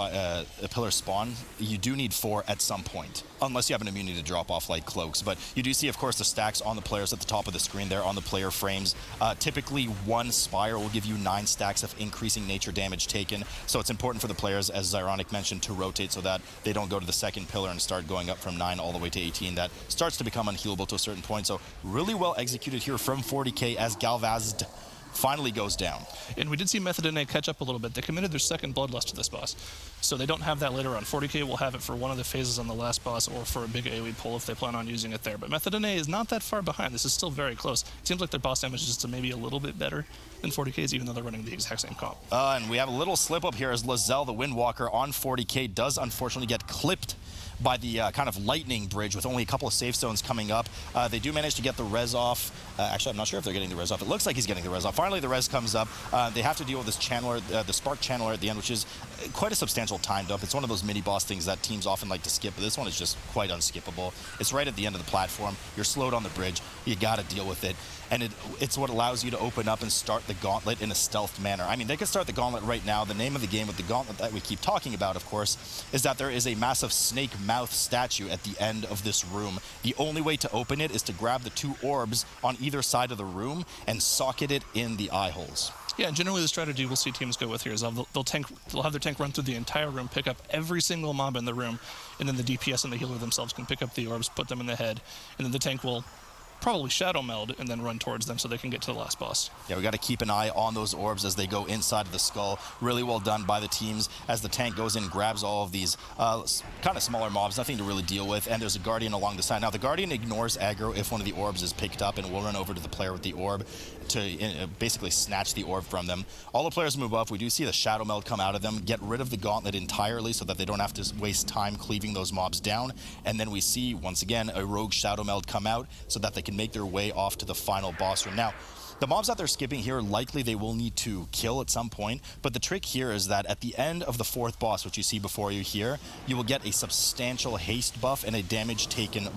pillars spawn. You do need 4 at some point, unless you have an immunity to drop off like cloaks. But you do see, of course, the stacks on the players at the top of the screen there on the player frames. Typically, one spire will give you 9 stacks of increasing nature damage taken. So it's important for the players, as Zyronic mentioned, to rotate so that they don't go to the second pillar and start going up from 9 all the way to 18. That starts to become unhealable to a certain point. So really well executed here from 40K as Galvazd finally goes down. And we did see Method NA catch up a little bit. They committed their second Bloodlust to this boss, so they don't have that later on. 40K will have it for one of the phases on the last boss or for a big AoE pull if they plan on using it there. But Method NA is not that far behind. This is still very close. It seems like their boss damage is just maybe a little bit better than 40K's, even though they're running the exact same comp. And we have a little slip up here as Lizelle, the Windwalker, on 40K does unfortunately get clipped by the kind of lightning bridge with only a couple of safe zones coming up. They do manage to get the res off. Actually, I'm not sure if they're getting the res off. It looks like he's getting the res off. Finally, the res comes up. They have to deal with this channeler, the Spark Channeler at the end, which is quite a substantial time dump. It's one of those mini-boss things that teams often like to skip, but this one is just quite unskippable. It's right at the end of the platform. You're slowed on the bridge. You got to deal with it. And it's what allows you to open up and start the gauntlet in a stealthed manner. I mean, they could start the gauntlet right now. The name of the game with the gauntlet that we keep talking about, of course, is that there is a massive snake mouth statue at the end of this room. The only way to open it is to grab the 2 orbs on either side of the room and socket it in the eye holes. Yeah, generally the strategy we'll see teams go with here is they'll have their tank run through the entire room, pick up every single mob in the room, and then the DPS and the healer themselves can pick up the orbs, put them in the head, and then the tank will probably shadow meld and then run towards them so they can get to the last boss. Yeah, we got to keep an eye on those orbs as they go inside of the skull. Really well done by the teams as the tank goes in, grabs all of these kind of smaller mobs, nothing to really deal with, and there's a Guardian along the side. Now, the Guardian ignores aggro if one of the orbs is picked up and will run over to the player with the orb to basically snatch the orb from them. All the players move up. We do see the Shadow Meld come out of them, get rid of the gauntlet entirely so that they don't have to waste time cleaving those mobs down, and then we see, once again, a Rogue Shadow Meld come out so that they can make their way off to the final boss room. Now, the mobs that they're skipping here, likely they will need to kill at some point, but the trick here is that at the end of the 4th boss, which you see before you here, you will get a substantial haste buff and a damage taken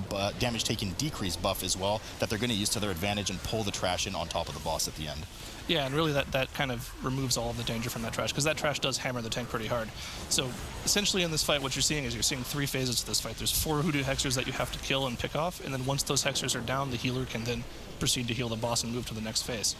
decrease buff as well that they're going to use to their advantage and pull the trash in on top of the boss at the end. Yeah, and really that kind of removes all of the danger from that trash, because that trash does hammer the tank pretty hard. So essentially in this fight, what you're seeing 3 phases to this fight. There's 4 Hoodoo Hexers that you have to kill and pick off, and then once those Hexers are down, the healer can then proceed to heal the boss and move to the next phase.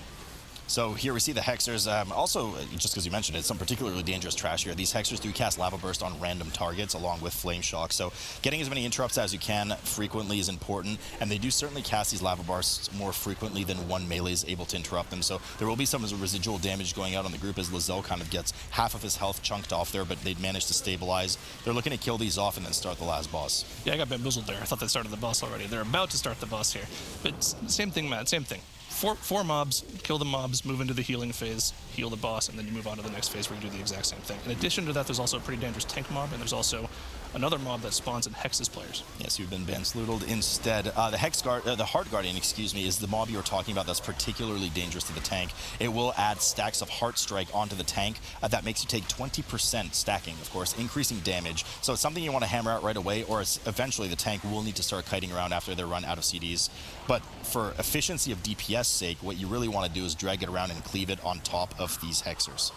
So here we see the Hexers. Also, just because you mentioned it, some particularly dangerous trash here. These Hexers do cast Lava Burst on random targets along with Flame Shock. So getting as many interrupts as you can frequently is important. And they do certainly cast these Lava Bursts more frequently than one melee is able to interrupt them. So there will be some residual damage going out on the group as Lizelle kind of gets half of his health chunked off there, but they'd managed to stabilize. They're looking to kill these off and then start the last boss. Yeah, I got bamboozled there. I thought they started the boss already. They're about to start the boss here. But same thing, Matt, same thing. Four mobs, kill the mobs, move into the healing phase, heal the boss, and then you move on to the next phase where you do the exact same thing. In addition to that, there's also a pretty dangerous tank mob, and there's also another mob that spawns and hexes players. Yes, you've been Bansloodled instead. The Heart Guardian, is the mob you were talking about that's particularly dangerous to the tank. It will add stacks of Heart Strike onto the tank. That makes you take 20% stacking, of course, increasing damage. So it's something you want to hammer out right away, or eventually the tank will need to start kiting around after they run out of CDs. But for efficiency of DPS sake, what you really want to do is drag it around and cleave it on top of these Hexers.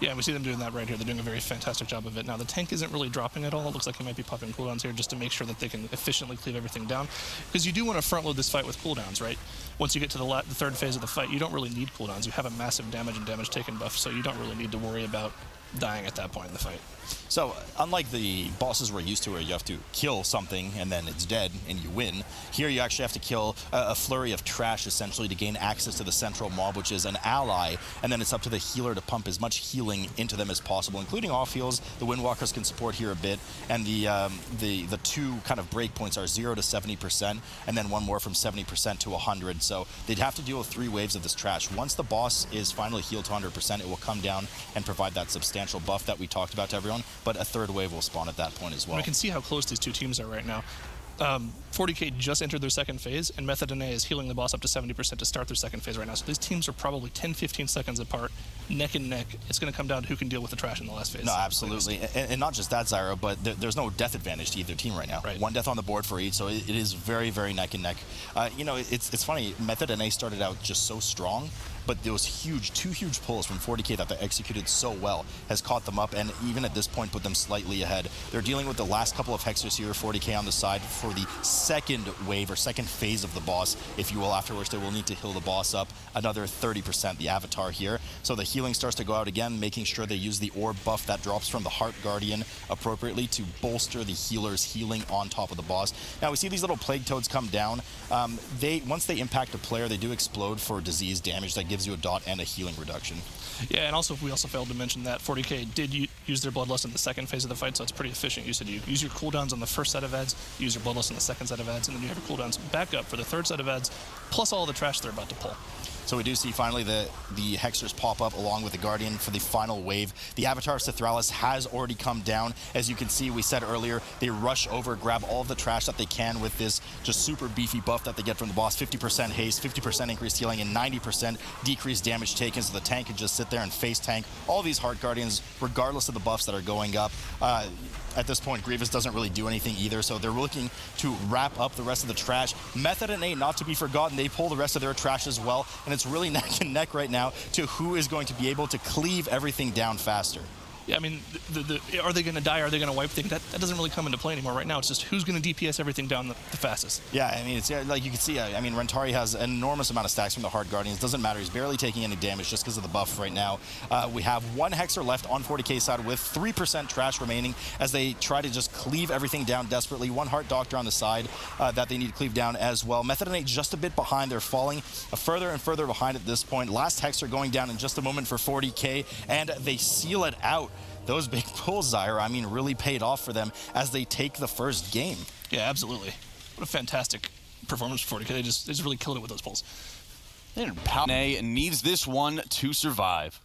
Yeah, we see them doing that right here. They're doing a very fantastic job of it. Now, the tank isn't really dropping at all. It looks like he might be popping cooldowns here just to make sure that they can efficiently cleave everything down. Because you do want to front load this fight with cooldowns, right? Once you get to the 3rd phase of the fight, you don't really need cooldowns. You have a massive damage and damage taken buff, so you don't really need to worry about dying at that point in the fight. So, unlike the bosses we're used to where you have to kill something and then it's dead and you win, here you actually have to kill a flurry of trash essentially to gain access to the central mob, which is an ally, and then it's up to the healer to pump as much healing into them as possible, including off heals. The Windwalkers can support here a bit, and the 2 kind of breakpoints are 0 to 70%, and then one more from 70% to 100. So they'd have to deal with 3 waves of this trash. Once the boss is finally healed to 100%, it will come down and provide that substantial buff that we talked about to everyone, but a 3rd wave will spawn at that point as well. We can see how close these 2 teams are right now. 40K just entered their 2nd phase, and Method NA is healing the boss up to 70% to start their 2nd phase right now. So these teams are probably 10-15 seconds apart, neck and neck. It's going to come down to who can deal with the trash in the last phase. No, absolutely. And not just that, Zyra, but there's no death advantage to either team right now. Right. 1 death on the board for each, so it is very, very neck and neck. It's funny, Method NA started out just so strong, but those 2 huge pulls from 40K that they executed so well has caught them up, and even at this point put them slightly ahead. They're dealing with the last couple of Hexers here, 40K on the side for the 2nd wave or 2nd phase of the boss, if you will, after which they will need to heal the boss up another 30%, the Avatar here. So the healing starts to go out again, making sure they use the orb buff that drops from the Heart Guardian appropriately to bolster the healer's healing on top of the boss. Now we see these little Plague Toads come down. Once they impact a player, they do explode for disease damage that gives gives you a dot and a healing reduction. Yeah, and also we also failed to mention that 40K did use their Bloodlust in the second phase of the fight, so it's pretty efficient usage. You use your cooldowns on the first set of ads, you use your Bloodlust on the second set of ads, and then you have your cooldowns back up for the third set of ads, plus all the trash they're about to pull. So we do see finally the Hexers pop up along with the Guardian for the final wave. The Avatar of Sethraliss has already come down. As you can see, we said earlier, they rush over, grab all of the trash that they can with this just super beefy buff that they get from the boss. 50% haste, 50% increased healing, and 90% decreased damage taken, so the tank can just sit there and face tank all these Heart Guardians, regardless of the buffs that are going up. At this point, Grievous doesn't really do anything either, so they're looking to wrap up the rest of the trash. Method and A, not to be forgotten, they pull the rest of their trash as well, and it's really neck and neck right now to who is going to be able to cleave everything down faster. Yeah, I mean, are they going to die? Are they going to wipe things? That doesn't really come into play anymore. Right now, it's just who's going to DPS everything down the fastest. Yeah, I mean, it's like you can see, I mean, Rentari has an enormous amount of stacks from the Heart Guardians. Doesn't matter. He's barely taking any damage just because of the buff right now. We have one Hexer left on 40K side with 3% trash remaining as they try to just cleave everything down desperately. One Heart Doctor on the side that they need to cleave down as well. Method and A just a bit behind. They're falling further and further behind at this point. Last Hexer going down in just a moment for 40K, and they seal it out. Those big pulls, Zyra, I mean, really paid off for them as they take the first game. Yeah, absolutely. What a fantastic performance for 40K. They just really killed it with those pulls. Powne needs this one to survive.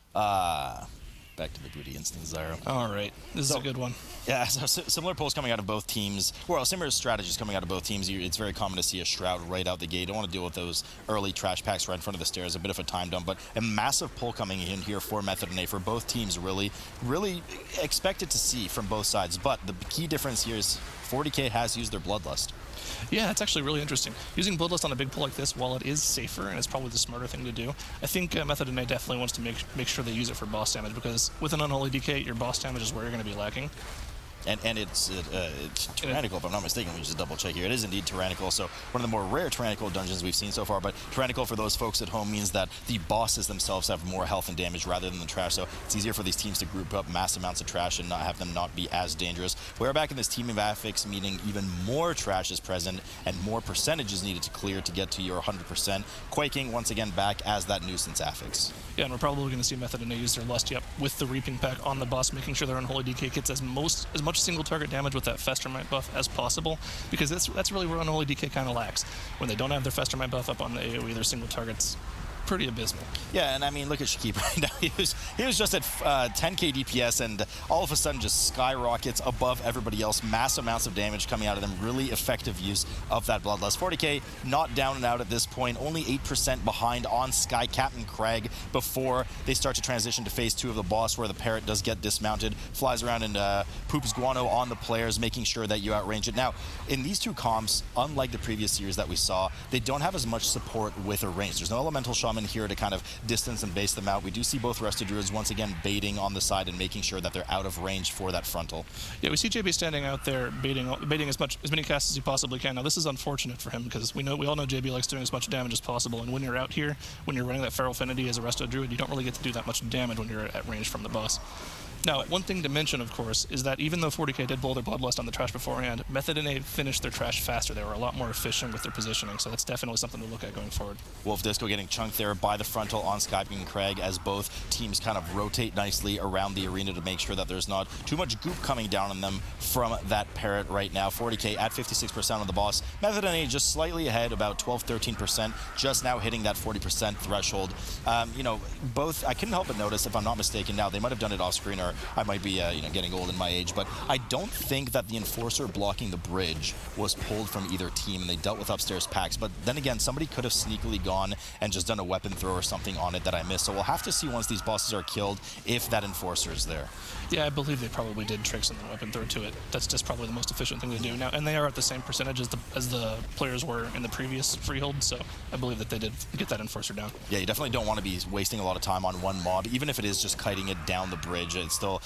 Back to the booty instance, Zyra. All right, this is a good one. Yeah, so similar pulls coming out of both teams. Well, similar strategies coming out of both teams. It's very common to see a Shroud right out the gate. You don't want to deal with those early trash packs right in front of the stairs. A bit of a time dump, but a massive pull coming in here for Method and A for both teams. Really expected to see from both sides. But the key difference here is 40K has used their Bloodlust. Yeah, it's actually really interesting. Using Bloodlust on a big pull like this, while it is safer and it's probably the smarter thing to do, I think Method and A definitely wants to make sure they use it for boss damage, because with an Unholy DK, your boss damage is where you're going to be lacking. And it's tyrannical, if I'm not mistaken. We just double check here. It is indeed tyrannical. So one of the more rare tyrannical dungeons we've seen so far. But tyrannical for those folks at home means that the bosses themselves have more health and damage rather than the trash. So it's easier for these teams to group up mass amounts of trash and not have them not be as dangerous. We're back in this team of affix, meaning even more trash is present and more percentages needed to clear to get to your 100%. Quaking once again back as that nuisance affix. Yeah, and we're probably going to see Method and A use their Lust, with the Reaping Pack on the boss, making sure their Unholy DK gets as much single target damage with that Festermite buff as possible, because that's really where Unholy DK kind of lacks. When they don't have their Festermite buff up on the AoE, their single targets pretty abysmal. Yeah, and I mean, look at Shakib right now. He was just at 10k DPS, and all of a sudden just skyrockets above everybody else. Mass amounts of damage coming out of them. Really effective use of that Bloodlust. 40k not down and out at this point. Only 8% behind on Sky Captain Craig before they start to transition to phase 2 of the boss, where the parrot does get dismounted, flies around and poops guano on the players, making sure that you outrange it. Now, in these two comps, unlike the previous years that we saw, they don't have as much support with a range. There's no Elemental Shaman here to kind of distance and base them out. We do see both Rested Druids once again baiting on the side and making sure that they're out of range for that frontal. Yeah, we see JB standing out there baiting as many casts as he possibly can. Now this is unfortunate for him, because we all know JB likes doing as much damage as possible, and when you're out here, when you're running that Feral Affinity as a Rested Druid, you don't really get to do that much damage when you're at range from the boss. Now, one thing to mention, of course, is that even though 40k did blow their Bloodlust on the trash beforehand, Method and A finished their trash faster. They were a lot more efficient with their positioning, so that's definitely something to look at going forward. Wolf Disco getting chunked there by the frontal on Skype and Craig as both teams kind of rotate nicely around the arena to make sure that there's not too much goop coming down on them from that parrot right now. 40k at 56% on the boss. Method and A just slightly ahead, about 12-13%, just now hitting that 40% threshold. You know, both, I couldn't help but notice, if I'm not mistaken now, they might have done it off screen, or I might be getting old in my age, but I don't think that the Enforcer blocking the bridge was pulled from either team, and they dealt with upstairs packs. But then again, somebody could have sneakily gone and just done a weapon throw or something on it that I missed. So we'll have to see once these bosses are killed if that Enforcer is there. Yeah, I believe they probably did tricks and then weapon throw to it. That's just probably the most efficient thing to do now, and they are at the same percentage as the players were in the previous Freehold, so I believe that they did get that Enforcer down. Yeah, you definitely don't want to be wasting a lot of time on one mob, even if it is just kiting it down the bridge. It's still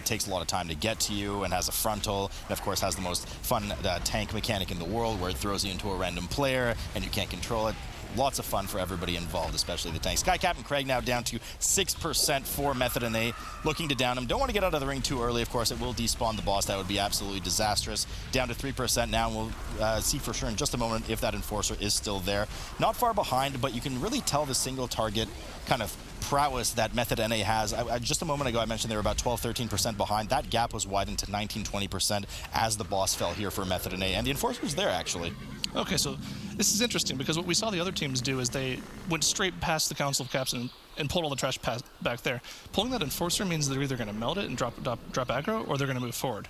takes a lot of time to get to you and has a frontal, and of course has the most fun tank mechanic in the world where it throws you into a random player and you can't control it. Lots of fun for everybody involved, especially the tanks. Sky Captain Craig now down to 6% for Method and A, looking to down him. Don't want to get out of the ring too early, of course. It will despawn the boss. That would be absolutely disastrous. Down to 3% now, and we'll see for sure in just a moment if that Enforcer is still there. Not far behind, but you can really tell the single target kind of prowess that Method NA has. Just a moment ago, I mentioned they were about 12-13% behind. That gap was widened to 19-20% as the boss fell here for Method NA, and the Enforcer's there, actually. Okay, so this is interesting because what we saw the other teams do is they went straight past the Council of Caps and pulled all the trash back there. Pulling that Enforcer means they're either going to melt it and drop aggro, or they're going to move forward.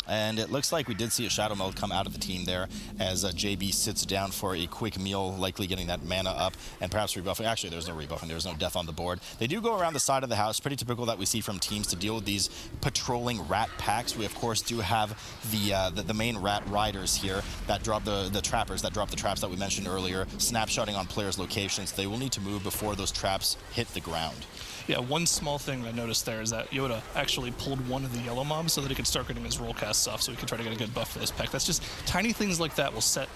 And it looks like we did see a Shadow Meld come out of the team there as JB sits down for a quick meal, likely getting that mana up and perhaps rebuffing. Actually, there's no rebuffing. There's no death on the board. They do go around the side of the house. Pretty typical that we see from teams to deal with these patrolling rat packs. We, of course, do have the main rat riders here that drop the trappers, that drop the traps that we mentioned earlier, snapshotting on players' locations. They will need to move before those traps hit the ground. Yeah, one small thing I noticed there is that Yoda actually pulled one of the yellow mobs so that he could start getting his roll casts off so he could try to get a good buff for this pack. That's just tiny things like that will set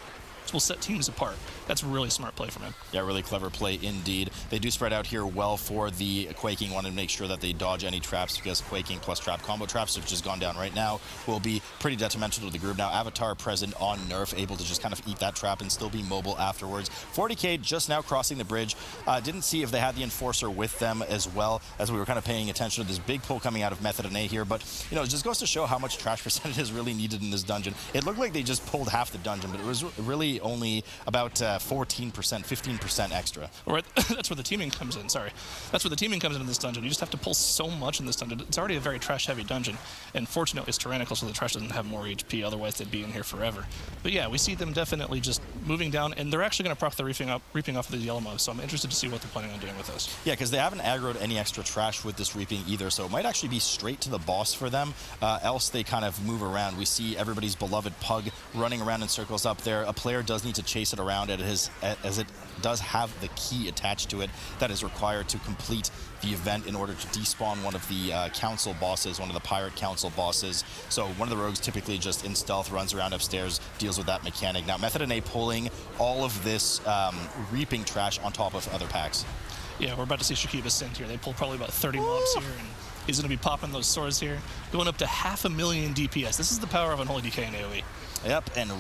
teams apart. That's a really smart play from him. Yeah, really clever play indeed. They do spread out here well for the Quaking. Want to make sure that they dodge any traps because Quaking plus trap combo traps, which has gone down right now, will be pretty detrimental to the group. Now, Avatar present on nerf, able to just kind of eat that trap and still be mobile afterwards. 40K just now crossing the bridge. Didn't see if they had the Enforcer with them as well, as we were kind of paying attention to this big pull coming out of Method and A here. But, you know, it just goes to show how much trash percentage is really needed in this dungeon. It looked like they just pulled half the dungeon, but it was really only about 14%, 15% extra. Or that's where the teaming comes in, sorry. That's where the teaming comes in this dungeon. You just have to pull so much in this dungeon. It's already a very trash-heavy dungeon, and fortunately it's tyrannical, so the trash doesn't have more HP, otherwise they'd be in here forever. But yeah, we see them definitely just moving down, and they're actually going to proc the reaping off of these yellow mobs, so I'm interested to see what they're planning on doing with this. Yeah, because they haven't aggroed any extra trash with this reaping either, so it might actually be straight to the boss for them, else they kind of move around. We see everybody's beloved Pug running around in circles up there. A player does need to chase it around as it does have the key attached to it that is required to complete the event in order to despawn one of the council bosses, one of the pirate council bosses. So one of the rogues typically just in stealth runs around upstairs, deals with that mechanic. Now Method and A pulling all of this reaping trash on top of other packs. Yeah, we're about to see Shakiba sent here. They pulled probably about 30 mobs here, and he's going to be popping those swords here, going up to 500,000 DPS. This is the power of Unholy DK in AoE. Yep, and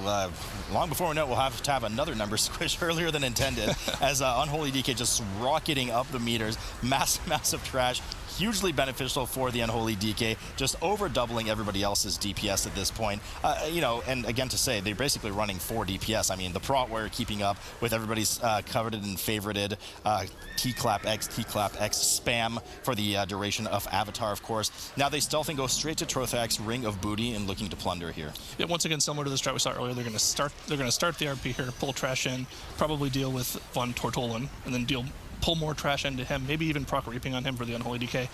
long before we know it, we'll have to have another number squish earlier than intended as Unholy DK just rocketing up the meters. Massive trash. Hugely beneficial for the Unholy DK, just over doubling everybody else's DPS at this point. You know, and again to say, they're basically running 4 DPS. I mean, the Protware keeping up with everybody's coveted and favorited T-Clap X spam for the duration of Avatar, of course. Now they stealth and go straight to Trothax, Ring of Booty, and looking to plunder here. Yeah, once again, similar to the strat we saw earlier, they're going to start the RP here, pull trash in, probably deal with Von Tortolan, and then pull more trash into him, maybe even proc reaping on him for the Unholy DK.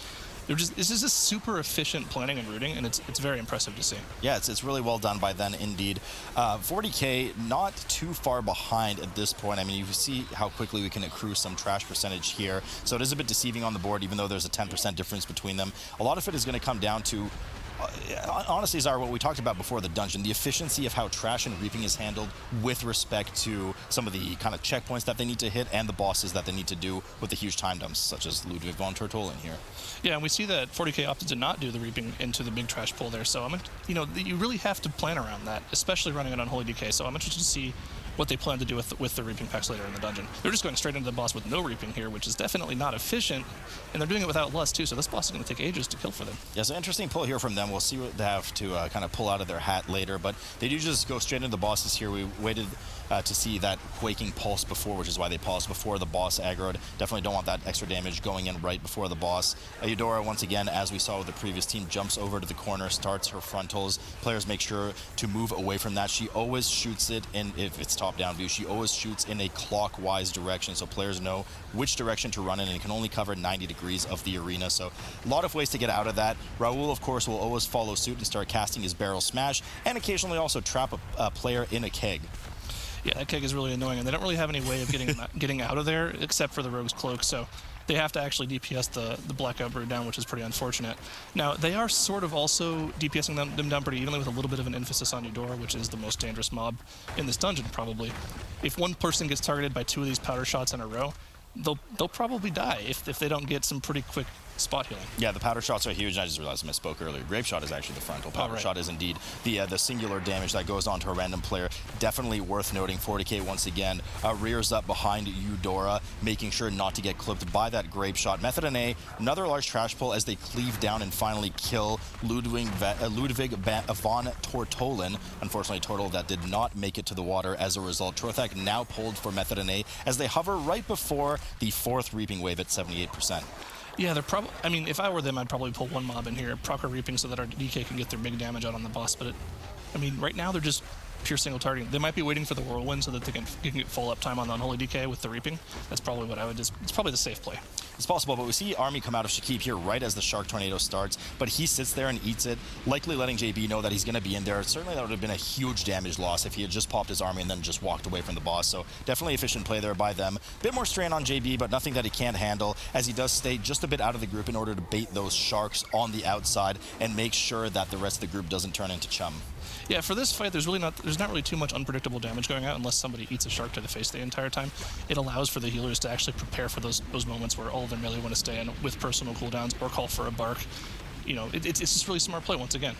This is a super efficient planning and routing, and it's very impressive to see. Yeah, it's really well done by them indeed. 40K not too far behind at this point. I mean, you see how quickly we can accrue some trash percentage here. So it is a bit deceiving on the board, even though there's a 10% difference between them. A lot of it is going to come down to honestly, Zara, what we talked about before the dungeon, the efficiency of how trash and reaping is handled with respect to some of the kind of checkpoints that they need to hit and the bosses that they need to do with the huge time dumps, such as Ludwig von Tortolan here. Yeah, and we see that 40K opted to not do the reaping into the big trash pull there, so you really have to plan around that, especially running it on Unholy DK, so I'm interested to see what they plan to do with the reaping packs later in the dungeon. They're just going straight into the boss with no reaping here, which is definitely not efficient, and they're doing it without lust too, so this boss is going to take ages to kill for them. Yeah, so interesting pull here from them. We'll see what they have to kind of pull out of their hat later, but they do just go straight into the bosses here. We waited to see that Quaking pulse before, which is why they paused before the boss aggroed. Definitely don't want that extra damage going in right before the boss. Eudora, once again, as we saw with the previous team, jumps over to the corner, starts her frontals. Players make sure to move away from that. She always shoots it in, if it's top-down view, she always shoots in a clockwise direction, so players know which direction to run in, and it can only cover 90 degrees of the arena. So a lot of ways to get out of that. Raul, of course, will always follow suit and start casting his barrel smash, and occasionally also trap a player in a keg. Yeah, that keg is really annoying, and they don't really have any way of getting out of there except for the Rogue's Cloak, so they have to actually DPS the Blackout Brood down, which is pretty unfortunate. Now, they are sort of also DPSing them down pretty evenly with a little bit of an emphasis on Eudora, which is the most dangerous mob in this dungeon, probably. If one person gets targeted by 2 of these powder shots in a row, they'll probably die if they don't get some pretty quick spot healing. Yeah, the powder shots are huge. I just realized I misspoke earlier. Grape shot is actually the frontal. Powder shot is indeed the singular damage that goes on to a random player. Definitely worth noting. 40K once again rears up behind Eudora, making sure not to get clipped by that grape shot. Method and A, another large trash pull as they cleave down and finally kill Ludwig von Tortolen. Unfortunately, Tortol that did not make it to the water as a result. Trothak now pulled for Method and A as they hover right before the 4th Reaping Wave at 78%. Yeah, they're probably... I mean, if I were them, I'd probably pull one mob in here, proc a Reaping so that our DK can get their big damage out on the boss, but I mean, right now they're just pure single targeting. They might be waiting for the Whirlwind so that they can get full uptime on the Unholy DK with the Reaping. That's probably what I would just... It's probably the safe play. It's possible, but we see Army come out of Shakib here right as the Shark Tornado starts, but he sits there and eats it, likely letting JB know that he's going to be in there. Certainly that would have been a huge damage loss if he had just popped his army and then just walked away from the boss, so definitely efficient play there by them. Bit more strain on JB, but nothing that he can't handle, as he does stay just a bit out of the group in order to bait those Sharks on the outside and make sure that the rest of the group doesn't turn into chum. Yeah, for this fight, there's not really too much unpredictable damage going out unless somebody eats a shark to the face the entire time. It allows for the healers to actually prepare for those moments where all of their melee want to stay in with personal cooldowns or call for a bark. You know, it's just really smart play once again.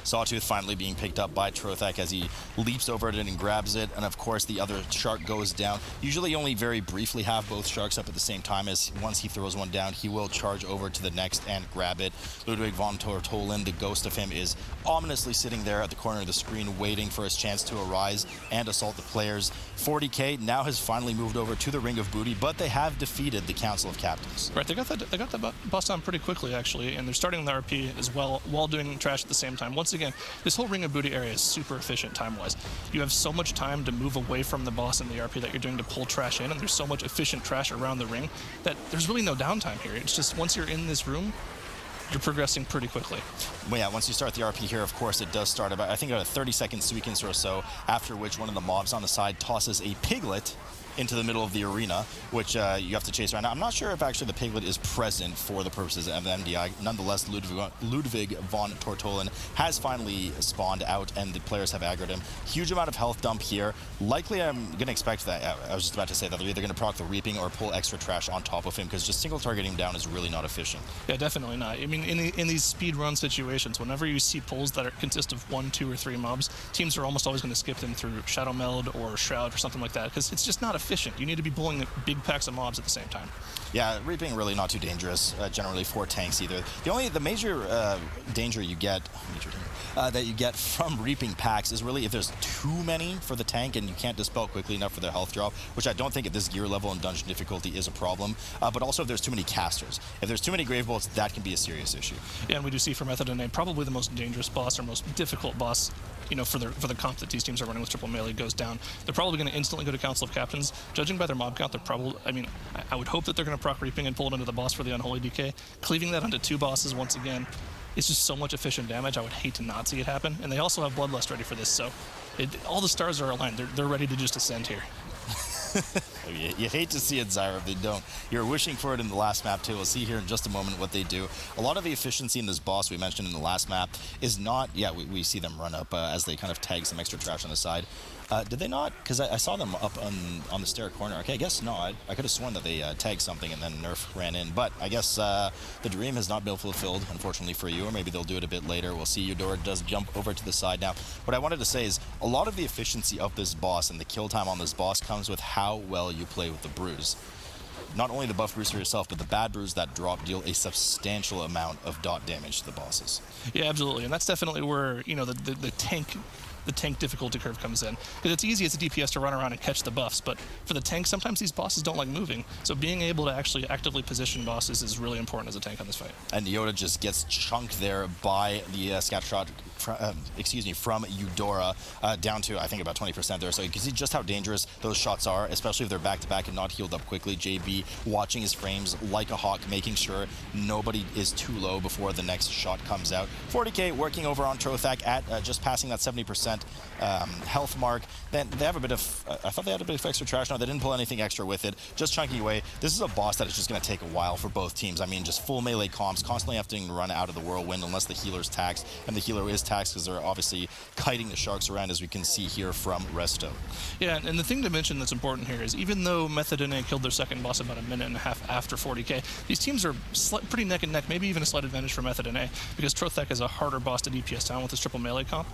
Sawtooth finally being picked up by Trothak as he leaps over it and grabs it, and of course the other shark goes down. Usually only very briefly have both sharks up at the same time, as once he throws one down, he will charge over to the next and grab it. Ludwig von Tortolen, the ghost of him, is ominously sitting there at the corner of the screen waiting for his chance to arise and assault the players. 40K now has finally moved over to the Ring of Booty, but they have defeated the Council of Captains. Right, they got the boss down pretty quickly, actually, and they're starting the RP as well while doing trash at the same time. Once again, this whole Ring of Booty area is super efficient time-wise. You have so much time to move away from the boss and the RP that you're doing to pull trash in, and there's so much efficient trash around the ring that there's really no downtime here. It's just once you're in this room, you're progressing pretty quickly. Well, yeah, once you start the RP here, of course, it does start about, I think, about a 30-second sequence or so, after which one of the mobs on the side tosses a piglet into the middle of the arena, which you have to chase around. Now, I'm not sure if actually the piglet is present for the purposes of MDI. Nonetheless, Ludwig von Tortolen has finally spawned out, and the players have aggroed him. Huge amount of health dump here. Likely, I'm going to expect that. I was just about to say that they're either going to proc the Reaping or pull extra trash on top of him, because just single targeting him down is really not efficient. Yeah, definitely not. I mean, in these speed run situations, whenever you see pulls that consist of 1, 2, or 3 mobs, teams are almost always going to skip them through Shadow Meld or Shroud or something like that, because it's just not efficient. You need to be pulling big packs of mobs at the same time. Yeah, Reaping really not too dangerous, generally for tanks either. The major danger you get, that you get from Reaping packs is really if there's too many for the tank and you can't dispel quickly enough for their health drop, which I don't think at this gear level and dungeon difficulty is a problem, but also if there's too many casters. If there's too many Grave Bolts, that can be a serious issue. Yeah, and we do see for Method and A, probably the most dangerous boss or most difficult boss, you know, for the comp that these teams are running with triple melee goes down. They're probably going to instantly go to Council of Captains. Judging by their mob count, they're probably, I mean, I would hope that they're going to proc Reaping and pull it into the boss for the Unholy DK. Cleaving that onto 2 bosses once again, it's just so much efficient damage. I would hate to not see it happen. And they also have Bloodlust ready for this, so all the stars are aligned. They're ready to just ascend here. You hate to see it, Zyra, if they don't. You're wishing for it in the last map, too. We'll see here in just a moment what they do. A lot of the efficiency in this boss we mentioned in the last map is not... Yeah, we see them run up as they kind of tag some extra trash on the side. Did they not? Because I saw them up on the stair corner. Okay, I guess not. I could have sworn that they tagged something and then Nerf ran in. But I guess the dream has not been fulfilled, unfortunately for you, or maybe they'll do it a bit later. We'll see. Eudora does jump over to the side now. What I wanted to say is a lot of the efficiency of this boss and the kill time on this boss comes with how well you play with the brews. Not only the buff brews for yourself, but the bad brews that drop deal a substantial amount of dot damage to the bosses. Yeah, absolutely. And that's definitely where, you know, the tank difficulty curve comes in. Because it's easy as a DPS to run around and catch the buffs, but for the tank, sometimes these bosses don't like moving. So being able to actually actively position bosses is really important as a tank on this fight. And Yoda just gets chunked there by the scat shot, from Eudora down to, I think, about 20% there. So you can see just how dangerous those shots are, especially if they're back-to-back and not healed up quickly. JB watching his frames like a hawk, making sure nobody is too low before the next shot comes out. 40K working over on Trothak at just passing that 70%. 50% health mark. Then they have a bit of, I thought they had a bit of extra trash. No, they didn't pull anything extra with it. Just chunking away. This is a boss that is just going to take a while for both teams. I mean, just full melee comps, constantly having to run out of the whirlwind unless the healer's taxed. And the healer is taxed because they're obviously kiting the sharks around, as we can see here from Resto. Yeah, and the thing to mention that's important here is even though Method NA killed their second boss about a minute and a half after 40K, these teams are pretty neck and neck, maybe even a slight advantage for Method NA, because Trothek is a harder boss to DPS down with his triple melee comp.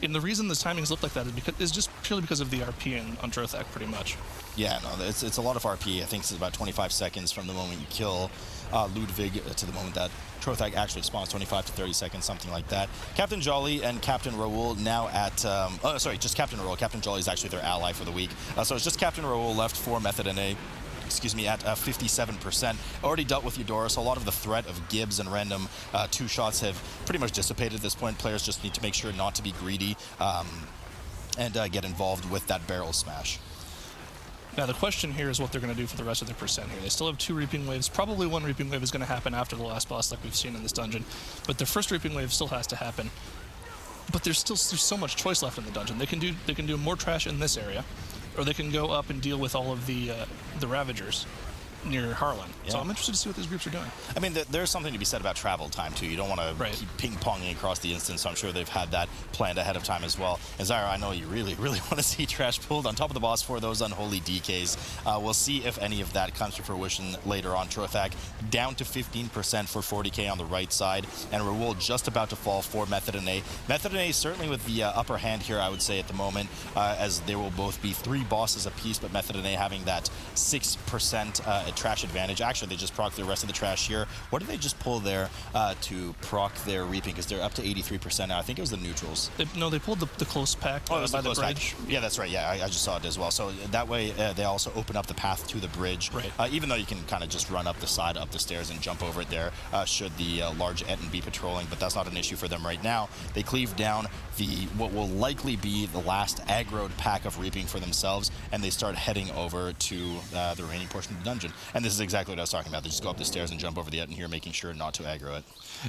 And the reason the timings look like that is just purely because of the RP on Trothek, pretty much. Yeah, no, it's a lot of RP. I think it's about 25 seconds from the moment you kill Ludwig to the moment that Trothek actually spawns, 25 to 30 seconds, something like that. Captain Jolly and Captain Raoul now at, just Captain Raoul. Captain Jolly is actually their ally for the week. So it's just Captain Raoul left for Method NA. Excuse me, at 57%. Already dealt with Eudora, so a lot of the threat of Gibbs and random two shots have pretty much dissipated at this point. Players just need to make sure not to be greedy and get involved with that barrel smash. Now the question here is what they're going to do for the rest of their percent here. They still have 2 Reaping Waves. Probably 1 Reaping Wave is going to happen after the last boss like we've seen in this dungeon, but their first Reaping Wave still has to happen. But there's so much choice left in the dungeon. They can do more trash in this area, or they can go up and deal with all of the Ravagers near Harlan. Yeah. So I'm interested to see what these groups are doing. I mean, there's something to be said about travel time, too. You don't want to keep ping-ponging across the instance, so I'm sure they've had that planned ahead of time as well. And Zyra, I know you really, really want to see trash pulled on top of the boss for those unholy DKs. We'll see if any of that comes to fruition later on. Trothak down to 15% for 40K on the right side, and Raoul just about to fall for Method NA. Method NA certainly with the upper hand here, I would say, at the moment, as there will both be 3 bosses apiece, but Method NA having that 6% trash advantage. Actually, they just proc the rest of the trash here. What did they just pull there to proc their reaping? Because they're up to 83% now. I think it was the neutrals. They pulled the close pack it was by the bridge. Pack. Yeah, that's right. Yeah, I just saw it as well. So that way, they also open up the path to the bridge. Right. Even though you can kind of just run up the side, up the stairs, and jump over it there, should the large Etten be patrolling. But that's not an issue for them right now. They cleave down what will likely be the last aggroed pack of reaping for themselves, and they start heading over to the remaining portion of the dungeon. And this is exactly what I was talking about. They just go up the stairs and jump over the Etten here, making sure not to aggro it.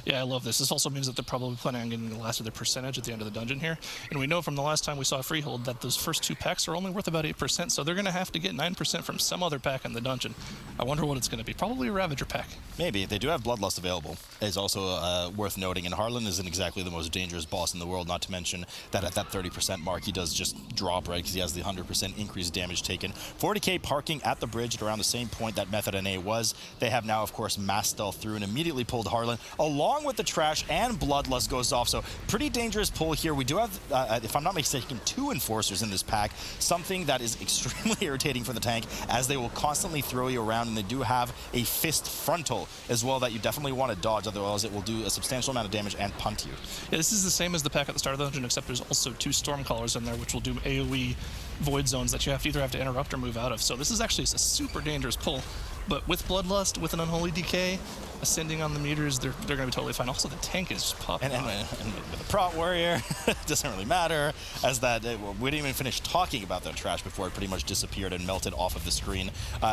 Yeah, I love this. This also means that they're probably planning on getting the last of their percentage at the end of the dungeon here. And we know from the last time we saw Freehold that those first 2 packs are only worth about 8%, so they're going to have to get 9% from some other pack in the dungeon. I wonder what it's going to be. Probably a Ravager pack. Maybe. They do have Bloodlust available. It's also worth noting, and Harlan isn't exactly the most dangerous boss in the world, not to mention that at that 30% mark, he does just drop, right, because he has the 100% increased damage taken. 40K parking at the bridge at around the same point that Method NA was. They have now, of course, mass stealth through and immediately pulled Harlan, along with the trash, and Bloodlust goes off. So pretty dangerous pull here. We do have, if I'm not mistaken, 2 Enforcers in this pack, something that is extremely irritating for the tank, as they will constantly throw you around, and they do have a Fist Frontal as well that you definitely want to dodge, otherwise it will do a substantial amount of damage and punt you. Yeah, this is the same as the pack at the start of the dungeon, except there's also 2 Stormcallers in there, which will do AoE void zones that you either have to interrupt or move out of. So this is actually a super dangerous pull. But with Bloodlust, with an Unholy Decay, ascending on the meters, they're going to be totally fine. Also, the tank is just popping and with the Prot Warrior, it doesn't really matter, as that we didn't even finish talking about that trash before it pretty much disappeared and melted off of the screen.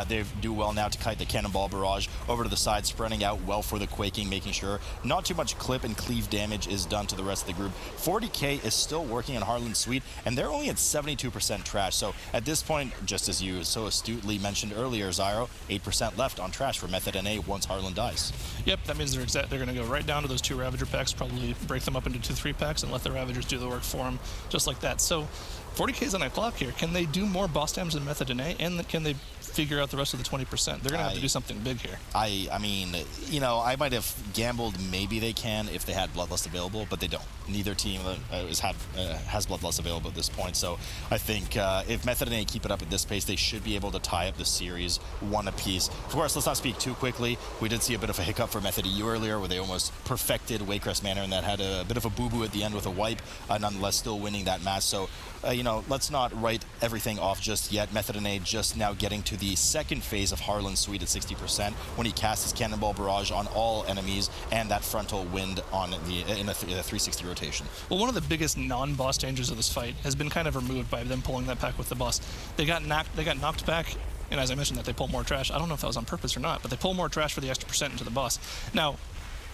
They do well now to kite the Cannonball Barrage over to the side, spreading out well for the Quaking, making sure not too much clip and cleave damage is done to the rest of the group. 40K is still working on Harlan's Suite, and they're only at 72% trash. So at this point, just as you so astutely mentioned earlier, Zyro, 8% left on trash for Method NA once Harlan dies. Yep, that means they're going to go right down to those 2 Ravager packs, probably break them up into 2-3 packs and let the Ravagers do the work for them, just like that. So 40K's on a clock here. Can they do more boss damage than Method NA, and can they figure out the rest of the 20%? They're going to have to do something big here. I mean, you know, I might have gambled maybe they can if they had Bloodlust available, but they don't. Neither team has Bloodlust available at this point, so I think if Method NA keep it up at this pace, they should be able to tie up the series 1 apiece. Of course, let's not speak too quickly. We did see a bit of a hiccup for Method EU earlier, where they almost perfected Waycrest Manor, and that had a bit of a boo-boo at the end with a wipe, nonetheless still winning that match. So, you know, let's not write everything off just yet. Method NA just now getting to the second phase of Harlan's Suite at 60% when he casts his Cannonball Barrage on all enemies and that frontal wind on in a 360 rotation. Well, one of the biggest non-boss dangers of this fight has been kind of removed by them pulling that pack with the boss. They got knocked back, and as I mentioned that they pull more trash. I don't know if that was on purpose or not, but they pull more trash for the extra percent into the boss. Now,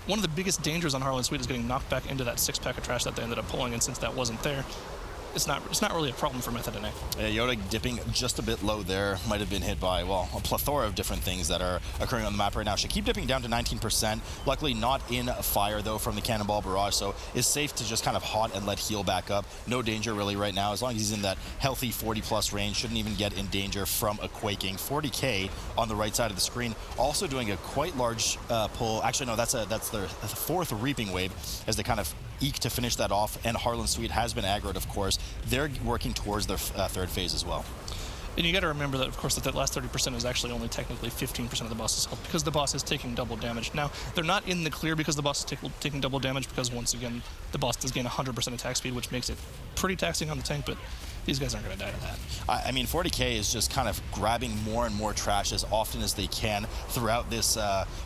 one of the biggest dangers on Harlan's Suite is getting knocked back into that 6-pack of trash that they ended up pulling, and since that wasn't there, it's not really a problem for Method NA. Yoda dipping just a bit low there. Might have been hit by, well, a plethora of different things that are occurring on the map right now. Should keep dipping down to 19%. Luckily not in fire, though, from the Cannonball Barrage, so is safe to just kind of hot and let heal back up. No danger really right now. As long as he's in that healthy 40-plus range, shouldn't even get in danger from a quaking. Fourty K on the right side of the screen, also doing a quite large pull. Actually, no, that's the fourth Reaping Wave as they kind of eke to finish that off, and Harlan Sweet has been aggroed, of course. They're working towards their third phase as well. And you got to remember that, of course, that last 30% is actually only technically 15% of the boss's health because the boss is taking double damage. Now, they're not in the clear because the boss is taking double damage because, once again, the boss does gain 100% attack speed, which makes it pretty taxing on the tank, but these guys aren't going to die to that. I mean, 40K is just kind of grabbing more and more trash as often as they can throughout this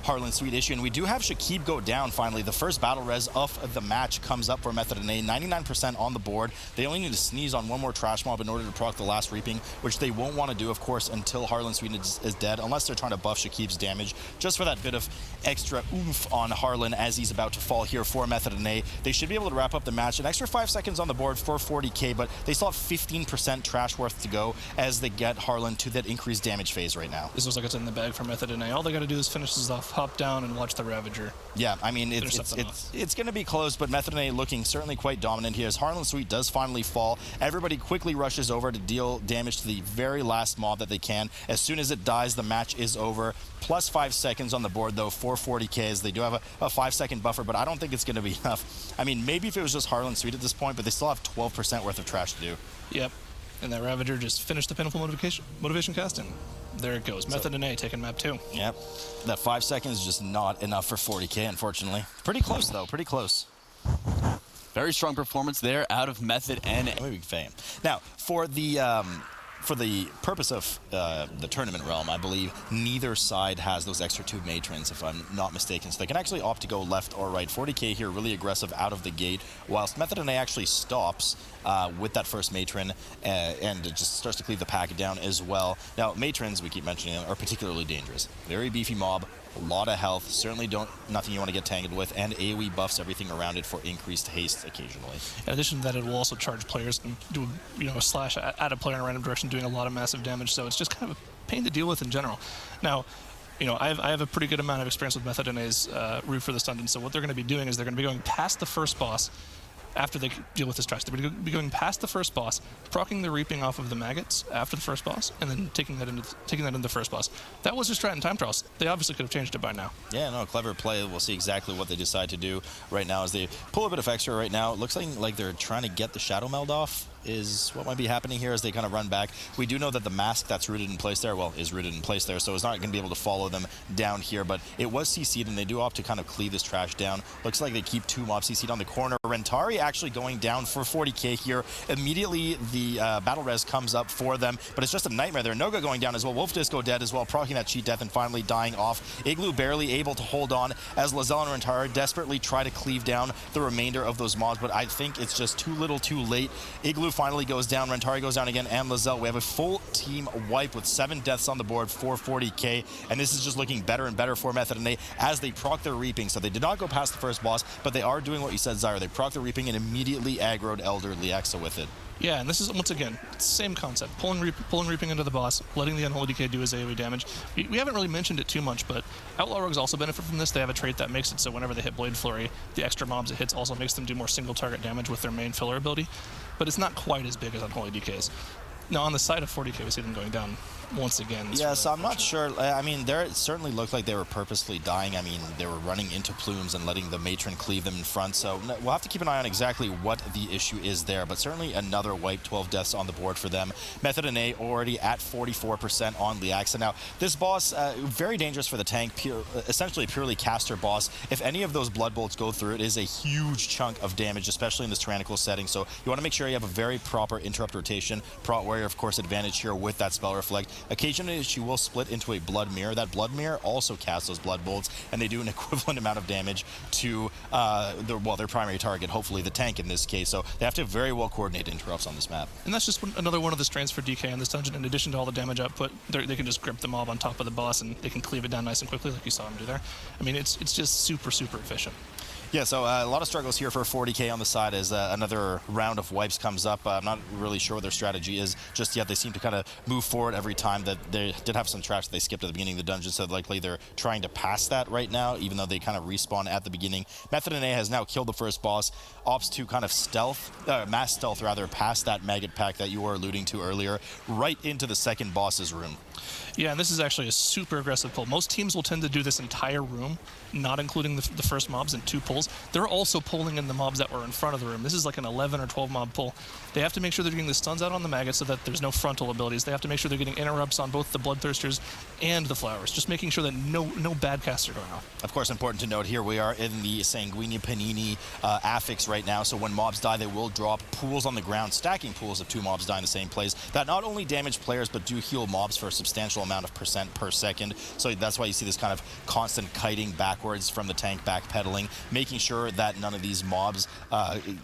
Harlan Sweet issue. And we do have Shakib go down finally. The first battle res of the match comes up for Method NA. 99% on the board. They only need to sneeze on one more trash mob in order to proc the last Reaping, which they won't want to do, of course, until Harlan Sweet is dead, unless they're trying to buff Shakib's damage, just for that bit of extra oomph on Harlan as he's about to fall here for Method NA. They should be able to wrap up the match. An extra 5 seconds on the board for 40K, but they still have 15% trash worth to go as they get Harlan to that increased damage phase right now. This looks like it's in the bag for Method NA. All they got to do is finish this off, hop down, and watch the Ravager. Yeah, I mean, it's going to be close, but Method NA looking certainly quite dominant here as Harlan Sweet does finally fall. Everybody quickly rushes over to deal damage to the very last mob that they can. As soon as it dies, the match is over. Plus 5 seconds on the board, though, for 40K, as they do have a 5-second buffer, but I don't think it's going to be enough. I mean, maybe if it was just Harlan Sweet at this point, but they still have 12% worth of trash to do. Yep. And that Ravager just finished the Pinnacle motivation cast, and there it goes. Method NA taking map 2. Yep. That 5 seconds is just not enough for 40K, unfortunately. Pretty close, though. Pretty close. Very strong performance there out of Method NA. Now, for the purpose of the tournament realm, I believe neither side has those extra 2 matrons, if I'm not mistaken. So they can actually opt to go left or right. 40K here really aggressive out of the gate, whilst Method NA actually stops with that first matron and it just starts to cleave the pack down as well. Now, matrons, we keep mentioning them, are particularly dangerous. Very beefy mob. A lot of health, certainly nothing you want to get tangled with, and AoE buffs everything around it for increased haste occasionally. In addition to that, it will also charge players and do a slash at a player in a random direction, doing a lot of massive damage, so it's just kind of a pain to deal with in general. Now, I have a pretty good amount of experience with Method NA's route for this dungeon, so what they're going to be doing is they're going to be going past the first boss after they deal with this trash. They're going to be going past the first boss, proccing the Reaping off of the maggots after the first boss, and then taking that into the first boss. That was just strat in time trials. They obviously could have changed it by now. Yeah, no, clever play. We'll see exactly what they decide to do right now as they pull a bit of extra right now. It looks like they're trying to get the Shadow Meld off is what might be happening here as they kind of run back. We do know that the mask that's rooted in place there, well, is rooted in place there, so it's not going to be able to follow them down here, but it was CC'd, and they do opt to kind of cleave this trash down. Looks like they keep 2 mobs CC'd on the corner. Rentari actually going down for 40K here. Immediately, the battle res comes up for them, but it's just a nightmare there. Noga going down as well. Wolf Disco dead as well, proccing that cheat death and finally dying off. Igloo barely able to hold on as Lizelle and Rentari desperately try to cleave down the remainder of those mobs, but I think it's just too little too late. Igloo finally goes down, Rentari goes down again, and Lizelle. We have a full team wipe with 7 deaths on the board for 40K, and this is just looking better and better for Method NA as they proc their Reaping. So they did not go past the first boss, but they are doing what you said, Zyra. They proc the Reaping and immediately aggroed Elder Liaxa with it. Yeah, and this is, once again, it's the same concept. Pulling Reaping into the boss, letting the Unholy Decay do his AoE damage. We haven't really mentioned it too much, but Outlaw Rogues also benefit from this. They have a trait that makes it so whenever they hit Blade Flurry, the extra mobs it hits also makes them do more single target damage with their main filler ability, but it's not quite as big as Unholy Decays. Now, on the side of 40K, we see them going down once again. Yeah, so I'm not sure. I mean, it certainly looked like they were purposely dying. I mean, they were running into plumes and letting the matron cleave them in front. So we'll have to keep an eye on exactly what the issue is there. But certainly another wipe, 12 deaths on the board for them. Method NA already at 44% on Liaxa. Now, this boss, very dangerous for the tank, essentially purely caster boss. If any of those blood bolts go through, it is a huge chunk of damage, especially in this tyrannical setting. So you want to make sure you have a very proper interrupt rotation. Prot Warrior, of course, advantage here with that Spell Reflect. Occasionally, she will split into a Blood Mirror. That Blood Mirror also casts those Blood Bolts, and they do an equivalent amount of damage to their primary target, hopefully the tank in this case. So they have to have very well coordinated interrupts on this map. And that's just another one of the strengths for DK in this dungeon. In addition to all the damage output, they can just grip the mob on top of the boss, and they can cleave it down nice and quickly, like you saw him do there. I mean, it's just super, super efficient. Yeah, so a lot of struggles here for 40K on the side as another round of wipes comes up. I'm not really sure what their strategy is just yet. They seem to kind of move forward every time. That they did have some trash that they skipped at the beginning of the dungeon, so likely they're trying to pass that right now, even though they kind of respawn at the beginning. Method NA has now killed the first boss, opts to kind of mass stealth rather, past that maggot pack that you were alluding to earlier, right into the second boss's room. Yeah, and this is actually a super aggressive pull. Most teams will tend to do this entire room, not including the first mobs, in 2 pulls. They're also pulling in the mobs that were in front of the room. This is like an 11 or 12 mob pull. They have to make sure they're getting the stuns out on the maggots so that there's no frontal abilities. They have to make sure they're getting interrupts on both the bloodthirsters and the flowers, just making sure that no bad casts are going off. Of course, important to note here, we are in the Sanguini Panini affix right now, so when mobs die, they will drop pools on the ground, stacking pools if 2 mobs die in the same place, that not only damage players, but do heal mobs for a substantial amount of percent per second. So that's why you see this kind of constant kiting backwards from the tank, backpedaling, making sure that none of these mobs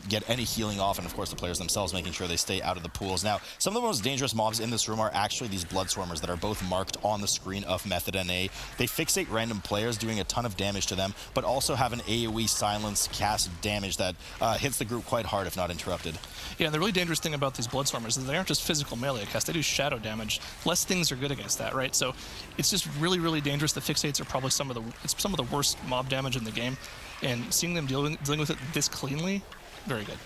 get any healing off, and of course the players themselves making sure they stay out of the pools. Now, some of the most dangerous mobs in this room are actually these Bloodswarmers that are both marked on the screen of Method NA. They fixate random players, doing a ton of damage to them, but also have an AoE silence cast damage that hits the group quite hard if not interrupted. Yeah, and the really dangerous thing about these Bloodswarmers is they aren't just physical melee casts, they do shadow damage. Less things are good against that, right? So it's just really, really dangerous. The fixates are probably some of the worst mob damage in the game, and seeing them dealing with it this cleanly, very good.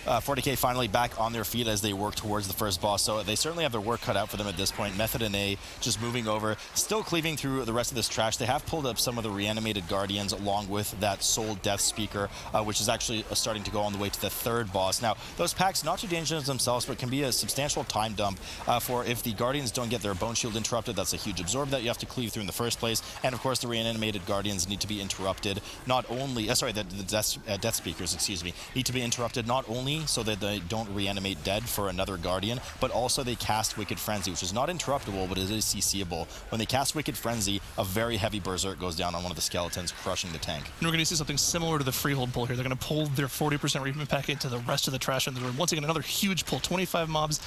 40K finally back on their feet as they work towards the first boss, so they certainly have their work cut out for them at this point. Method NA just moving over, still cleaving through the rest of this trash. They have pulled up some of the reanimated Guardians along with that Soul Death Speaker, which is actually starting to go on the way to the third boss. Now, those packs, not too dangerous themselves, but can be a substantial time dump for if the Guardians don't get their Bone Shield interrupted. That's a huge absorb that you have to cleave through in the first place, and of course the reanimated Guardians need to be interrupted, not only, the Death Speakers, excuse me, need to be interrupted not only so that they don't reanimate dead for another Guardian, but also they cast Wicked Frenzy, which is not interruptible, but it is CCable. When they cast Wicked Frenzy, a very heavy Berserk goes down on one of the skeletons, crushing the tank. And we're going to see something similar to the Freehold pull here. They're going to pull their 40% Reaping packet to the rest of the trash in the room. Once again, another huge pull, 25 mobs.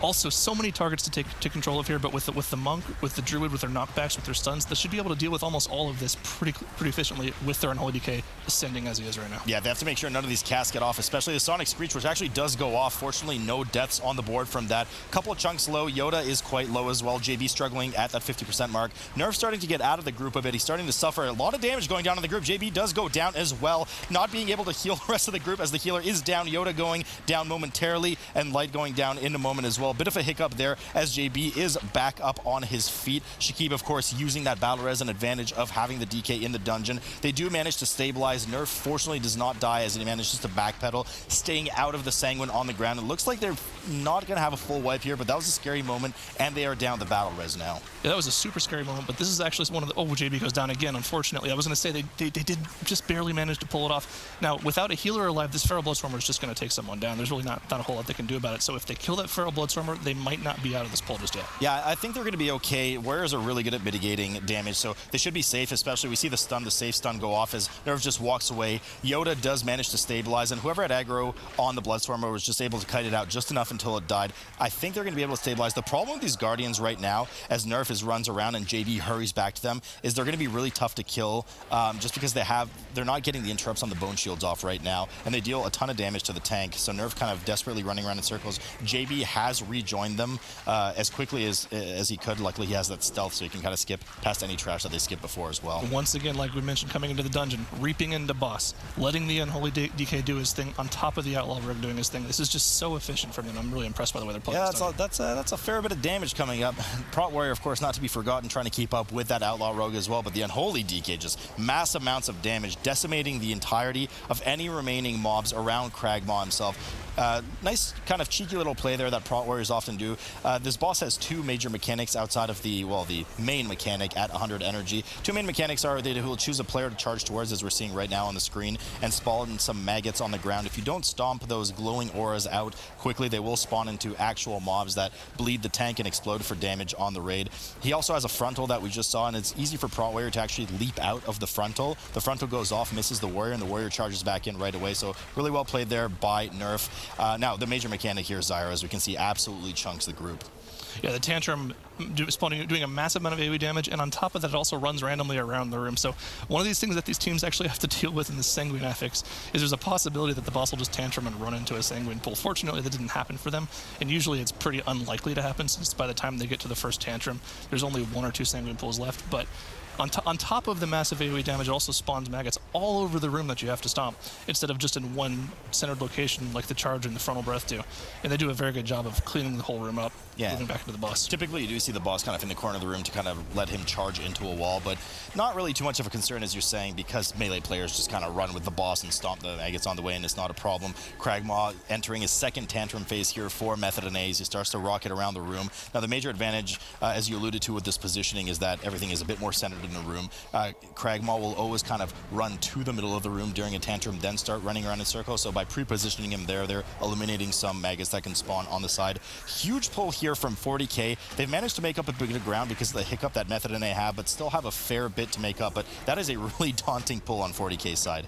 Also, so many targets to take control of here, but with the Monk, with the Druid, with their knockbacks, with their stuns, they should be able to deal with almost all of this pretty efficiently with their Unholy DK ascending as he is right now. Yeah, they have to make sure none of these casts get off, especially the Sonic Screech, which actually does go off. Fortunately, no deaths on the board from that. Couple of chunks low. Yoda is quite low as well. JB struggling at that 50% mark. Nerf starting to get out of the group a bit. He's starting to suffer a lot of damage going down in the group. JB does go down as well, not being able to heal the rest of the group as the healer is down. Yoda going down momentarily, and Light going down in a moment as well. Bit of a hiccup there as JB is back up on his feet. Shakib, of course, using that battle res, an advantage of having the DK in the dungeon. They do manage to stabilize. Nerf fortunately does not die as he manages to backpedal, staying out of the Sanguine on the ground. It looks like they're not going to have a full wipe here, but that was a scary moment, and they are down the battle res now. Yeah, that was a super scary moment, but this is actually one of the... Oh, JB goes down again, unfortunately. I was going to say they did just barely manage to pull it off. Now, without a healer alive, this Feral Bloodswarmer is just going to take someone down. There's really not a whole lot they can do about it. So if they kill that Feral Bloodswarmer, they might not be out of this pull just yet. Yeah, I think they're going to be okay. Warriors are really good at mitigating damage, so they should be safe, especially we see the safe stun go off as Nerv just walks away. Yoda does manage to stabilize, and whoever had aggro on the Bloodswarmer was just able to kite it out just enough until it died. I think they're going to be able to stabilize. The problem with these Guardians right now, as Nerf runs around and JB hurries back to them, is they're going to be really tough to kill just because they're not getting the interrupts on the Bone Shields off right now, and they deal a ton of damage to the tank, so Nerf kind of desperately running around in circles. JB has rejoined them as quickly as he could. Luckily, he has that stealth, so he can kind of skip past any trash that they skipped before as well. Once again, like we mentioned, coming into the dungeon, reaping into boss, letting the Unholy DK do his thing on top of the Outlaw Rogue doing his thing. This is just so efficient from him. I'm really impressed by the way they're playing. Yeah, that's a fair bit of damage coming up. Prot Warrior, of course, not to be forgotten, trying to keep up with that Outlaw Rogue as well, but the Unholy DK just mass amounts of damage, decimating the entirety of any remaining mobs around Kragmaw himself. Nice kind of cheeky little play there that Prot Warriors often do. This boss has two major mechanics outside of the main mechanic at 100 energy. Two main mechanics are they will choose a player to charge towards, as we're seeing right now on the screen, and spawn some maggots on the ground. If you don't stomp those glowing auras out quickly, they will spawn into actual mobs that bleed the tank and explode for damage on the raid. He also has a frontal that we just saw, and it's easy for Prot Warrior to actually leap out of the frontal. The frontal goes off, misses the warrior, and the warrior charges back in right away. So really well played there by Nerf. Now, the major mechanic here, Zyra, as we can see, absolutely chunks the group. Yeah, the Tantrum doing a massive amount of AoE damage, and on top of that, it also runs randomly around the room. So one of these things that these teams actually have to deal with in the Sanguine affix is there's a possibility that the boss will just tantrum and run into a Sanguine pool. Fortunately, that didn't happen for them, and usually it's pretty unlikely to happen since by the time they get to the first tantrum, there's only 1 or 2 Sanguine pools left. But on top of the massive AoE damage, it also spawns maggots all over the room that you have to stomp, instead of just in one centered location like the charge and the frontal breath do. And they do a very good job of cleaning the whole room up, moving back into the boss. Typically, you do see the boss kind of in the corner of the room to kind of let him charge into a wall, but not really too much of a concern, as you're saying, because melee players just kind of run with the boss and stomp the maggots on the way, and it's not a problem. Kragmaw entering his second tantrum phase here for Method and A's. He starts to rocket around the room. Now, the major advantage, as you alluded to with this positioning, is that everything is a bit more centered in the room. Kragmaw will always kind of run to the middle of the room during a tantrum, then start running around in circles. So by pre-positioning him there, they're eliminating some maggots that can spawn on the side. Huge pull here from 40K. They've managed to make up a bit of ground because of the hiccup that Method and A have, but still have a fair bit to make up. But that is a really daunting pull on 40K's side.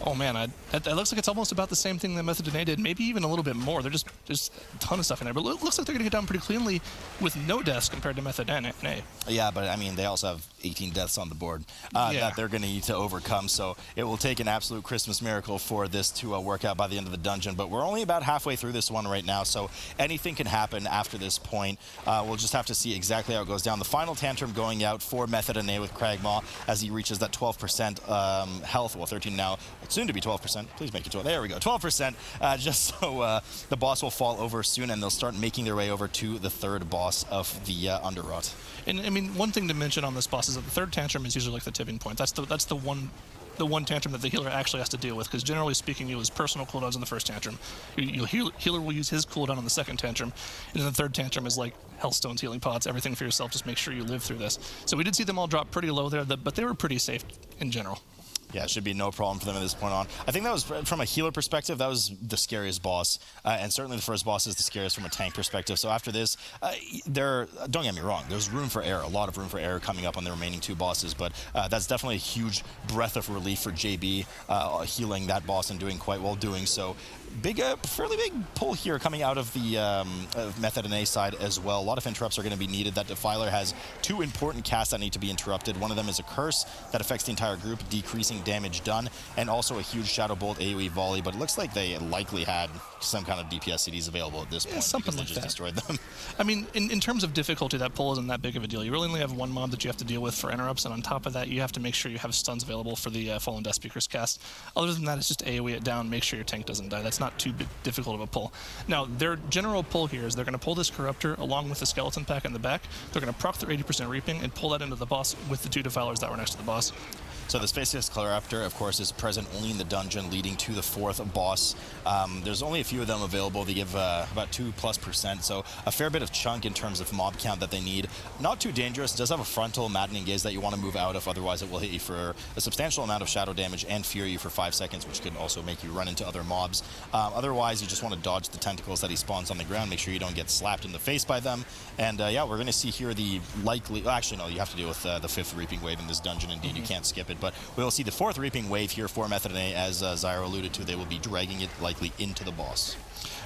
Oh man, that looks like it's almost about the same thing that Method did, maybe even a little bit more. There's a ton of stuff in there, but it looks like they're going to get down pretty cleanly with no deaths compared to Method and A. Yeah, but I mean, they also have 18 deaths on the board that they're going to need to overcome, so it will take an absolute Christmas miracle for this to work out by the end of the dungeon, but we're only about halfway through this one right now, so anything can happen after this point. We'll just have to see exactly how it goes down. The final tantrum going out for Method and A with Kragmaw as he reaches that 12% health, well, 13 now, soon to be 12%. Please make it 12. There we go, 12%, just so the boss will fall over soon, and they'll start making their way over to the third boss of the Underrot. And I mean, one thing to mention on this boss is that the third tantrum is usually like the tipping point. That's the one tantrum that the healer actually has to deal with, because generally speaking, you use personal cooldowns in the first tantrum. Healer will use his cooldown on the second tantrum, and then the third tantrum is like Hellstones, healing pots, everything for yourself. Just make sure you live through this. So we did see them all drop pretty low there, but they were pretty safe in general. Yeah, it should be no problem for them at this point on. I think that was, from a healer perspective, that was the scariest boss. And certainly the first boss is the scariest from a tank perspective. So after this, don't get me wrong, there's room for error, a lot of room for error coming up on the remaining 2 bosses. But that's definitely a huge breath of relief for JB, healing that boss and doing quite well doing so. Fairly big pull here coming out of the Method and A side as well. A lot of interrupts are going to be needed. That Defiler has 2 important casts that need to be interrupted. One of them is a curse that affects the entire group, decreasing damage done, and also a huge Shadow Bolt AoE volley. But it looks like they likely had some kind of DPS CDs available at this point. Something like they just destroyed them. I mean, in terms of difficulty, that pull isn't that big of a deal. You really only have 1 mob that you have to deal with for interrupts, and on top of that, you have to make sure you have stuns available for the Fallen Death Speaker's cast. Other than that, it's just AoE it down, make sure your tank doesn't die. That's not too difficult of a pull. Now, their general pull here is they're going to pull this Corruptor along with the Skeleton Pack in the back. They're going to proc their 80% reaping and pull that into the boss with the 2 Defilers that were next to the boss. So the Spacious Corruptor, of course, is present only in the dungeon, leading to the 4th boss. There's only a few of them available. They give about 2+%, so a fair bit of chunk in terms of mob count that they need. Not too dangerous. It does have a frontal maddening gaze that you want to move out of, otherwise it will hit you for a substantial amount of shadow damage and fear you for 5 seconds, which could also make you run into other mobs. Otherwise, you just want to dodge the tentacles that he spawns on the ground, make sure you don't get slapped in the face by them. And yeah, we're going to see here the likely... Well, actually, no, you have to deal with the 5th Reaping Wave in this dungeon. Indeed, you can't skip it. But we'll see the 4th Reaping Wave here for Method A. As Zyro alluded to, they will be dragging it likely into the boss.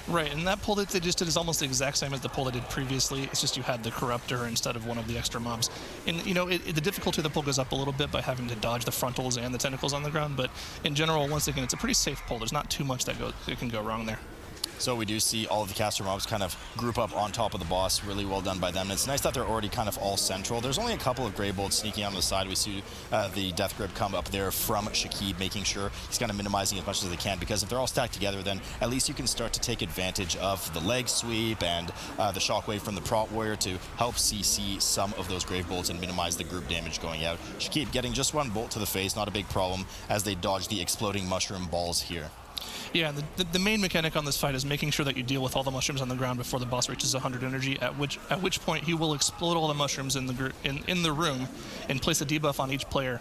Right, and that pull that they just did is almost the exact same as the pull they did previously. It's just you had the Corruptor instead of one of the extra mobs. And, you know, the difficulty of the pull goes up a little bit by having to dodge the frontals and the tentacles on the ground, but in general, once again, it's a pretty safe pull. There's not too much that can go wrong there. So we do see all of the caster mobs kind of group up on top of the boss. Really well done by them. And it's nice that they're already kind of all central. There's only a couple of Grey Bolts sneaking on the side. We see the Death Grip come up there from Shakib, making sure he's kind of minimizing as much as they can, because if they're all stacked together, then at least you can start to take advantage of the leg sweep and the shockwave from the Prot Warrior to help CC some of those Grave Bolts and minimize the group damage going out. Shakib getting just 1 bolt to the face, not a big problem, as they dodge the exploding mushroom balls here. Yeah, the main mechanic on this fight is making sure that you deal with all the mushrooms on the ground before the boss reaches 100 energy, at which point he will explode all the mushrooms in the room and place a debuff on each player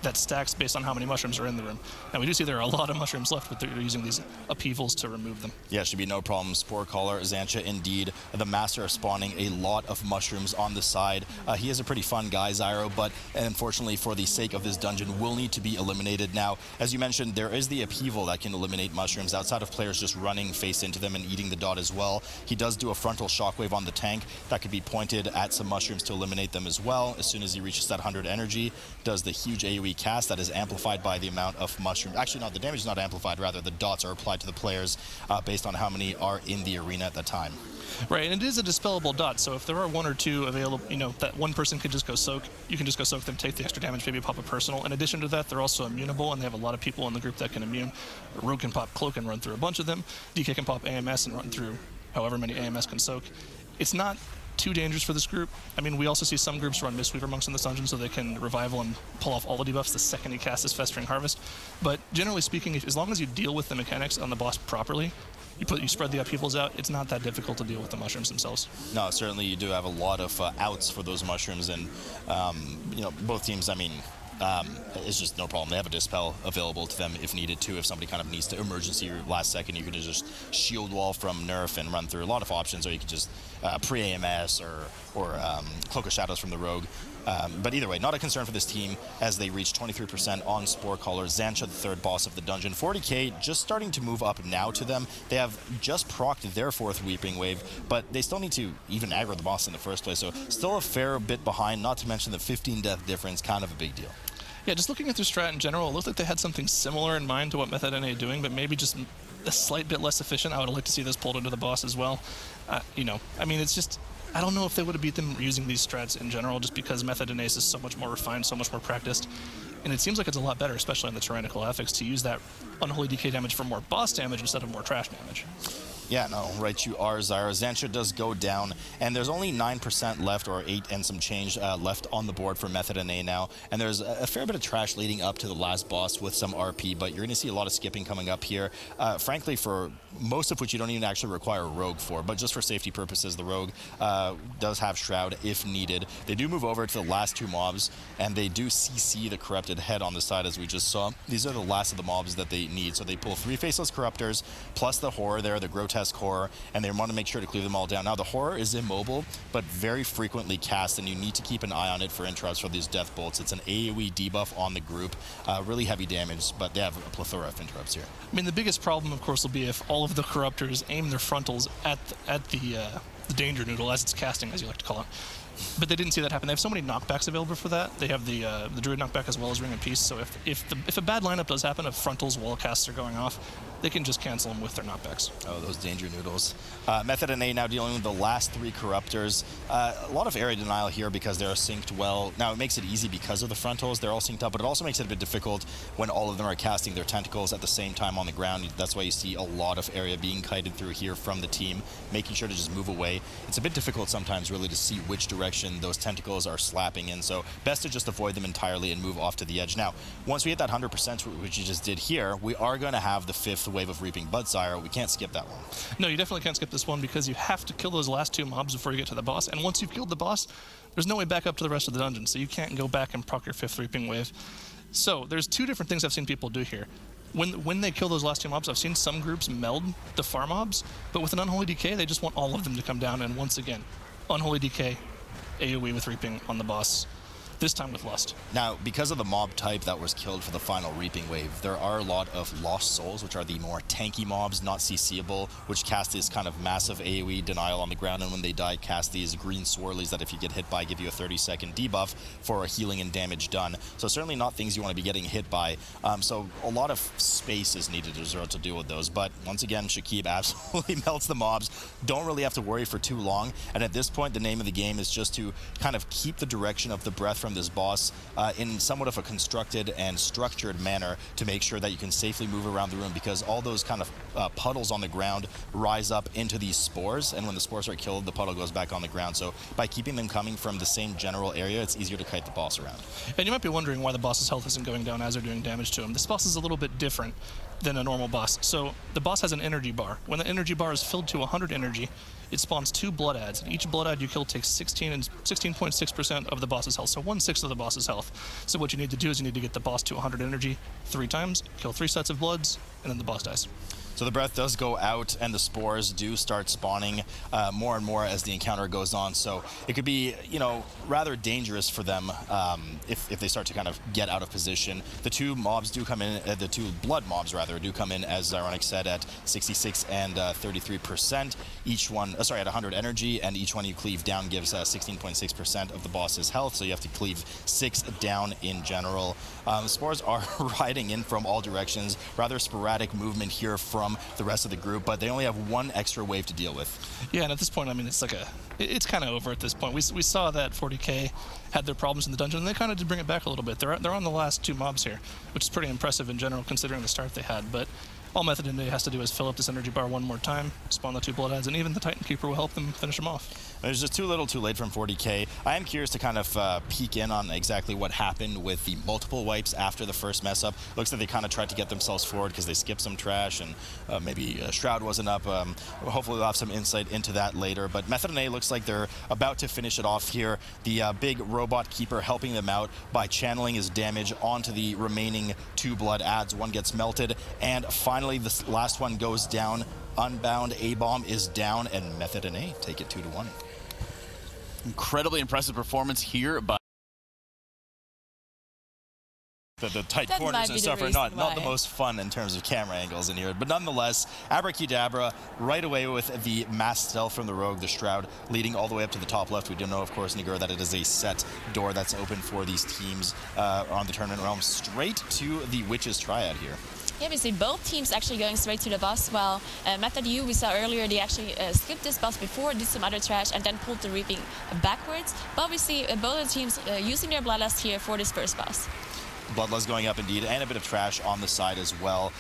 that stacks based on how many mushrooms are in the room. And we do see there are a lot of mushrooms left, but they're using these upheavals to remove them. Yeah, should be no problem. Spore Caller, Xancha, indeed. The Master are spawning a lot of mushrooms on the side. He is a pretty fun guy, Zyro, but unfortunately for the sake of this dungeon, will need to be eliminated. Now, as you mentioned, there is the upheaval that can eliminate mushrooms outside of players just running face into them and eating the dot as well. He does do a frontal shockwave on the tank that could be pointed at some mushrooms to eliminate them as well. As soon as he reaches that 100 energy, does the huge AoE cast that is amplified by the amount of mushrooms. Actually, no, the damage is not amplified, rather the dots are applied to the players based on how many are in the arena at the time. Right, and it is a dispellable dot, so if there are one or two available, that one person could just go soak, you can just go soak them, take the extra damage, maybe pop a personal. In addition to that, they're also immunable, and they have a lot of people in the group that can immune. Rogue can pop Cloak and run through a bunch of them. DK can pop AMS and run through however many AMS can soak. It's not too dangerous for this group. I mean, we also see some groups run Mistweaver Monks in this dungeon so they can revival and pull off all the debuffs the second he casts his Festering Harvest. But generally speaking, as long as you deal with the mechanics on the boss properly, you spread the upheavals out, it's not that difficult to deal with the mushrooms themselves. No, certainly you do have a lot of outs for those mushrooms, and both teams, I mean, it's just no problem. They have a Dispel available to them if needed to. If somebody kind of needs to emergency last second, you could just shield wall from Nerf and run through a lot of options, or you could just pre-AMS or Cloak of Shadows from the Rogue. But either way, not a concern for this team as they reach 23% on Spore Caller. Xancha, the third boss of the dungeon. 40K just starting to move up now to them. They have just procced their fourth Weeping Wave, but they still need to even aggro the boss in the first place. So still a fair bit behind, not to mention the 15 death difference, kind of a big deal. Yeah, just looking at their strat in general, it looks like they had something similar in mind to what Method NA are doing, but maybe just a slight bit less efficient. I would like to see this pulled into the boss as well. I mean, it's just, I don't know if they would have beat them using these strats in general, just because Method NA is so much more refined, so much more practiced. And it seems like it's a lot better, especially in the Tyrannical Affix, to use that Unholy DK damage for more boss damage instead of more trash damage. Yeah, no, right you are, Zyra. Xancha does go down, and there's only 9% left, or 8 and some change left on the board for Method NA now. And there's a fair bit of trash leading up to the last boss with some RP, but you're going to see a lot of skipping coming up here. Frankly, for most of which you don't even actually require a Rogue for, but just for safety purposes, the Rogue does have Shroud if needed. They do move over to the last two mobs, and they do CC the Corrupted Head on the side, as we just saw. These are the last of the mobs that they need, so they pull 3 Faceless Corruptors, plus the Horror there, the Grotesque Horror, and they want to make sure to clear them all down. Now, the Horror is immobile, but very frequently cast, and you need to keep an eye on it for interrupts for these Death Bolts. It's an AoE debuff on the group, really heavy damage, but they have a plethora of interrupts here. I mean, the biggest problem, of course, will be if all of the Corruptors aim their frontals at the Danger Noodle, as it's casting, as you like to call it. But they didn't see that happen. They have so many knockbacks available for that. They have the Druid knockback as well as Ring of Peace, so if a bad lineup does happen, if frontals wall casts are going off, they can just cancel them with their knockbacks. Oh, those Danger Noodles. Method NA now dealing with the last 3 Corruptors. A lot of area denial here because they're synced well. Now, it makes it easy because of the frontals. They're all synced up, but it also makes it a bit difficult when all of them are casting their tentacles at the same time on the ground. That's why you see a lot of area being kited through here from the team, making sure to just move away. It's a bit difficult sometimes, really, to see which direction those tentacles are slapping in, so best to just avoid them entirely and move off to the edge. Now, once we hit that 100%, which you just did here, we are going to have the 5th wave of Reaping Budsire. We can't skip that one. No, you definitely can't skip this one because you have to kill those last 2 mobs before you get to the boss, and once you've killed the boss, there's no way back up to the rest of the dungeon, so you can't go back and proc your 5th Reaping Wave. So there's 2 different things I've seen people do here. When they kill those last 2 mobs, I've seen some groups meld the farm mobs, but with an Unholy DK, they just want all of them to come down, and once again, Unholy DK, AoE with Reaping on the boss, this time with Lust. Now, because of the mob type that was killed for the final Reaping Wave, there are a lot of Lost Souls, which are the more tanky mobs, not CCable, which cast this kind of massive AoE denial on the ground, and when they die, cast these green swirlies that if you get hit by, give you a 30-second debuff for a healing and damage done. So certainly not things you want to be getting hit by. So a lot of space is needed to deal with those. But once again, Shakib absolutely melts the mobs. Don't really have to worry for too long. And at this point, the name of the game is just to kind of keep the direction of the breath from this boss in somewhat of a constructed and structured manner to make sure that you can safely move around the room, because all those kind of puddles on the ground rise up into these spores, and when the spores are killed, the puddle goes back on the ground. So by keeping them coming from the same general area, it's easier to kite the boss around. And you might be wondering why the boss's health isn't going down as they're doing damage to him. This boss is a little bit different. than a normal boss. So the boss has an energy bar. When the energy bar is filled to 100 energy, it spawns 2 blood adds, and each blood add you kill takes 16.6% of the boss's health, so 1/6 of the boss's health. So what you need to do is you need to get the boss to 100 energy 3 times, kill 3 sets of bloods, and then the boss dies. So the breath does go out, and the spores do start spawning more and more as the encounter goes on. So it could be, you know, rather dangerous for them if they start to kind of get out of position. The 2 mobs do come in, the 2 blood mobs rather, do come in, as Ironic said, at 66 and 33%. Each one, sorry, at 100 energy, and each one you cleave down gives 16.6% of the boss's health. So you have to cleave 6 down in general. The spores are riding in from all directions. Rather sporadic movement here from the rest of the group, but they only have 1 extra wave to deal with. Yeah, and at this point, I mean, it's kind of over at this point. We saw that 40K had their problems in the dungeon, and they kind of did bring it back a little bit. They're on the last 2 mobs here, which is pretty impressive in general considering the start they had. But all Method in has to do is fill up this energy bar 1 more time, spawn the 2 blood adds, and even the Titan Keeper will help them finish them off. There's just too little too late from 40K. I am curious to kind of peek in on exactly what happened with the multiple wipes after the first mess up. Looks like they kind of tried to get themselves forward because they skipped some trash, and maybe Shroud wasn't up. Hopefully we'll have some insight into that later. But Method in looks like they're about to finish it off here. The big robot keeper helping them out by channeling his damage onto the remaining 2 blood adds. 1 gets melted, and finally the last one goes down. Unbound A-bomb is down, and Method in take it 2-1. Incredibly impressive performance here by the tight That corners might and be stuff the are not reason the why. most fun in terms of camera angles in here. But nonetheless, Abrakeydabra right away with the mass stealth from the Rogue, the Shroud, leading all the way up to the top left. We do know, of course, Nigur, that it is a set door that's open for these teams on the tournament realm, straight to the Witch's Triad here. Yeah, we see both teams actually going straight to the boss, while Method U, we saw earlier, they actually skipped this boss before, did some other trash, and then pulled the Reaping backwards. But we see both the teams using their Bloodlust here for this first boss. Bloodlust going up indeed, and a bit of trash on the side as well.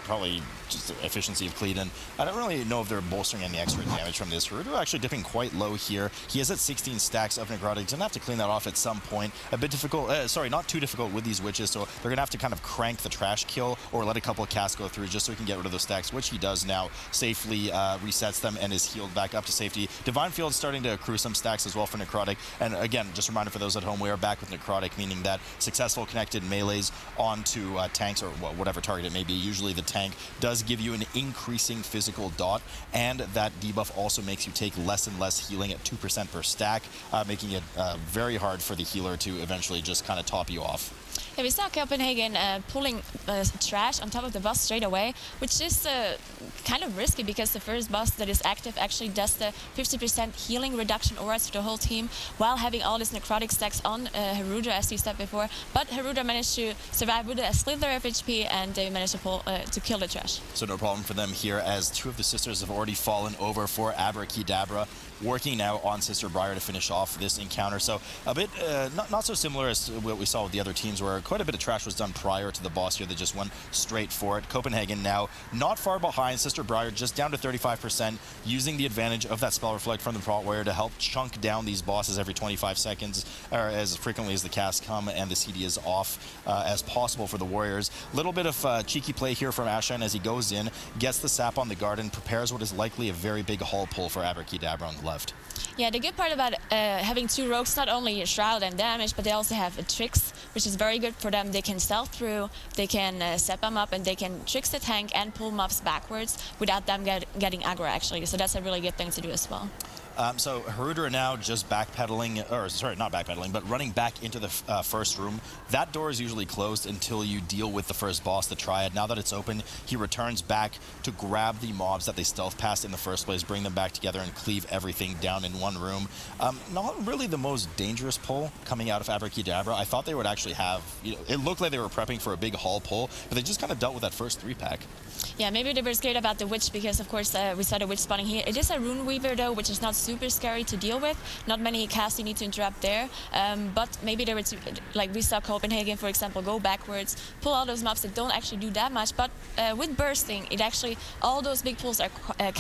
Probably just efficiency of Cleedon. I don't really know if they're bolstering any extra damage from this. Haruto actually dipping quite low here. He is at 16 stacks of Necrotic. He's going to have to clean that off at some point. A bit difficult, sorry, not too difficult with these witches, so they're going to have to kind of crank the trash kill or let a couple of casts go through just so he can get rid of those stacks, which he does now. Safely resets them and is healed back up to safety. Divine Field's starting to accrue some stacks as well for Necrotic. And again, just a reminder for those at home, we are back with Necrotic, meaning that successful connected melees onto tanks or whatever target it may be. Usually the tank does give you an increasing physical dot, and that debuff also makes you take less and less healing at 2% per stack, making it very hard for the healer to eventually just kind of top you off. Yeah, we saw Copenhagen pulling trash on top of the boss straight away, which is kind of risky because the first boss that is active actually does the 50% healing reduction aura to the whole team while having all these necrotic stacks on Haruda, as you said before. But Haruda managed to survive with a slither of HP, and they managed to kill the trash. So no problem for them here, as 2 of the sisters have already fallen over for Abrakeydabra, working now on Sister Briar to finish off this encounter. So a bit not so similar as what we saw with the other teams, where quite a bit of trash was done prior to the boss here. They just went straight for it. Copenhagen now not far behind. Sister Briar just down to 35%, using the advantage of that Spell Reflect from the Prot Warrior to help chunk down these bosses every 25 seconds, or as frequently as the casts come and the CD is off as possible for the Warriors. Little bit of cheeky play here from Ashine as he goes in, gets the sap on the garden, prepares what is likely a very big hull pull for Abrakeydabra on the left. Yeah, the good part about having 2 rogues, not only Shroud and damage, but they also have tricks, which is very good for them. They can stealth through, they can step them up, and they can tricks the tank and pull mobs backwards without them getting aggro, actually. So that's a really good thing to do as well. So Haruda now just backpedaling, or sorry, not backpedaling, but running back into the first room. That door is usually closed until you deal with the first boss, the Triad. Now that it's open, he returns back to grab the mobs that they stealth past in the first place, bring them back together, and cleave everything down in one room. Not really the most dangerous pull coming out of Abrakeydabra. I thought they would actually have, it looked like they were prepping for a big haul pull, but they just kind of dealt with that first 3-pack. Yeah, maybe they were scared about the Witch because, of course, we saw the Witch spawning here. It is a Rune Weaver, though, which is not super scary to deal with. Not many casts you need to interrupt there, but maybe there were like we saw Copenhagen, for example, go backwards, pull all those mobs that don't actually do that much. But with bursting, it actually all those big pulls are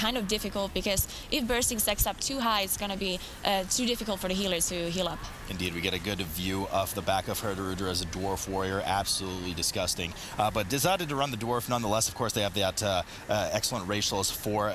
kind of difficult, because if bursting stacks up too high, it's going to be too difficult for the healers to heal up. Indeed, we get a good view of the back of Herderudra as a dwarf warrior. Absolutely disgusting. But decided to run the dwarf nonetheless. Of course, they have that excellent racials for...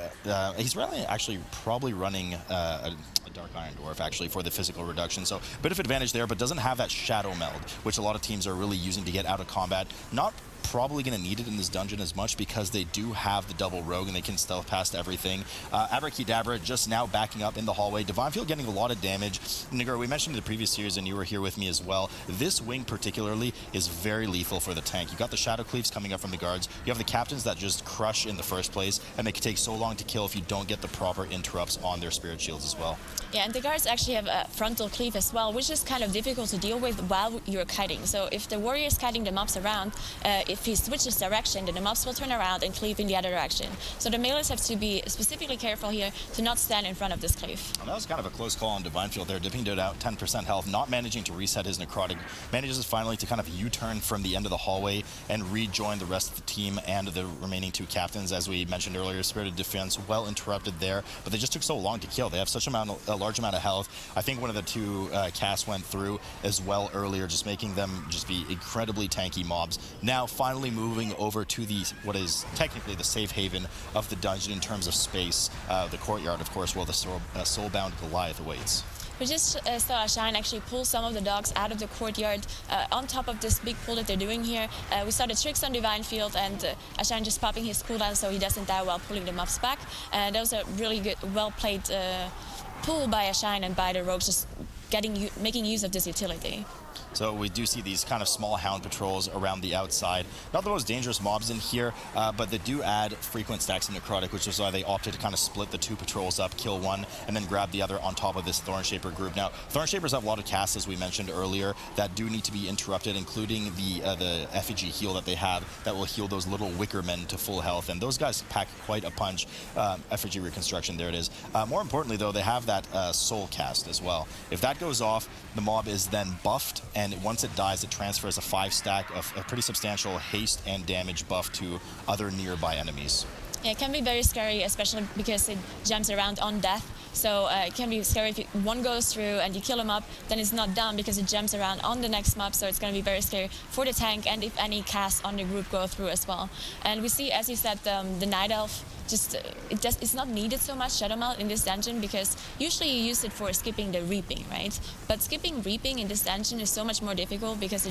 he's really actually probably running a Dark Iron Dwarf, actually, for the physical reduction. So a bit of advantage there, but doesn't have that Shadow Meld, which a lot of teams are really using to get out of combat. Not probably going to need it in this dungeon as much, because they do have the double rogue and they can stealth past everything. Abrakeydabra just now backing up in the hallway. Divine Field getting a lot of damage. Nigar, we mentioned in the previous series, and you were here with me as well, this wing particularly is very lethal for the tank. You've got the Shadow Cleaves coming up from the guards. You have the captains that just crush in the first place, and they can take so long to kill if you don't get the proper interrupts on their Spirit Shields as well. Yeah, and the guards actually have a frontal cleave as well, which is kind of difficult to deal with while you're kiting. So if the warrior is kiting the mobs around, if he switches direction, then the mobs will turn around and cleave in the other direction. So the melees have to be specifically careful here to not stand in front of this cleave. Well, that was kind of a close call on Divine Field there, dipping it out 10% health, not managing to reset his necrotic. Manages finally to kind of U-turn from the end of the hallway and rejoin the rest of the team and the remaining two captains. As we mentioned earlier, Spirited Defense well interrupted there, but they just took so long to kill. They have such a large amount of health. I think one of the two casts went through as well earlier, just making them just be incredibly tanky mobs. Now finally moving over to the what is technically the safe haven of the dungeon in terms of space, the courtyard, of course, while the soulbound Goliath awaits. We just saw Ashine actually pull some of the dogs out of the courtyard on top of this big pull that they're doing here. We saw the tricks on Divine Field, and Ashine just popping his cooldown so he doesn't die while pulling the mobs back. That was a really good, well-played pull by Ashine and by the rogues, just making use of this utility. So we do see these kind of small hound patrols around the outside. Not the most dangerous mobs in here, but they do add frequent stacks of necrotic, which is why they opted to kind of split the two patrols up, kill one, and then grab the other on top of this Thornshaper group. Now, Thornshapers have a lot of casts, as we mentioned earlier, that do need to be interrupted, including the effigy heal that they have that will heal those little wicker men to full health, and those guys pack quite a punch. Effigy reconstruction, there it is. More importantly, though, they have that soul cast as well. If that goes off, the mob is then buffed, and once it dies, it transfers a 5-stack of a pretty substantial haste and damage buff to other nearby enemies. Yeah, it can be very scary, especially because it jumps around on death. So it can be scary if one goes through and you kill him up, then it's not done because it jumps around on the next mob. So it's going to be very scary for the tank, and if any casts on the group go through as well. And we see, as you said, the Night Elf, it's not needed so much Shadow Meld in this dungeon, because usually you use it for skipping the reaping, right? But skipping reaping in this dungeon is so much more difficult because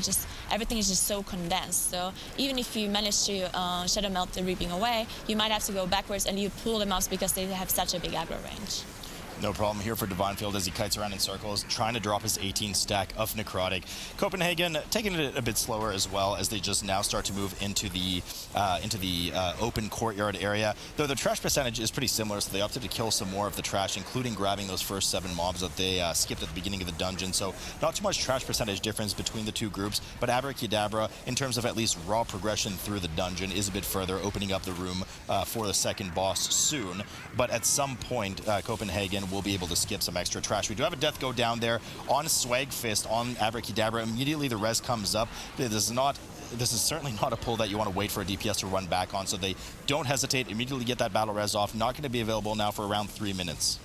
everything is just so condensed. So even if you manage to Shadow Meld the reaping away, you might have to go backwards and you pull them off because they have such a big aggro range. No problem here for Divine Field as he kites around in circles, trying to drop his 18 stack of necrotic. Copenhagen taking it a bit slower as well, as they just now start to move into the open courtyard area. Though the trash percentage is pretty similar, so they opted to kill some more of the trash, including grabbing those first 7 mobs that they skipped at the beginning of the dungeon. So not too much trash percentage difference between the two groups, but Abrakeydabra, in terms of at least raw progression through the dungeon, is a bit further, opening up the room for the second boss soon. But at some point, Copenhagen will be able to skip some extra trash. We do have a death go down there on Swag Fist on Abrakeydabra. Immediately the res comes up. This is certainly not a pull that you want to wait for a DPS to run back on, so they don't hesitate, immediately get that battle res off. Not going to be available now for around 3 minutes.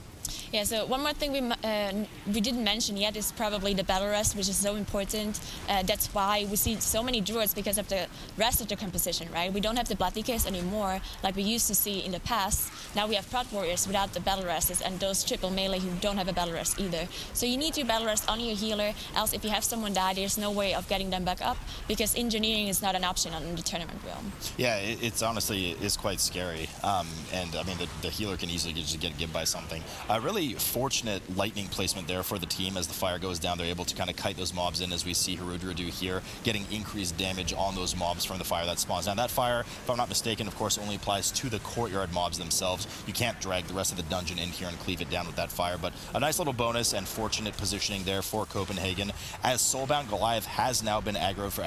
Yeah, so one more thing we didn't mention yet is probably the battle rest, which is so important. That's why we see so many druids, because of the rest of the composition, right? We don't have the blood decays anymore like we used to see in the past. Now we have prot warriors without the battle rests, and those triple melee who don't have a battle rest either. So you need your battle rest on your healer, else if you have someone die, there's no way of getting them back up, because engineering is not an option on the tournament realm. Yeah, it's honestly is quite scary. And I mean, the healer can easily just get gibbed by something. Really fortunate lightning placement there for the team. As the fire goes down, they're able to kind of kite those mobs in, as we see Herudra do here, getting increased damage on those mobs from the fire that spawns. Now that fire, if I'm not mistaken, of course only applies to the courtyard mobs themselves. You can't drag the rest of the dungeon in here and cleave it down with that fire, but a nice little bonus and fortunate positioning there for Copenhagen, as Soulbound Goliath has now been aggroed for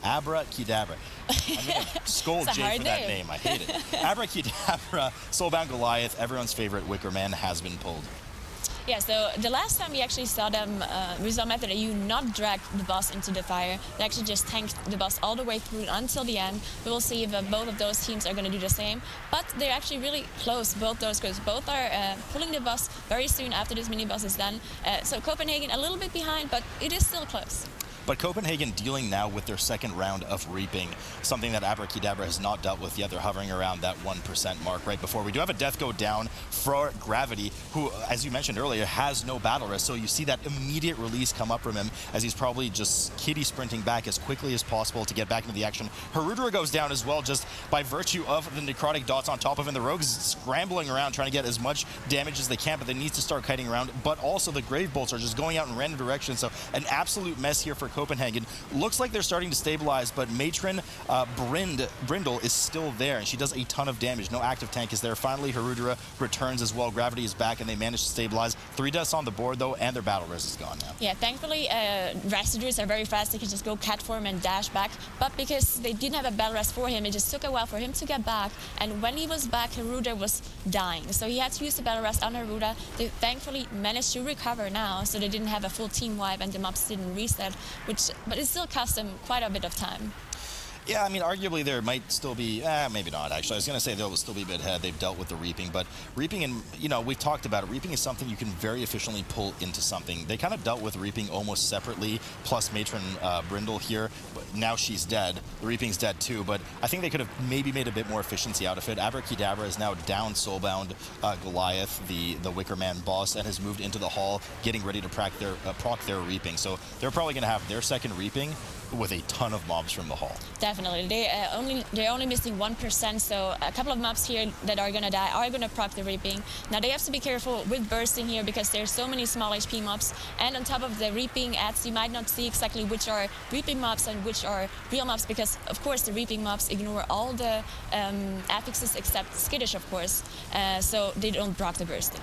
Abrakeydabra. I'm going to scold It's a Jay hard for that name. name. I hate it. Abrakeydabra, Soulbound Goliath, everyone's favorite Wicker Man, has been pulled. Yeah, so the last time we actually saw them, we saw Method EU not drag the boss into the fire. They actually just tanked the boss all the way through until the end. We will see if both of those teams are going to do the same. But they're actually really close, both those groups. Both are pulling the boss very soon after this mini-boss is done. So Copenhagen a little bit behind, but it is still close. But Copenhagen dealing now with their second round of reaping, something that Abrakeydabra has not dealt with yet. They're hovering around that 1% mark right before. We do have a death go down for Gravity, who, as you mentioned earlier, has no battle rest. So you see that immediate release come up from him as he's probably just kitty sprinting back as quickly as possible to get back into the action. Harudra goes down as well, just by virtue of the necrotic dots on top of him. The Rogues scrambling around trying to get as much damage as they can, but they need to start kiting around. But also the Grave Bolts are just going out in random directions. So an absolute mess here for Copenhagen. Looks like they're starting to stabilize, but Matron Brindle is still there, and she does a ton of damage. No active tank is there. Finally, Harudra returns as well. Gravity is back, and they manage to stabilize. 3 deaths on the board, though, and their battle res is gone now. Yeah, thankfully, Residues are very fast. They can just go cat form and dash back. But because they didn't have a battle rest for him, it just took a while for him to get back. And when he was back, Harudra was dying. So he had to use the battle rest on Harudra. They thankfully managed to recover now, so they didn't have a full team wipe and the mobs didn't reset, but it still cost them quite a bit of time. Yeah, I mean, arguably there might still be, maybe not actually. I was going to say they'll still be a bit ahead. They've dealt with the Reaping, but Reaping, and we've talked about it. Reaping is something you can very efficiently pull into something. They kind of dealt with Reaping almost separately, plus Matron Brindle here. But now she's dead. The Reaping's dead too, but I think they could have maybe made a bit more efficiency out of it. Abrakeydabra is now down Soulbound Goliath, the Wicker Man boss, and has moved into the hall, getting ready to proc their Reaping. So they're probably going to have their second Reaping with a ton of mobs from the hall. Definitely. They're only missing 1%, so a couple of mobs here that are going to die are going to proc the Reaping. Now they have to be careful with bursting here because there's so many small HP mobs, and on top of the Reaping ads, you might not see exactly which are Reaping mobs and which are real mobs because, of course, the Reaping mobs ignore all the affixes except Skittish, of course, so they don't proc the bursting.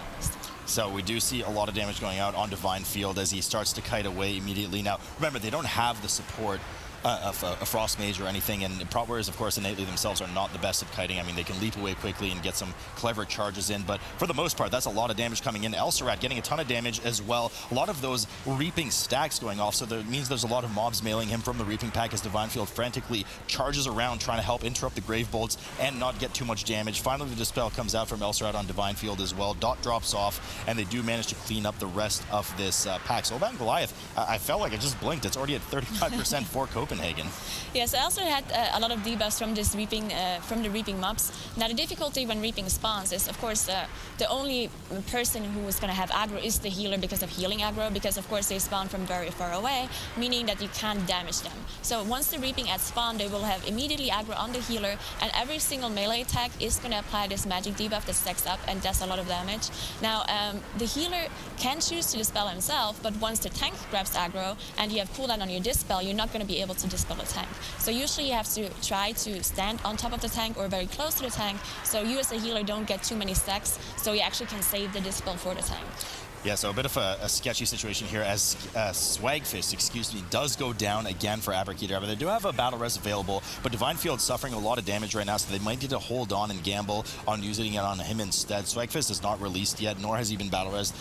So we do see a lot of damage going out on Divine Field as he starts to kite away immediately. Now, remember, they don't have the support of a Frost Mage or anything, and Prot Warriors, of course, innately themselves are not the best at kiting. I mean, they can leap away quickly and get some clever charges in, but for the most part, that's a lot of damage coming in. Elsarat getting a ton of damage as well. A lot of those Reaping stacks going off, so that means there's a lot of mobs mailing him from the Reaping pack as Divine Field frantically charges around, trying to help interrupt the Grave Bolts and not get too much damage. Finally, the Dispel comes out from Elsarat on Divine Field as well. Dot drops off, and they do manage to clean up the rest of this pack. Soulbound Goliath, I felt like it just blinked. It's already at 35% for Copenhagen. Yes, I also had a lot of debuffs from this Reaping, from the Reaping mobs. Now the difficulty when Reaping spawns is, of course, the only person who is going to have aggro is the healer because of healing aggro, because of course they spawn from very far away, meaning that you can't damage them. So once the Reaping at spawn, they will have immediately aggro on the healer, and every single melee attack is going to apply this magic debuff that stacks up and does a lot of damage. Now the healer can choose to dispel himself, but once the tank grabs aggro and you have cooldown on your dispel, you're not going to be able to dispel a tank. So usually you have to try to stand on top of the tank or very close to the tank, so you as a healer don't get too many stacks, so you actually can save the dispel for the tank. Yeah, so a bit of a sketchy situation here as Swagfist, does go down again for Abrakeydabra. They do have a battle res available, but Divine Field's suffering a lot of damage right now, so they might need to hold on and gamble on using it on him instead. Swagfist is not released yet, nor has he been battle res.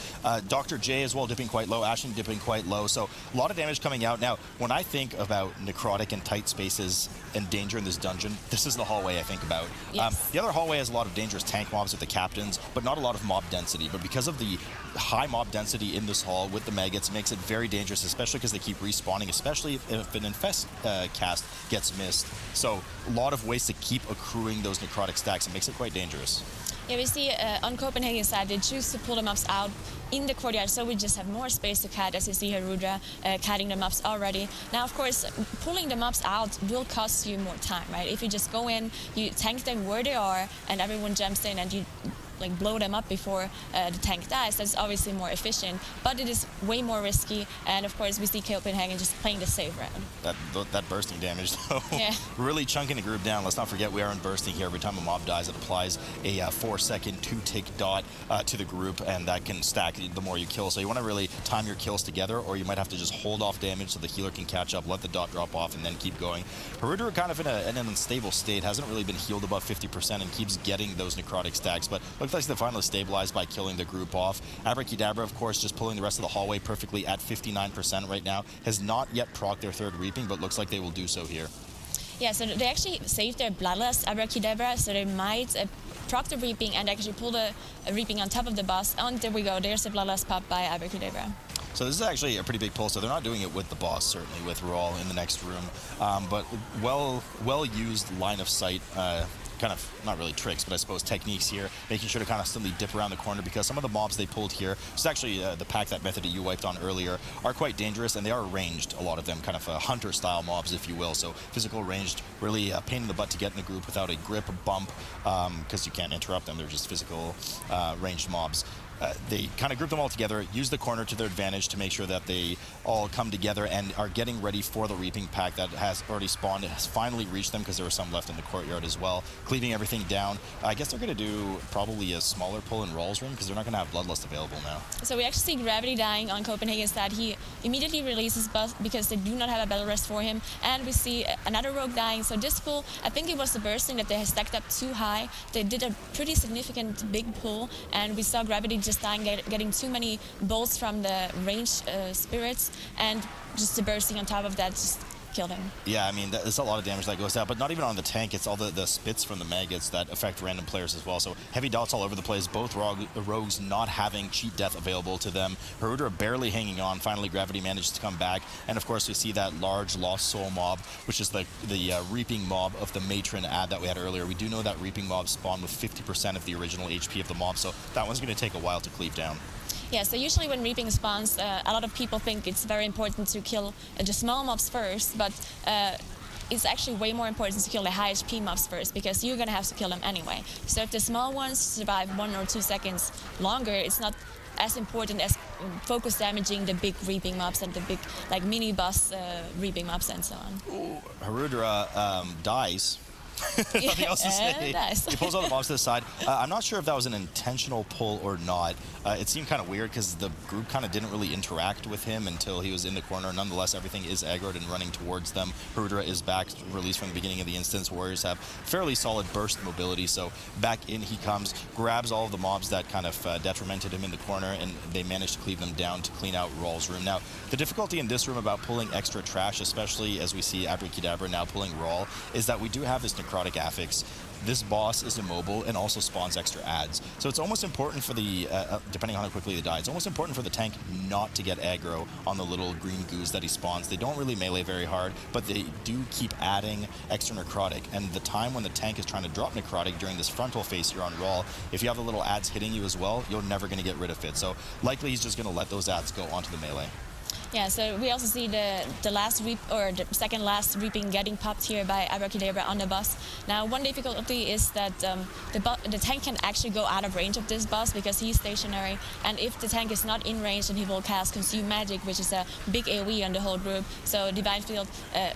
Dr. J as well dipping quite low, Ashen dipping quite low, so a lot of damage coming out. Now, when I think about necrotic and tight spaces and danger in this dungeon, this is the hallway I think about. Yes. The other hallway has a lot of dangerous tank mobs with the captains, but not a lot of mob density. But because of the high mob density in this hall with the maggots, makes it very dangerous, especially because they keep respawning, especially if an infest cast gets missed. So a lot of ways to keep accruing those necrotic stacks. It makes it quite dangerous. Yeah, we see on Copenhagen's side, they choose to pull the mobs out in the courtyard, so we just have more space to cat, as you see Harudra catting the mobs already. Now, of course, pulling the mobs out will cost you more time, right? If you just go in, you tank them where they are, and everyone jumps in, and you like blow them up before the tank dies. That's obviously more efficient, but it is way more risky. And of course, we see Copenhagen just playing the safe route. That bursting damage, though, yeah. really chunking the group down. Let's not forget we are in bursting here. Every time a mob dies, it applies a 4-second 2-tick dot to the group, and that can stack the more you kill. So you want to really time your kills together, or you might have to just hold off damage so the healer can catch up, let the dot drop off, and then keep going. Harudra kind of in an unstable state, hasn't really been healed above 50% and keeps getting those necrotic stacks, but looks like they finally stabilized by killing the group off. Abrakeydabra, of course, just pulling the rest of the hallway perfectly at 59% right now. Has not yet procced their third reaping, but looks like they will do so here. Yeah, so they actually saved their Bloodlust Abrakeydabra, so they might proc the reaping and actually pull the reaping on top of the boss. And there we go, there's the Bloodlust pop by Abrakeydabra. So this is actually a pretty big pull, so they're not doing it with the boss, certainly, with Rawl in the next room. But well-used line of sight, kind of, not really tricks, but I suppose techniques here, making sure to constantly dip around the corner, because some of the mobs they pulled here, it's actually the pack that method that you wiped on earlier, are quite dangerous, and they are ranged, a lot of them, kind of hunter-style mobs, if you will. So physical ranged, really a pain in the butt to get in a group without a grip, a bump, because you can't interrupt them. They're just physical ranged mobs. They kind of group them all together, use the corner to their advantage to make sure that they all come together and are getting ready for the reaping pack that has already spawned. It has finally reached them because there were some left in the courtyard as well, cleaving everything down. I guess they're going to do probably a smaller pull in Rawl's room because they're not going to have Bloodlust available now. So we actually see Gravity dying on Copenhagen's side. He immediately releases buff because they do not have a battle rest for him. And we see another rogue dying. So this pull, I think it was the bursting that they had stacked up too high. They did a pretty significant big pull, and we saw Gravity just dying, getting too many bolts from the ranged spirits, and just the bursting on top of that just killed him. Yeah, I mean, there's a lot of damage that goes out, but not even on the tank. It's all the spits from the maggots that affect random players as well. So heavy dots all over the place, both rogues not having cheat death available to them. Harudra barely hanging on. Finally, Gravity managed to come back. And of course, we see that large Lost Soul mob, which is the Reaping mob of the Matron ad that we had earlier. We do know that Reaping mobs spawn with 50% of the original HP of the mob, so that one's going to take a while to cleave down. Yeah, so usually when reaping spawns, a lot of people think it's very important to kill the small mobs first, but it's actually way more important to kill the high HP mobs first, because you're going to have to kill them anyway. So if the small ones survive 1 or 2 seconds longer, it's not as important as focus damaging the big reaping mobs and the big like mini boss reaping mobs and so on. Ooh, Harudra dies. Nothing else to say. He pulls all the mobs to the side. I'm not sure if that was an intentional pull or not. It seemed kind of weird because the group kind of didn't really interact with him until he was in the corner. Nonetheless, everything is aggroed and running towards them. Harudra is back, released from the beginning of the instance. Warriors have fairly solid burst mobility, so back in he comes, grabs all of the mobs that kind of detrimented him in the corner, and they manage to cleave them down to clean out Rawl's room. Now, the difficulty in this room about pulling extra trash, especially as we see Abrakeydabra now pulling Rawl, is that we do have this necrotic affix. This boss is immobile and also spawns extra adds. So it's almost important for the, depending on how quickly they die, it's almost important for the tank not to get aggro on the little green goos that he spawns. They don't really melee very hard, but they do keep adding extra necrotic. And the time when the tank is trying to drop necrotic during this frontal phase here on Rawl, if you have the little adds hitting you as well, you're never going to get rid of it. So likely he's just going to let those adds go onto the melee. Yeah, so we also see the last reap, or the second last reaping getting popped here by Abrakeydabra on the boss. Now, one difficulty is that the tank can actually go out of range of this boss because he's stationary, and if the tank is not in range, then he will cast Consume Magic, which is a big AoE on the whole group. So Divine Field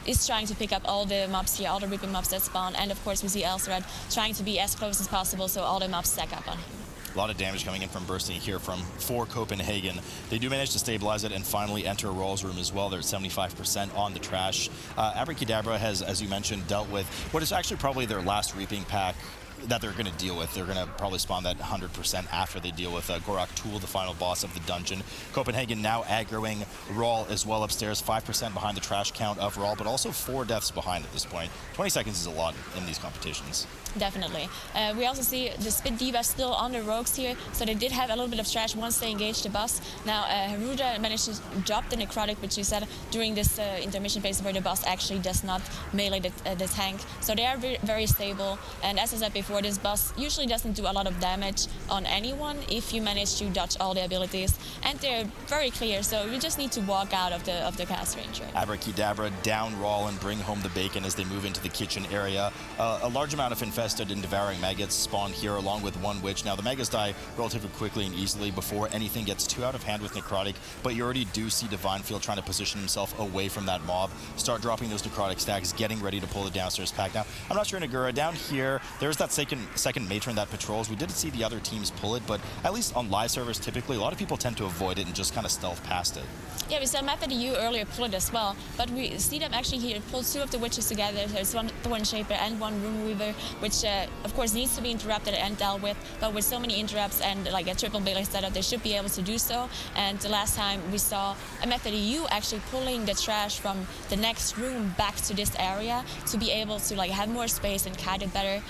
is trying to pick up all the mobs here, all the reaping mobs that spawn, and of course we see Elsrad trying to be as close as possible so all the mobs stack up on him. A lot of damage coming in from bursting here for Copenhagen. They do manage to stabilize it and finally enter Rawl's room as well. They're at 75% on the trash. Abrakeydabra has, as you mentioned, dealt with what is actually probably their last reaping pack that they're going to deal with. They're going to probably spawn that 100% after they deal with Gorak Tool, the final boss of the dungeon. Copenhagen now aggroing Rawl as well upstairs, 5% behind the trash count of Rawl, but also 4 deaths behind at this point. 20 seconds is a lot in these competitions. Definitely. We also see the Spit Diva still on the rogues here, so they did have a little bit of trash once they engaged the boss. Now, Harudra managed to drop the necrotic, which you said during this intermission phase where the boss actually does not melee the tank. So they are very stable, and as I said before, before, this boss usually doesn't do a lot of damage on anyone if you manage to dodge all the abilities, and they're very clear, so you just need to walk out of the cast range. Right? Abrakeydabra down Rawl and bring home the bacon as they move into the kitchen area. A large amount of infested and devouring maggots spawn here along with one witch. Now the maggots die relatively quickly and easily before anything gets too out of hand with necrotic, but you already do see Divine Field trying to position himself away from that mob, start dropping those necrotic stacks, getting ready to pull the downstairs pack. Now I'm not sure Nagura down here, there's that second matron that patrols. We did see the other teams pull it, but at least on live servers typically a lot of people tend to avoid it and just kind of stealth past it. Yeah, we saw Mythic earlier pull it as well, but we see them actually here pull two of the witches together. There's one Thorn Shaper and one Rune Weaver, which of course needs to be interrupted and dealt with, but with so many interrupts and like a triple Bailey setup, they should be able to do so. And the last time we saw a Mythic actually pulling the trash from the next room back to this area to be able to like have more space and kite it better,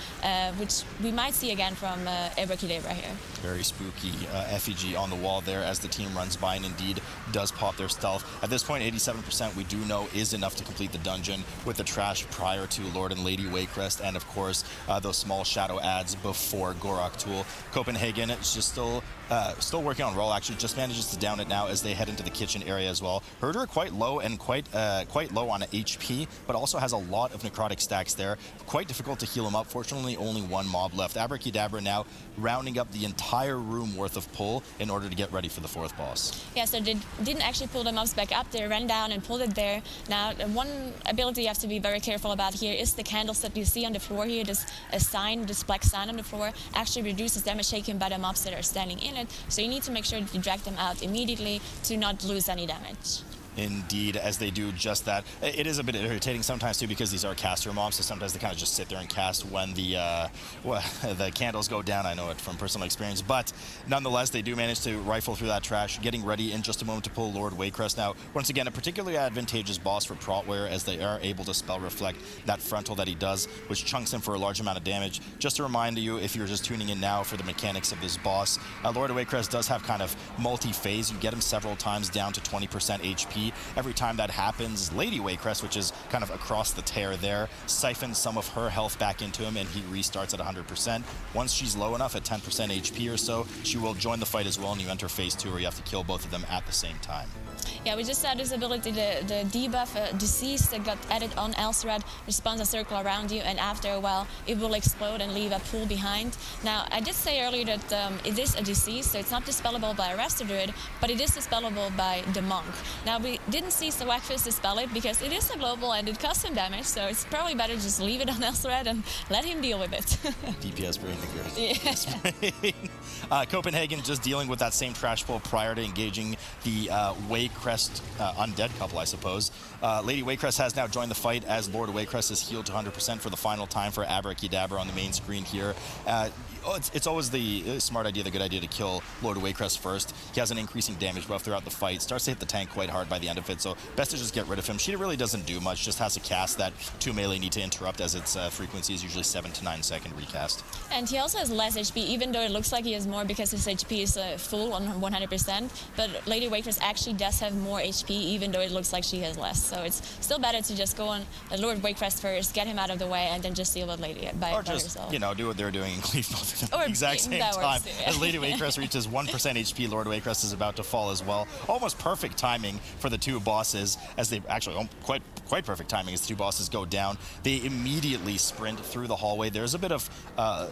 which we might see again from Abrakeydabra here. Very spooky effigy on the wall there as the team runs by and indeed does pop their stealth. At this point, 87% we do know is enough to complete the dungeon with the trash prior to Lord and Lady Waycrest, and of course those small shadow adds before Gorak Tool. Copenhagen is just still working on Roll, actually just manages to down it now as they head into the kitchen area as well. Herder quite low and quite low on HP, but also has a lot of necrotic stacks there. Quite difficult to heal him up. Fortunately, only one mob left. Abrakeydabra now rounding up the entire room worth of pull in order to get ready for the fourth boss. Yeah, so they didn't actually pull the mobs back up. They ran down and pulled it there. Now, one ability you have to be very careful about here is the candles that you see on the floor here. This sign, this black sign on the floor, actually reduces damage taken by the mobs that are standing in it. So you need to make sure that you drag them out immediately to not lose any damage. Indeed, as they do just that. It is a bit irritating sometimes too because these are caster mobs, so sometimes they kind of just sit there and cast when the candles go down. I know it from personal experience, but nonetheless, they do manage to rifle through that trash, getting ready in just a moment to pull Lord Waycrest. Now, once again, a particularly advantageous boss for Protware as they are able to spell reflect that frontal that he does, which chunks him for a large amount of damage. Just to remind you, if you're just tuning in now for the mechanics of this boss, Lord Waycrest does have kind of multi-phase. You get him several times down to 20% HP. Every time that happens, Lady Waycrest, which is kind of across the tear there, siphons some of her health back into him and he restarts at 100%. Once she's low enough at 10% HP or so, she will join the fight as well, and you enter phase 2 where you have to kill both of them at the same time. Yeah, we just saw this ability, the debuff, Disease, that got added on Elserad, respawns a circle around you, and after a while it will explode and leave a pool behind. Now, I did say earlier that it is a disease, so it's not dispellable by a Resto Druid, but it is dispellable by the Monk. Now, we didn't see Swagfist dispel it because it is a global and it costs him damage, so it's probably better to just leave it on Elserad and let him deal with it. DPS brain Yeah. Copenhagen just dealing with that same trash pull prior to engaging the Waycrest undead couple, I suppose. Lady Waycrest has now joined the fight as Lord Waycrest is healed to 100% for the final time for Abrakeydabra on the main screen here. It's always the smart idea, the good idea to kill Lord Waycrest first. He has an increasing damage buff throughout the fight, starts to hit the tank quite hard by the end of it, so best to just get rid of him. She really doesn't do much, just has a cast that 2 melee need to interrupt as its frequency is usually 7 to 9 second recast. And he also has less HP, even though it looks like he has more because his HP is full on 100%, but Lady Waycrest actually does have more HP, even though it looks like she has less. So it's still better to just go on Lord Waycrest first, get him out of the way, and then just deal with Lady by herself. You know, do what they're doing and cleave both of them at the exact same time. Too, yeah. As Lady Waycrest reaches 1% HP, Lord Waycrest is about to fall as well. Almost perfect timing for the two bosses, as they actually quite perfect timing as the two bosses go down. They immediately sprint through the hallway. There's a bit of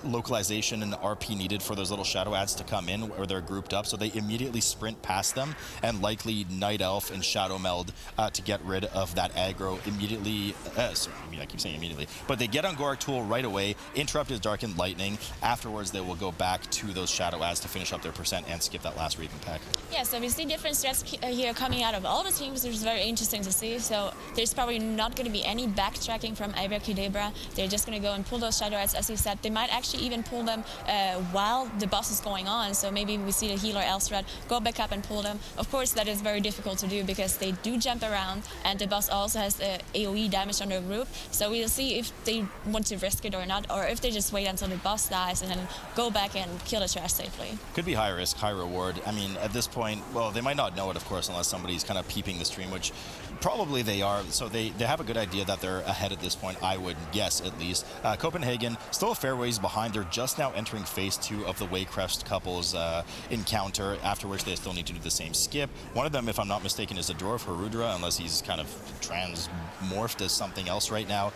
localization and RP needed for those little shadow ads to come in where they're grouped up, so they immediately sprint past them and likely Night Elf and Shadow Meld to get rid of that aggro immediately. Sorry, I keep saying immediately, but they get on Gorak Tool right away, interrupt his Darkened Lightning. Afterwards, they will go back to those shadow ads to finish up their percent and skip that last Reaping pack. Yeah, so we see different strats here coming out of all the teams, which is very interesting to see. So there's probably not going to be any backtracking from Abrakeydabra. They're just going to go and pull those shadow ads, as you said. They might actually even pull them while the boss bosses going on. So maybe we see the healer Elstrad go back up and pull them. Of course, that is very difficult to do because they do jump around, and the boss also has AoE damage on their group. So we'll see if they want to risk it or not, or if they just wait until the boss dies and then go back and kill the trash safely. Could be high risk, high reward. I mean, at this point, well, they might not know it, of course, unless somebody's kind of peeping the stream, which probably they are. So they have a good idea that they're ahead at this point, I would guess, at least. Copenhagen, still a fair ways behind. They're just now entering phase 2 of the Waycrest couples encounter, after which they still need to do the same skip. One of them, if I'm not mistaken, is a Dwarf Harudra, unless he's kind of transmorphed as something else right now,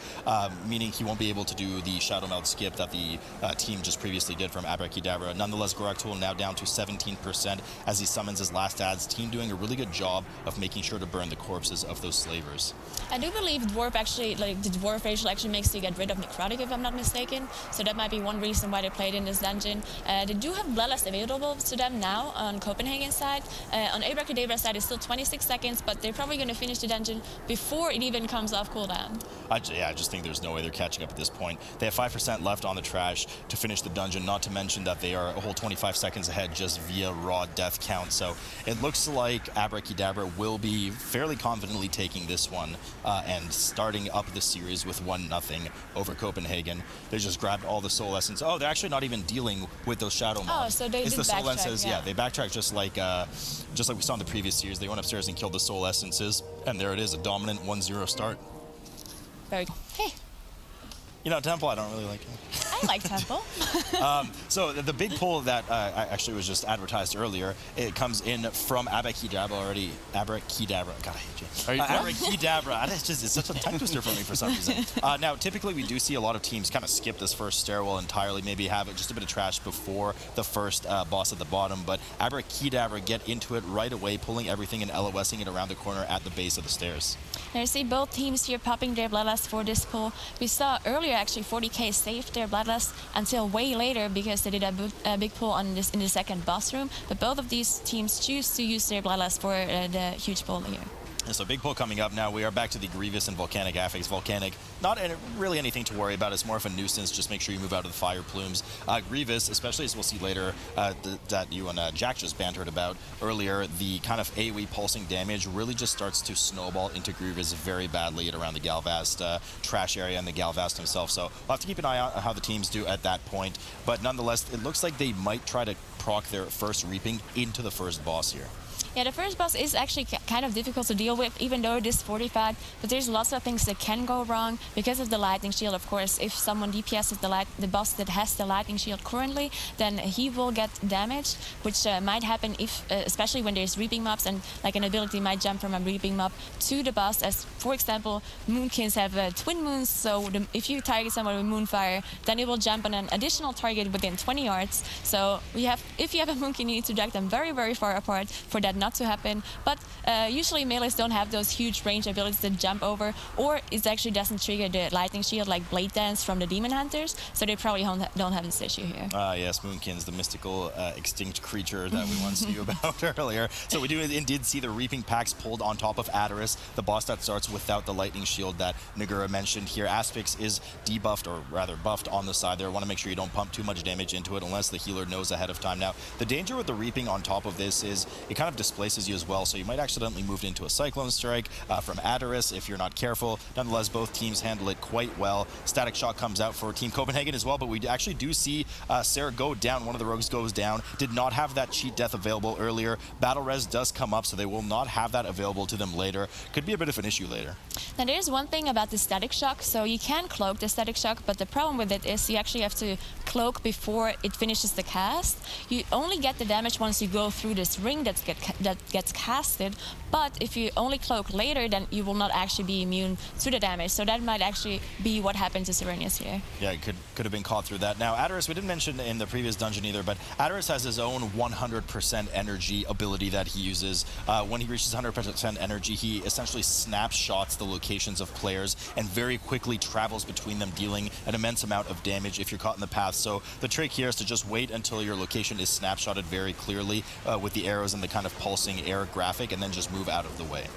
meaning he won't be able to do the Shadow Meld skip that the team just previously did from Abrakeydabra. Nonetheless, Goraktul now down to 17% as he summons his last ads. Team doing a really good job of making sure to burn the corpses of those slavers. I do believe Dwarf actually, like the Dwarf racial actually makes you get rid of Necrotic, if I'm not mistaken. So that might be one reason why they played in this dungeon. They do have Bloodlust available to them now on Copenhagen side. On Abrakeydabra side, it's still 26 seconds, but they're probably going to finish the dungeon before it even comes off cooldown. I just think there's no way they're catching up at this point. They have 5% left on the trash to finish the dungeon, not to mention that they are a whole 25 seconds ahead just via raw death count. So it looks like Abrakeydabra will be fairly confidently taking this one and starting up the series with 1-0 over Copenhagen. They just grabbed all the soul essence. Oh, they're actually not even dealing with those shadow mobs. Oh, so they did the soul backtrack, essences, yeah, they backtrack just like we saw in the previous series. They went upstairs and killed the soul essences, and there it is, a dominant 1-0 start. Very good. Hey. You know, Temple, I don't really like it. I like Temple. So the big pull that actually was just advertised earlier, it comes in from Abrakeydabra already. Abrakeydabra. God, I hate you. Abrakeydabra. It's such a tongue twister for me for some reason. Now, typically we do see a lot of teams kind of skip this first stairwell entirely, maybe have just a bit of trash before the first boss at the bottom, but Abrakeydabra get into it right away, pulling everything and LOSing it around the corner at the base of the stairs. Now you see both teams here popping their Bloodlust for this pull. We saw earlier actually 40K saved their Bloodlust until way later because they did a big pull on this in the second boss room. But both of these teams choose to use their Bloodlust for the huge pull here. And so big pull coming up now. We are back to the Grievous and Volcanic affix. Volcanic, not really anything to worry about. It's more of a nuisance. Just make sure you move out of the fire plumes. Grievous, especially as we'll see later, that you and Jack just bantered about earlier, the kind of AoE pulsing damage really just starts to snowball into Grievous very badly at around the Galvast trash area and the Galvast himself. So we'll have to keep an eye on how the teams do at that point. But nonetheless, it looks like they might try to proc their first reaping into the first boss here. Yeah, the first boss is actually kind of difficult to deal with, even though it is 45, but there's lots of things that can go wrong because of the lightning shield, of course. If someone DPSs the boss that has the lightning shield currently, then he will get damaged, which might happen if, especially when there's reaping mobs, and like an ability might jump from a reaping mob to the boss, as for example, Moonkins have twin moons, so if you target someone with Moonfire, then it will jump on an additional target within 20 yards. So if you have a Moonkin, you need to drag them very, very far apart for that not to happen. But usually melees don't have those huge range abilities to jump over, or it actually doesn't trigger the lightning shield like Blade Dance from the Demon Hunters, so they probably don't have this issue here. Yes, Moonkins, the mystical extinct creature that we once knew about earlier. So we do indeed see the Reaping Packs pulled on top of Adaris, the boss that starts without the lightning shield that Nagura mentioned here. Aspix is debuffed, or rather buffed on the side there. Want to make sure you don't pump too much damage into it unless the healer knows ahead of time. Now, the danger with the Reaping on top of this is it kind of displaces you as well, so you might accidentally move into a Cyclone Strike from Adaris if you're not careful. Nonetheless, both teams handle it quite well. Static Shock comes out for Team Copenhagen as well, but we actually do see Sarah go down. One of the rogues goes down. Did not have that cheat death available earlier. Battle Res does come up, so they will not have that available to them later. Could be a bit of an issue later. Now there's one thing about the Static Shock, so you can cloak the Static Shock, but the problem with it is you actually have to cloak before it finishes the cast. You only get the damage once you go through this ring that gets casted, but if you only cloak later, then you will not actually be immune to the damage. So that might actually be what happened to Sethraliss here. Yeah, it could have been caught through that. Now, Adaris, we didn't mention in the previous dungeon either, but Adaris has his own 100% energy ability that he uses. When he reaches 100% energy, he essentially snapshots the locations of players and very quickly travels between them, dealing an immense amount of damage if you're caught in the path. So the trick here is to just wait until your location is snapshotted very clearly with the arrows and the kind of pulsing air graphic, and then just move out of the way.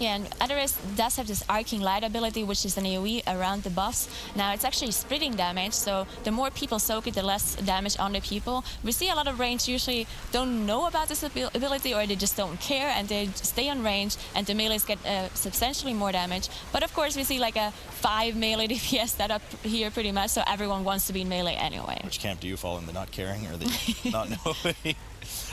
Yeah, and Underrot does have this arcing light ability, which is an AoE around the boss. Now it's actually splitting damage, so the more people soak it, the less damage on the people. We see a lot of range usually don't know about this ability, or they just don't care and they stay on range, and the melees get substantially more damage. But of course we see like a 5 melee DPS setup here pretty much, so everyone wants to be in melee anyway. Which camp do you fall in, the not caring or the not knowing?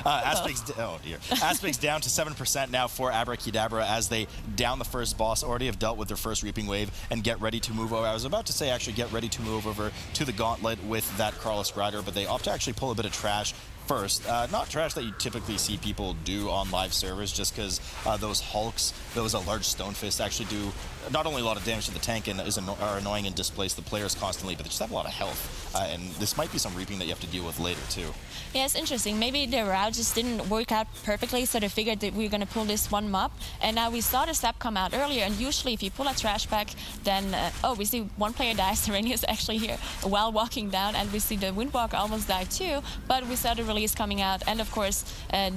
Aspect's down to 7% now for Abrakeydabra as they down the first boss, already have dealt with their first reaping wave and get ready to move over. I was about to say actually get ready to move over to the gauntlet with that Carlos Rider, but they opt to actually pull a bit of trash first. Not trash that you typically see people do on live servers, just because those hulks, those large stone fists actually do not only a lot of damage to the tank and are annoying and displace the players constantly, but they just have a lot of health. And this might be some reaping that you have to deal with later too. Yeah, it's interesting. Maybe the route just didn't work out perfectly, so they figured that we were going to pull this one mob. And now we saw the step come out earlier, and usually if you pull a trash pack, then, we see one player die, Sethraliss actually here, while walking down, and we see the Windwalker almost die too, but we saw the release coming out, and of course,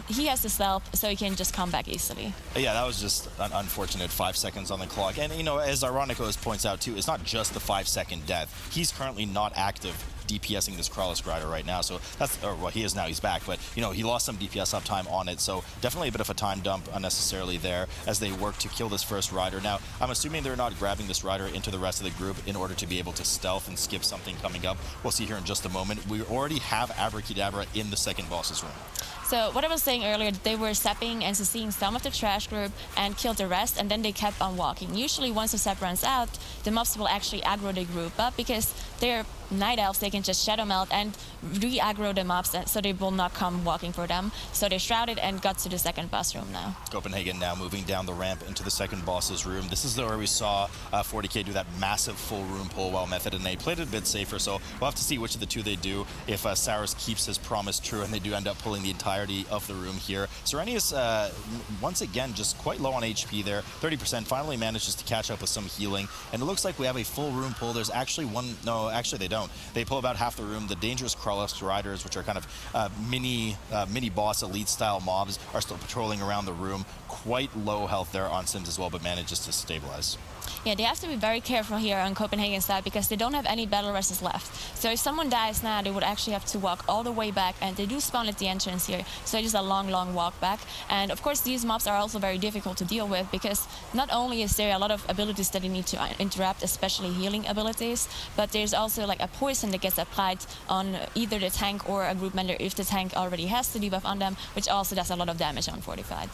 he has the stealth, so he can just come back easily. Yeah, that was just an unfortunate 5 seconds on the clock. And, as Ironicos points out too, it's not just the 5-second death. He's currently not active DPSing this Carlos Rider right now, so that's, he is now, he's back, but he lost some DPS uptime on it, so definitely a bit of a time dump unnecessarily there as they work to kill this first Rider. Now, I'm assuming they're not grabbing this Rider into the rest of the group in order to be able to stealth and skip something coming up. We'll see here in just a moment. We already have Abrakeydabra in the second boss's room. So what I was saying earlier, they were stepping and seeing some of the trash group and killed the rest, and then they kept on walking. Usually once the step runs out, the mobs will actually aggro the group up because they're night elves, they can just shadow melt and re-aggro the mobs so they will not come walking for them. So they shrouded and got to the second boss room now. Copenhagen now moving down the ramp into the second boss's room. This is where we saw Fourty K do that massive full room pull WoW method, and they played it a bit safer, so we'll have to see which of the two they do if Saros keeps his promise true and they do end up pulling the entirety of the room here. Sethraliss, once again, just quite low on HP there, 30%, finally manages to catch up with some healing, and it looks like we have a full room pull. There's actually one, no, actually they don't. They pull about half the room. The dangerous Carlos Riders, which are kind of mini boss elite style mobs, are still patrolling around the room. Quite low health there on Sims as well, but manages to stabilize. Yeah, they have to be very careful here on Copenhagen's side because they don't have any battle resist left. So if someone dies now, they would actually have to walk all the way back, and they do spawn at the entrance here. So it is a long, long walk back. And of course, these mobs are also very difficult to deal with because not only is there a lot of abilities that you need to interrupt, especially healing abilities, but there's also like a poison that gets applied on either the tank or a group member if the tank already has the debuff on them, which also does a lot of damage on Fortified.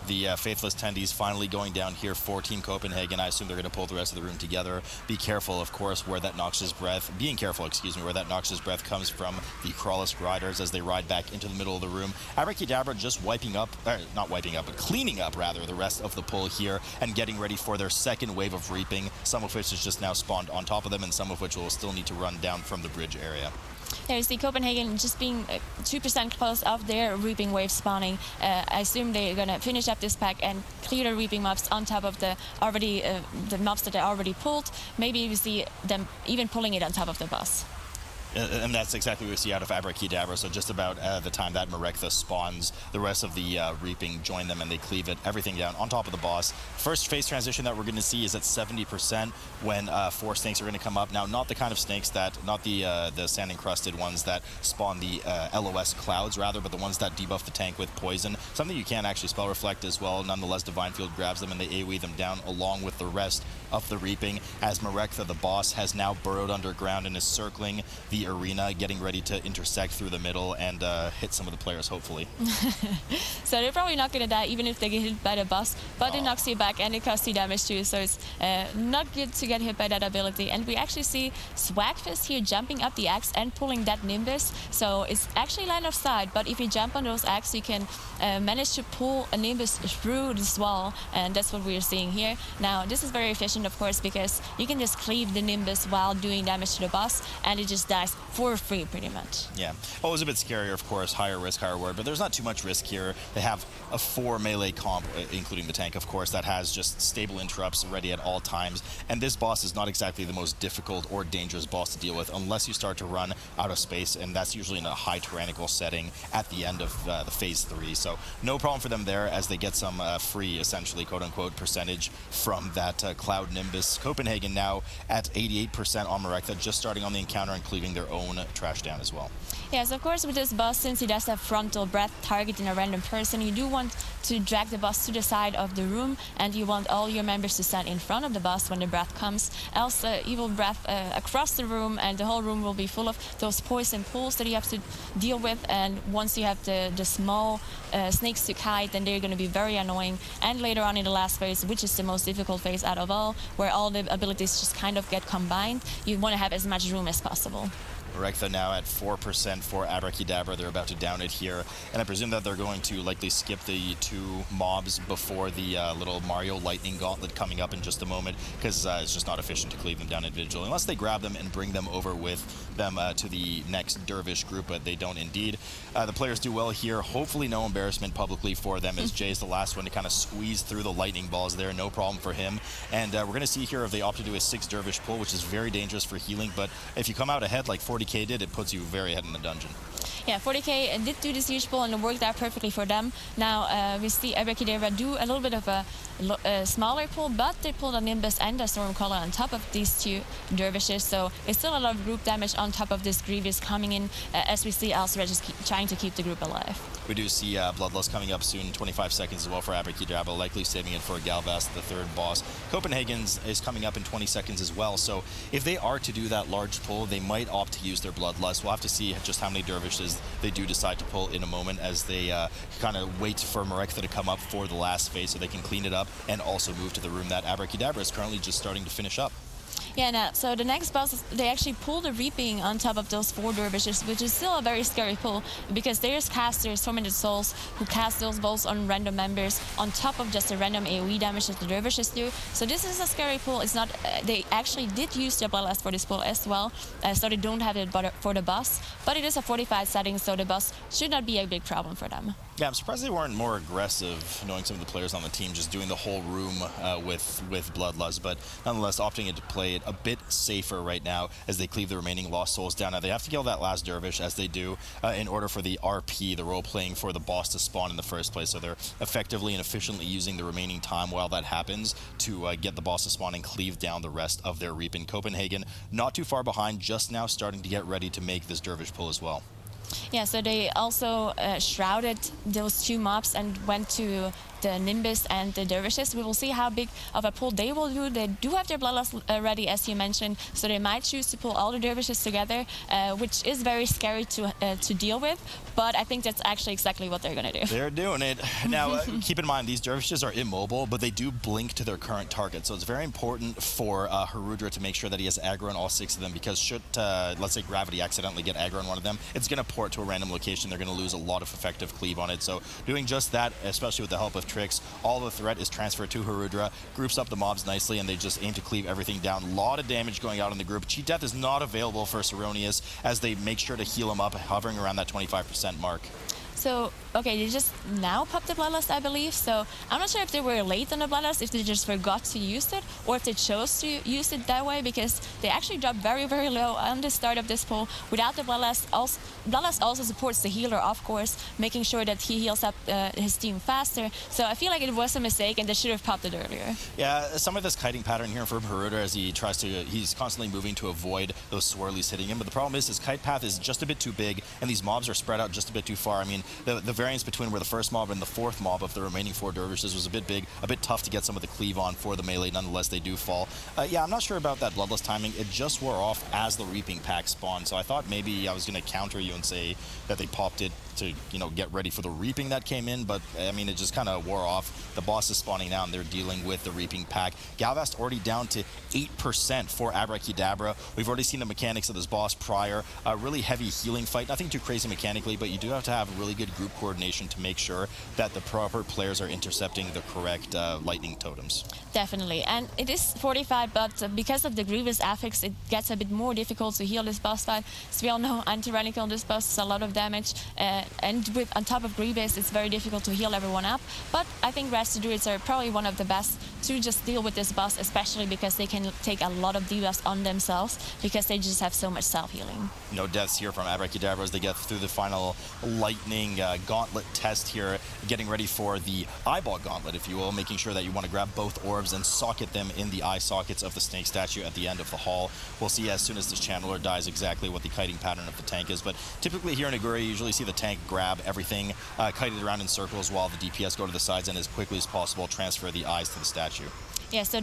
The Faithless Tendies finally going down here for Team Copenhagen. I assume they're going to pull the rest of the room together. Be careful, of course, where that noxious breath, being careful, excuse me, where that noxious breath comes from the Crawlist Riders as they ride back into the middle of the room. Abrakeydabra just wiping up, not wiping up, but cleaning up, rather, the rest of the pull here and getting ready for their second wave of reaping, some of which has just now spawned on top of them and some of which will still need to run down from the bridge area. There you see Copenhagen just being 2% close of their reaping wave spawning. I assume they're going to finish up this pack and clear the reaping mobs on top of the mobs that they already pulled. Maybe we see them even pulling it on top of the boss. And that's exactly what we see out of Abrakeydabra. So just about the time that Merektha spawns, the rest of the reaping join them and they cleave everything down on top of the boss. First phase transition that we're going to see is at 70% when 4 snakes are going to come up. Now, not the kind of snakes not the sand encrusted ones that spawn the LOS clouds, rather, but the ones that debuff the tank with poison. Something you can actually spell reflect as well. Nonetheless, Divine Field grabs them and they AoE them down along with the rest of the reaping as Merektha, the boss, has now burrowed underground and is circling the arena, getting ready to intersect through the middle and hit some of the players, hopefully. So they're probably not going to die even if they get hit by the boss, but it knocks you back and it costs you damage too, so it's not good to get hit by that ability. And we actually see Swagfist here jumping up the axe and pulling that Nimbus, so it's actually line of sight, but if you jump on those axes you can manage to pull a Nimbus through this wall, and that's what we're seeing here. Now this is very efficient, of course, because you can just cleave the Nimbus while doing damage to the boss and it just dies guys for free, pretty much. Yeah. Always a bit scarier, of course, higher risk, higher reward, but there's not too much risk here. They have a 4 melee comp, including the tank, of course, that has just stable interrupts ready at all times, and this boss is not exactly the most difficult or dangerous boss to deal with unless you start to run out of space, and that's usually in a high tyrannical setting at the end of the phase 3, so no problem for them there as they get some free, essentially, quote-unquote, percentage from that Cloud Nimbus. Copenhagen now at 88% on Marekta, just starting on the encounter and cleaving their own trash down as well. Yes, of course, with this boss, since he does have frontal breath targeting a random person, you do want to drag the boss to the side of the room, and you want all your members to stand in front of the boss when the breath comes. Else, evil breath across the room, and the whole room will be full of those poison pools that you have to deal with. And once you have the small snakes to kite, then they're going to be very annoying. And later on in the last phase, which is the most difficult phase out of all, where all the abilities just kind of get combined, you want to have as much room as possible. Marekta now at 4% for Abrakeydabra. They're about to down it here. And I presume that they're going to likely skip the 2 mobs before the little Mario Lightning Gauntlet coming up in just a moment, because it's just not efficient to cleave them down individually, unless they grab them and bring them over with them to the next Dervish group, but they don't indeed. The players do well here. Hopefully no embarrassment publicly for them, as Jay's the last one to kind of squeeze through the lightning balls there. No problem for him. And we're going to see here if they opt to do a 6 Dervish pull, which is very dangerous for healing, but if you come out ahead like 40 K did, it puts you very ahead in the dungeon. Yeah, 40K did do this huge pull and it worked out perfectly for them. Now we see Abrakeydabra do a little bit of a smaller pull, but they pulled a Nimbus and a Stormcaller on top of these 2 Dervishes, so it's still a lot of group damage on top of this Grievous coming in, as we see Elsewhere just trying to keep the group alive. We do see Bloodlust coming up soon, 25 seconds as well for Abrakeydabra, likely saving it for Galvast, the 3rd boss. Copenhagen's is coming up in 20 seconds as well, so if they are to do that large pull, they might opt to use their Bloodlust. We'll have to see just how many Dervishes they do decide to pull in a moment, as they kind of wait for Marekta to come up for the last phase so they can clean it up and also move to the room that Abrakeydabra is currently just starting to finish up. Yeah, no, so the next boss, they actually pull the Reaping on top of those 4 Dervishes, which is still a very scary pull, because there's casters, Tormented Souls, who cast those bolts on random members on top of just the random AoE damage that the Dervishes do. So this is a scary pull. It's not, they actually did use their Bloodlust for this pull as well, so they don't have it for the boss, but it is a 45 setting, so the boss should not be a big problem for them. Yeah, I'm surprised they weren't more aggressive, knowing some of the players on the team just doing the whole room with Bloodlust, but nonetheless opting to play it a bit safer right now as they cleave the remaining Lost Souls down. Now they have to kill that last Dervish, as they do, in order for the RP, the role-playing for the boss to spawn in the first place, so they're effectively and efficiently using the remaining time while that happens to get the boss to spawn and cleave down the rest of their Reap. In Copenhagen, not too far behind, just now starting to get ready to make this Dervish pull as well. Yeah, so they also shrouded those 2 mobs and went to the Nimbus and the Dervishes. We will see how big of a pull they will do. They do have their Bloodlust ready, as you mentioned, so they might choose to pull all the Dervishes together, which is very scary to deal with, but I think that's actually exactly what they're going to do. They're doing it. Now, keep in mind, these Dervishes are immobile, but they do blink to their current target, so it's very important for Harudra to make sure that he has aggro on all 6 of them, because should, let's say, Gravity accidentally get aggro on one of them, it's going to port to a random location. They're going to lose a lot of effective cleave on it, so doing just that, especially with the help of tricks, all the threat is transferred to Harudra, groups up the mobs nicely, and they just aim to cleave everything down. A lot of damage going out in the group. Cheat Death is not available for Seronius, as they make sure to heal him up, hovering around that 25% mark. So, okay, they just now popped the Bloodlust, I believe, so I'm not sure if they were late on the Bloodlust, if they just forgot to use it, or if they chose to use it that way, because they actually dropped very, very low on the start of this pull without the Bloodlust. Bloodlust also supports the healer, of course, making sure that he heals up his team faster, so I feel like it was a mistake and they should have popped it earlier. Yeah, some of this kiting pattern here from Harudra, as he tries to, he's constantly moving to avoid those swirlies hitting him, but the problem is his kite path is just a bit too big, and these mobs are spread out just a bit too far. I mean, the variance between where the first mob and the 4th mob of the remaining 4 Dervishes was a bit big, a bit tough to get some of the cleave on for the melee. Nonetheless, they do fall. Yeah, I'm not sure about that Bloodlust timing. It just wore off as the Reaping pack spawned, so I thought maybe I was going to counter you and say that they popped it to, get ready for the reaping that came in, but I mean, it just kind of wore off. The boss is spawning now, and they're dealing with the reaping pack. Galvast already down to 8% for Abrakeydabra. We've already seen the mechanics of this boss prior. A really heavy healing fight, nothing too crazy mechanically, but you do have to have really good group coordination to make sure that the proper players are intercepting the correct lightning totems. Definitely, and it is 45, but because of the Grievous affix, it gets a bit more difficult to heal this boss fight. As we all know, anti-radical this boss is a lot of damage, and on top of Grievous, it's very difficult to heal everyone up. But I think Raster Druids are probably one of the best to just deal with this boss, especially because they can take a lot of debuffs on themselves because they just have so much self-healing. No deaths here from Abrakeydabra as they get through the final lightning gauntlet test here, getting ready for the eyeball gauntlet, if you will, making sure that you want to grab both orbs and socket them in the eye sockets of the snake statue at the end of the hall. We'll see as soon as this channeler dies exactly what the kiting pattern of the tank is, but typically here in Aguri, you usually see the tank grab everything, kited around in circles while the DPS go to the sides and as quickly as possible transfer the eyes to the statue. Yeah, so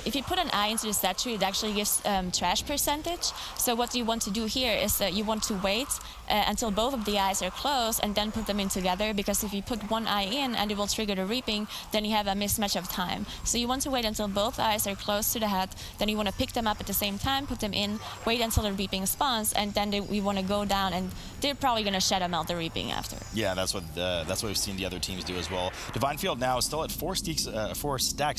if you put an eye into the statue, it actually gives trash percentage. So what you want to do here is you want to wait until both of the eyes are closed and then put them in together, because if you put one eye in and it will trigger the reaping, then you have a mismatch of time. So you want to wait until both eyes are close to the head, then you want to pick them up at the same time, put them in, wait until the reaping spawns, and then we want to go down, and they're probably going to shadow melt the reaping after. Yeah, that's what we've seen the other teams do as well. Divine Field now is still at 4 stacks,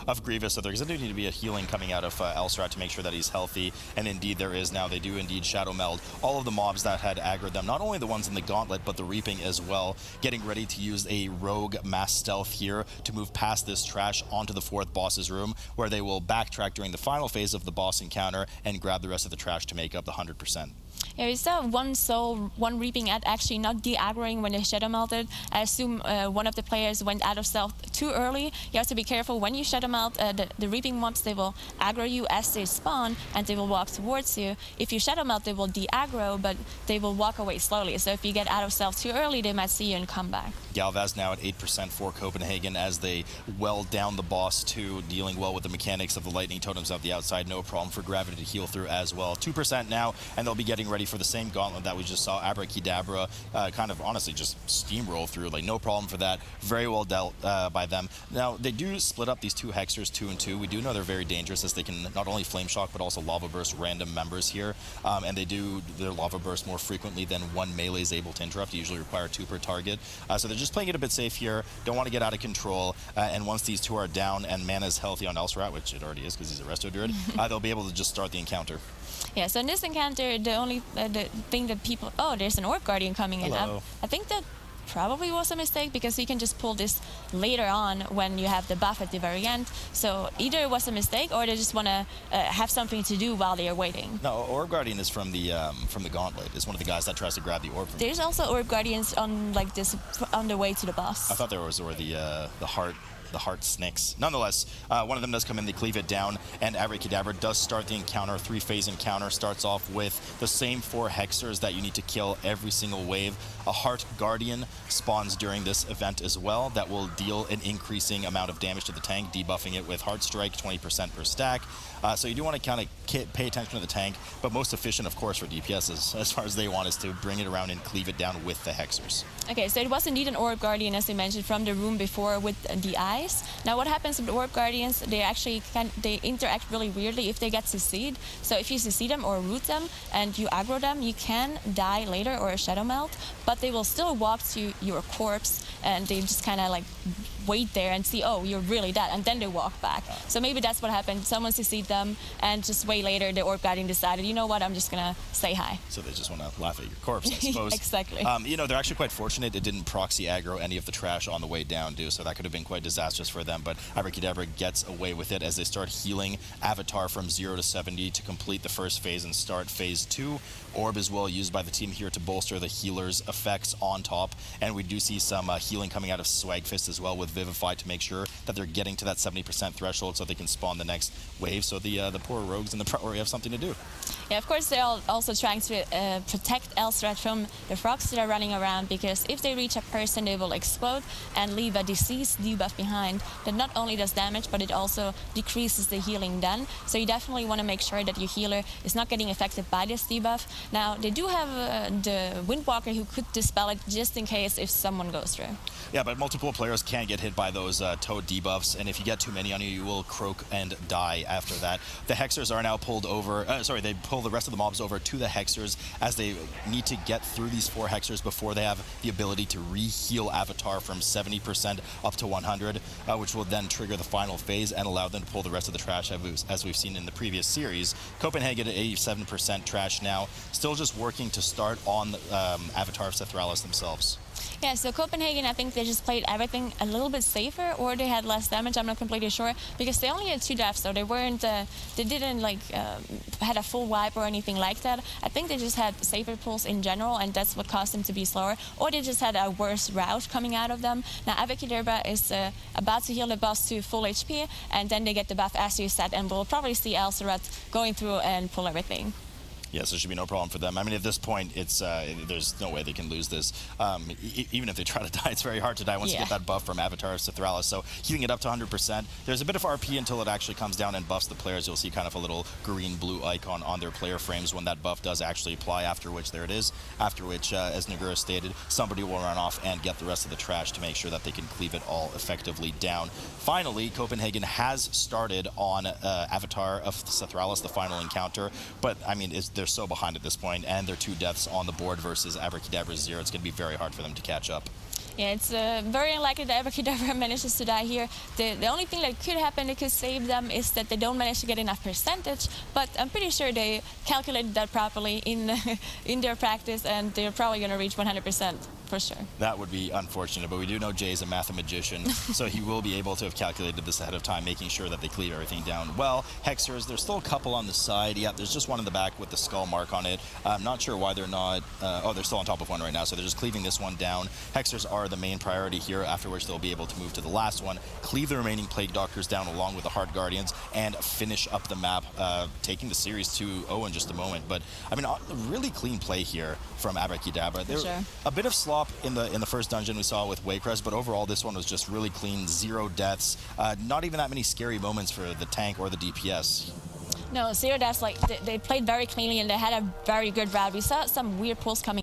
of Grievous, so there's going to need to be a healing coming out of Elsrat to make sure that he's healthy, and indeed there is now. They do indeed shadow meld all of the mobs that had aggroed them, not only the ones in the gauntlet, but the reaping as well. Getting ready to use a rogue mass stealth here to move past this trash onto the 4th boss's room, where they will backtrack during the final phase of the boss encounter and grab the rest of the trash to make up the 100%. Yeah, we saw one soul, one reaping at actually not de-aggroing when they shadow melted. I assume one of the players went out of stealth too early. You have to be careful when you shadow melt. The reaping mobs, they will aggro you as they spawn, and they will walk towards you. If you shadow melt, they will de-aggro, but they will walk away slowly. So if you get out of stealth too early, they might see you and come back. Galvaz now at 8% for Copenhagen as they well down the boss too, dealing well with the mechanics of the lightning totems out the outside. No problem for Gravity to heal through as well. 2% now, and they'll be getting ready for the same gauntlet that we just saw Abrakeydabra kind of honestly just steamroll through. Like, no problem for that. Very well dealt by them. Now, they do split up these 2 Hexers 2 and 2. We do know they're very dangerous as they can not only Flame Shock but also Lava Burst random members here. And they do their Lava Burst more frequently than 1 melee is able to interrupt. They usually require 2 per target. So they're just playing it a bit safe here. Don't want to get out of control. And once these 2 are down and mana is healthy on Elsrat, which it already is because he's a Resto Druid, they'll be able to just start the encounter. Yeah, so in this encounter, the only the thing that people... Oh, there's an Orb Guardian coming in. I think that probably was a mistake, because you can just pull this later on when you have the buff at the very end. So either it was a mistake or they just want to have something to do while they are waiting. No, Orb Guardian is from the gauntlet. It's one of the guys that tries to grab the orb from There's also Orb Guardians on like this on the way to the boss. I thought there was the heart snakes. Nonetheless, one of them does come in, they cleave it down, and Abrakeydabra does start the encounter. 3-phase encounter starts off with the same 4 Hexers that you need to kill every single wave. A Heart Guardian spawns during this event as well that will deal an increasing amount of damage to the tank, debuffing it with Heart Strike, 20% per stack. So you do want to kind of pay attention to the tank, but most efficient, of course, for DPS as far as they want is to bring it around and cleave it down with the Hexers. Okay, so it was indeed an Orb Guardian, as we mentioned, from the room before with the eyes. Now, what happens with Orb Guardians, they actually they interact really weirdly if they get CC'd. So if you CC them or root them and you aggro them, you can die later or shadow melt, but they will still walk to your corpse and they just kind of like wait there and see, oh, you're really dead, and then they walk back. So maybe that's what happened. Someone CC'd them, and just way later, the Orb Guardian decided, you know what, I'm just gonna say hi. So they just want to laugh at your corpse, I suppose. Exactly. They're actually quite fortunate it didn't proxy aggro any of the trash on the way down, too, so that could have been quite disastrous for them, but Abrakeydabra gets away with it as they start healing Avatar from 0 to 70 to complete the first phase and start phase 2. Orb is well used by the team here to bolster the healer's effects on top, and we do see some healing coming out of Swagfist as well with Vivify to make sure that they're getting to that 70% threshold so they can spawn the next wave, so the poor rogues in the priority have something to do. Yeah, of course they're also trying to protect Elsrat from the frogs that are running around, because if they reach a person, they will explode and leave a disease debuff behind that not only does damage, but it also decreases the healing done. So you definitely want to make sure that your healer is not getting affected by this debuff. Now, they do have the Windwalker who could dispel it just in case if someone goes through. Yeah, but multiple players can get hit by those Toad debuffs, and if you get too many on you, you will croak and die after that. The Hexers are now pulled over, they pull the rest of the mobs over to the Hexers as they need to get through these 4 Hexers before they have the ability to re-heal Avatar from 70% up to 100, which will then trigger the final phase and allow them to pull the rest of the trash as we've seen in the previous series. Copenhagen at 87% trash now, still just working to start on Avatar of Sethraliss themselves. Yeah, so Copenhagen, I think they just played everything a little bit safer, or they had less damage. I'm not completely sure, because they only had 2 deaths, so they weren't, they didn't like had a full wipe or anything like that. I think they just had safer pulls in general, and that's what caused them to be slower, or they just had a worse route coming out of them. Now Abrakeydabra is about to heal the boss to full HP, and then they get the buff as you said, and we'll probably see Underrot going through and pull everything. Yes, there should be no problem for them. I mean, at this point, it's there's no way they can lose this. Even if they try to die, it's very hard to die once you get that buff from Avatar of Sethraliss. So healing it up to 100%. There's a bit of RP until it actually comes down and buffs the players. You'll see kind of a little green-blue icon on their player frames when that buff does actually apply, after which, there it is, after which, as Nagura stated, somebody will run off and get the rest of the trash to make sure that they can cleave it all effectively down. Finally, Copenhagen has started on Avatar of Sethraliss, the final encounter, but, I mean, they're so behind at this point, and they're 2 deaths on the board versus Abrakeydabra 0. It's going to be very hard for them to catch up. Yeah, it's very unlikely that Abrakeydabra manages to die here. The only thing that could happen that could save them is that they don't manage to get enough percentage, but I'm pretty sure they calculated that properly in their practice, and they're probably going to reach 100%. For sure. That would be unfortunate, but we do know Jay's a mathematician, so he will be able to have calculated this ahead of time, making sure that they cleave everything down well. Hexers, there's still a couple on the side. Yeah, there's just one in the back with the skull mark on it. I'm not sure why they're not... they're still on top of one right now, so they're just cleaving this one down. Hexers are the main priority here, after which they'll be able to move to the last one, cleave the remaining Plague Doctors down along with the Hard Guardians, and finish up the map, taking the series 2-0 in just a moment. But, I mean, a really clean play here from Abrakeydabra. There a bit of slop in the first dungeon we saw with Waycrest, but overall this one was just really clean, 0 deaths. Not even that many scary moments for the tank or the DPS. No, 0 deaths. Like they played very cleanly, and they had a very good route. We saw some weird pulls coming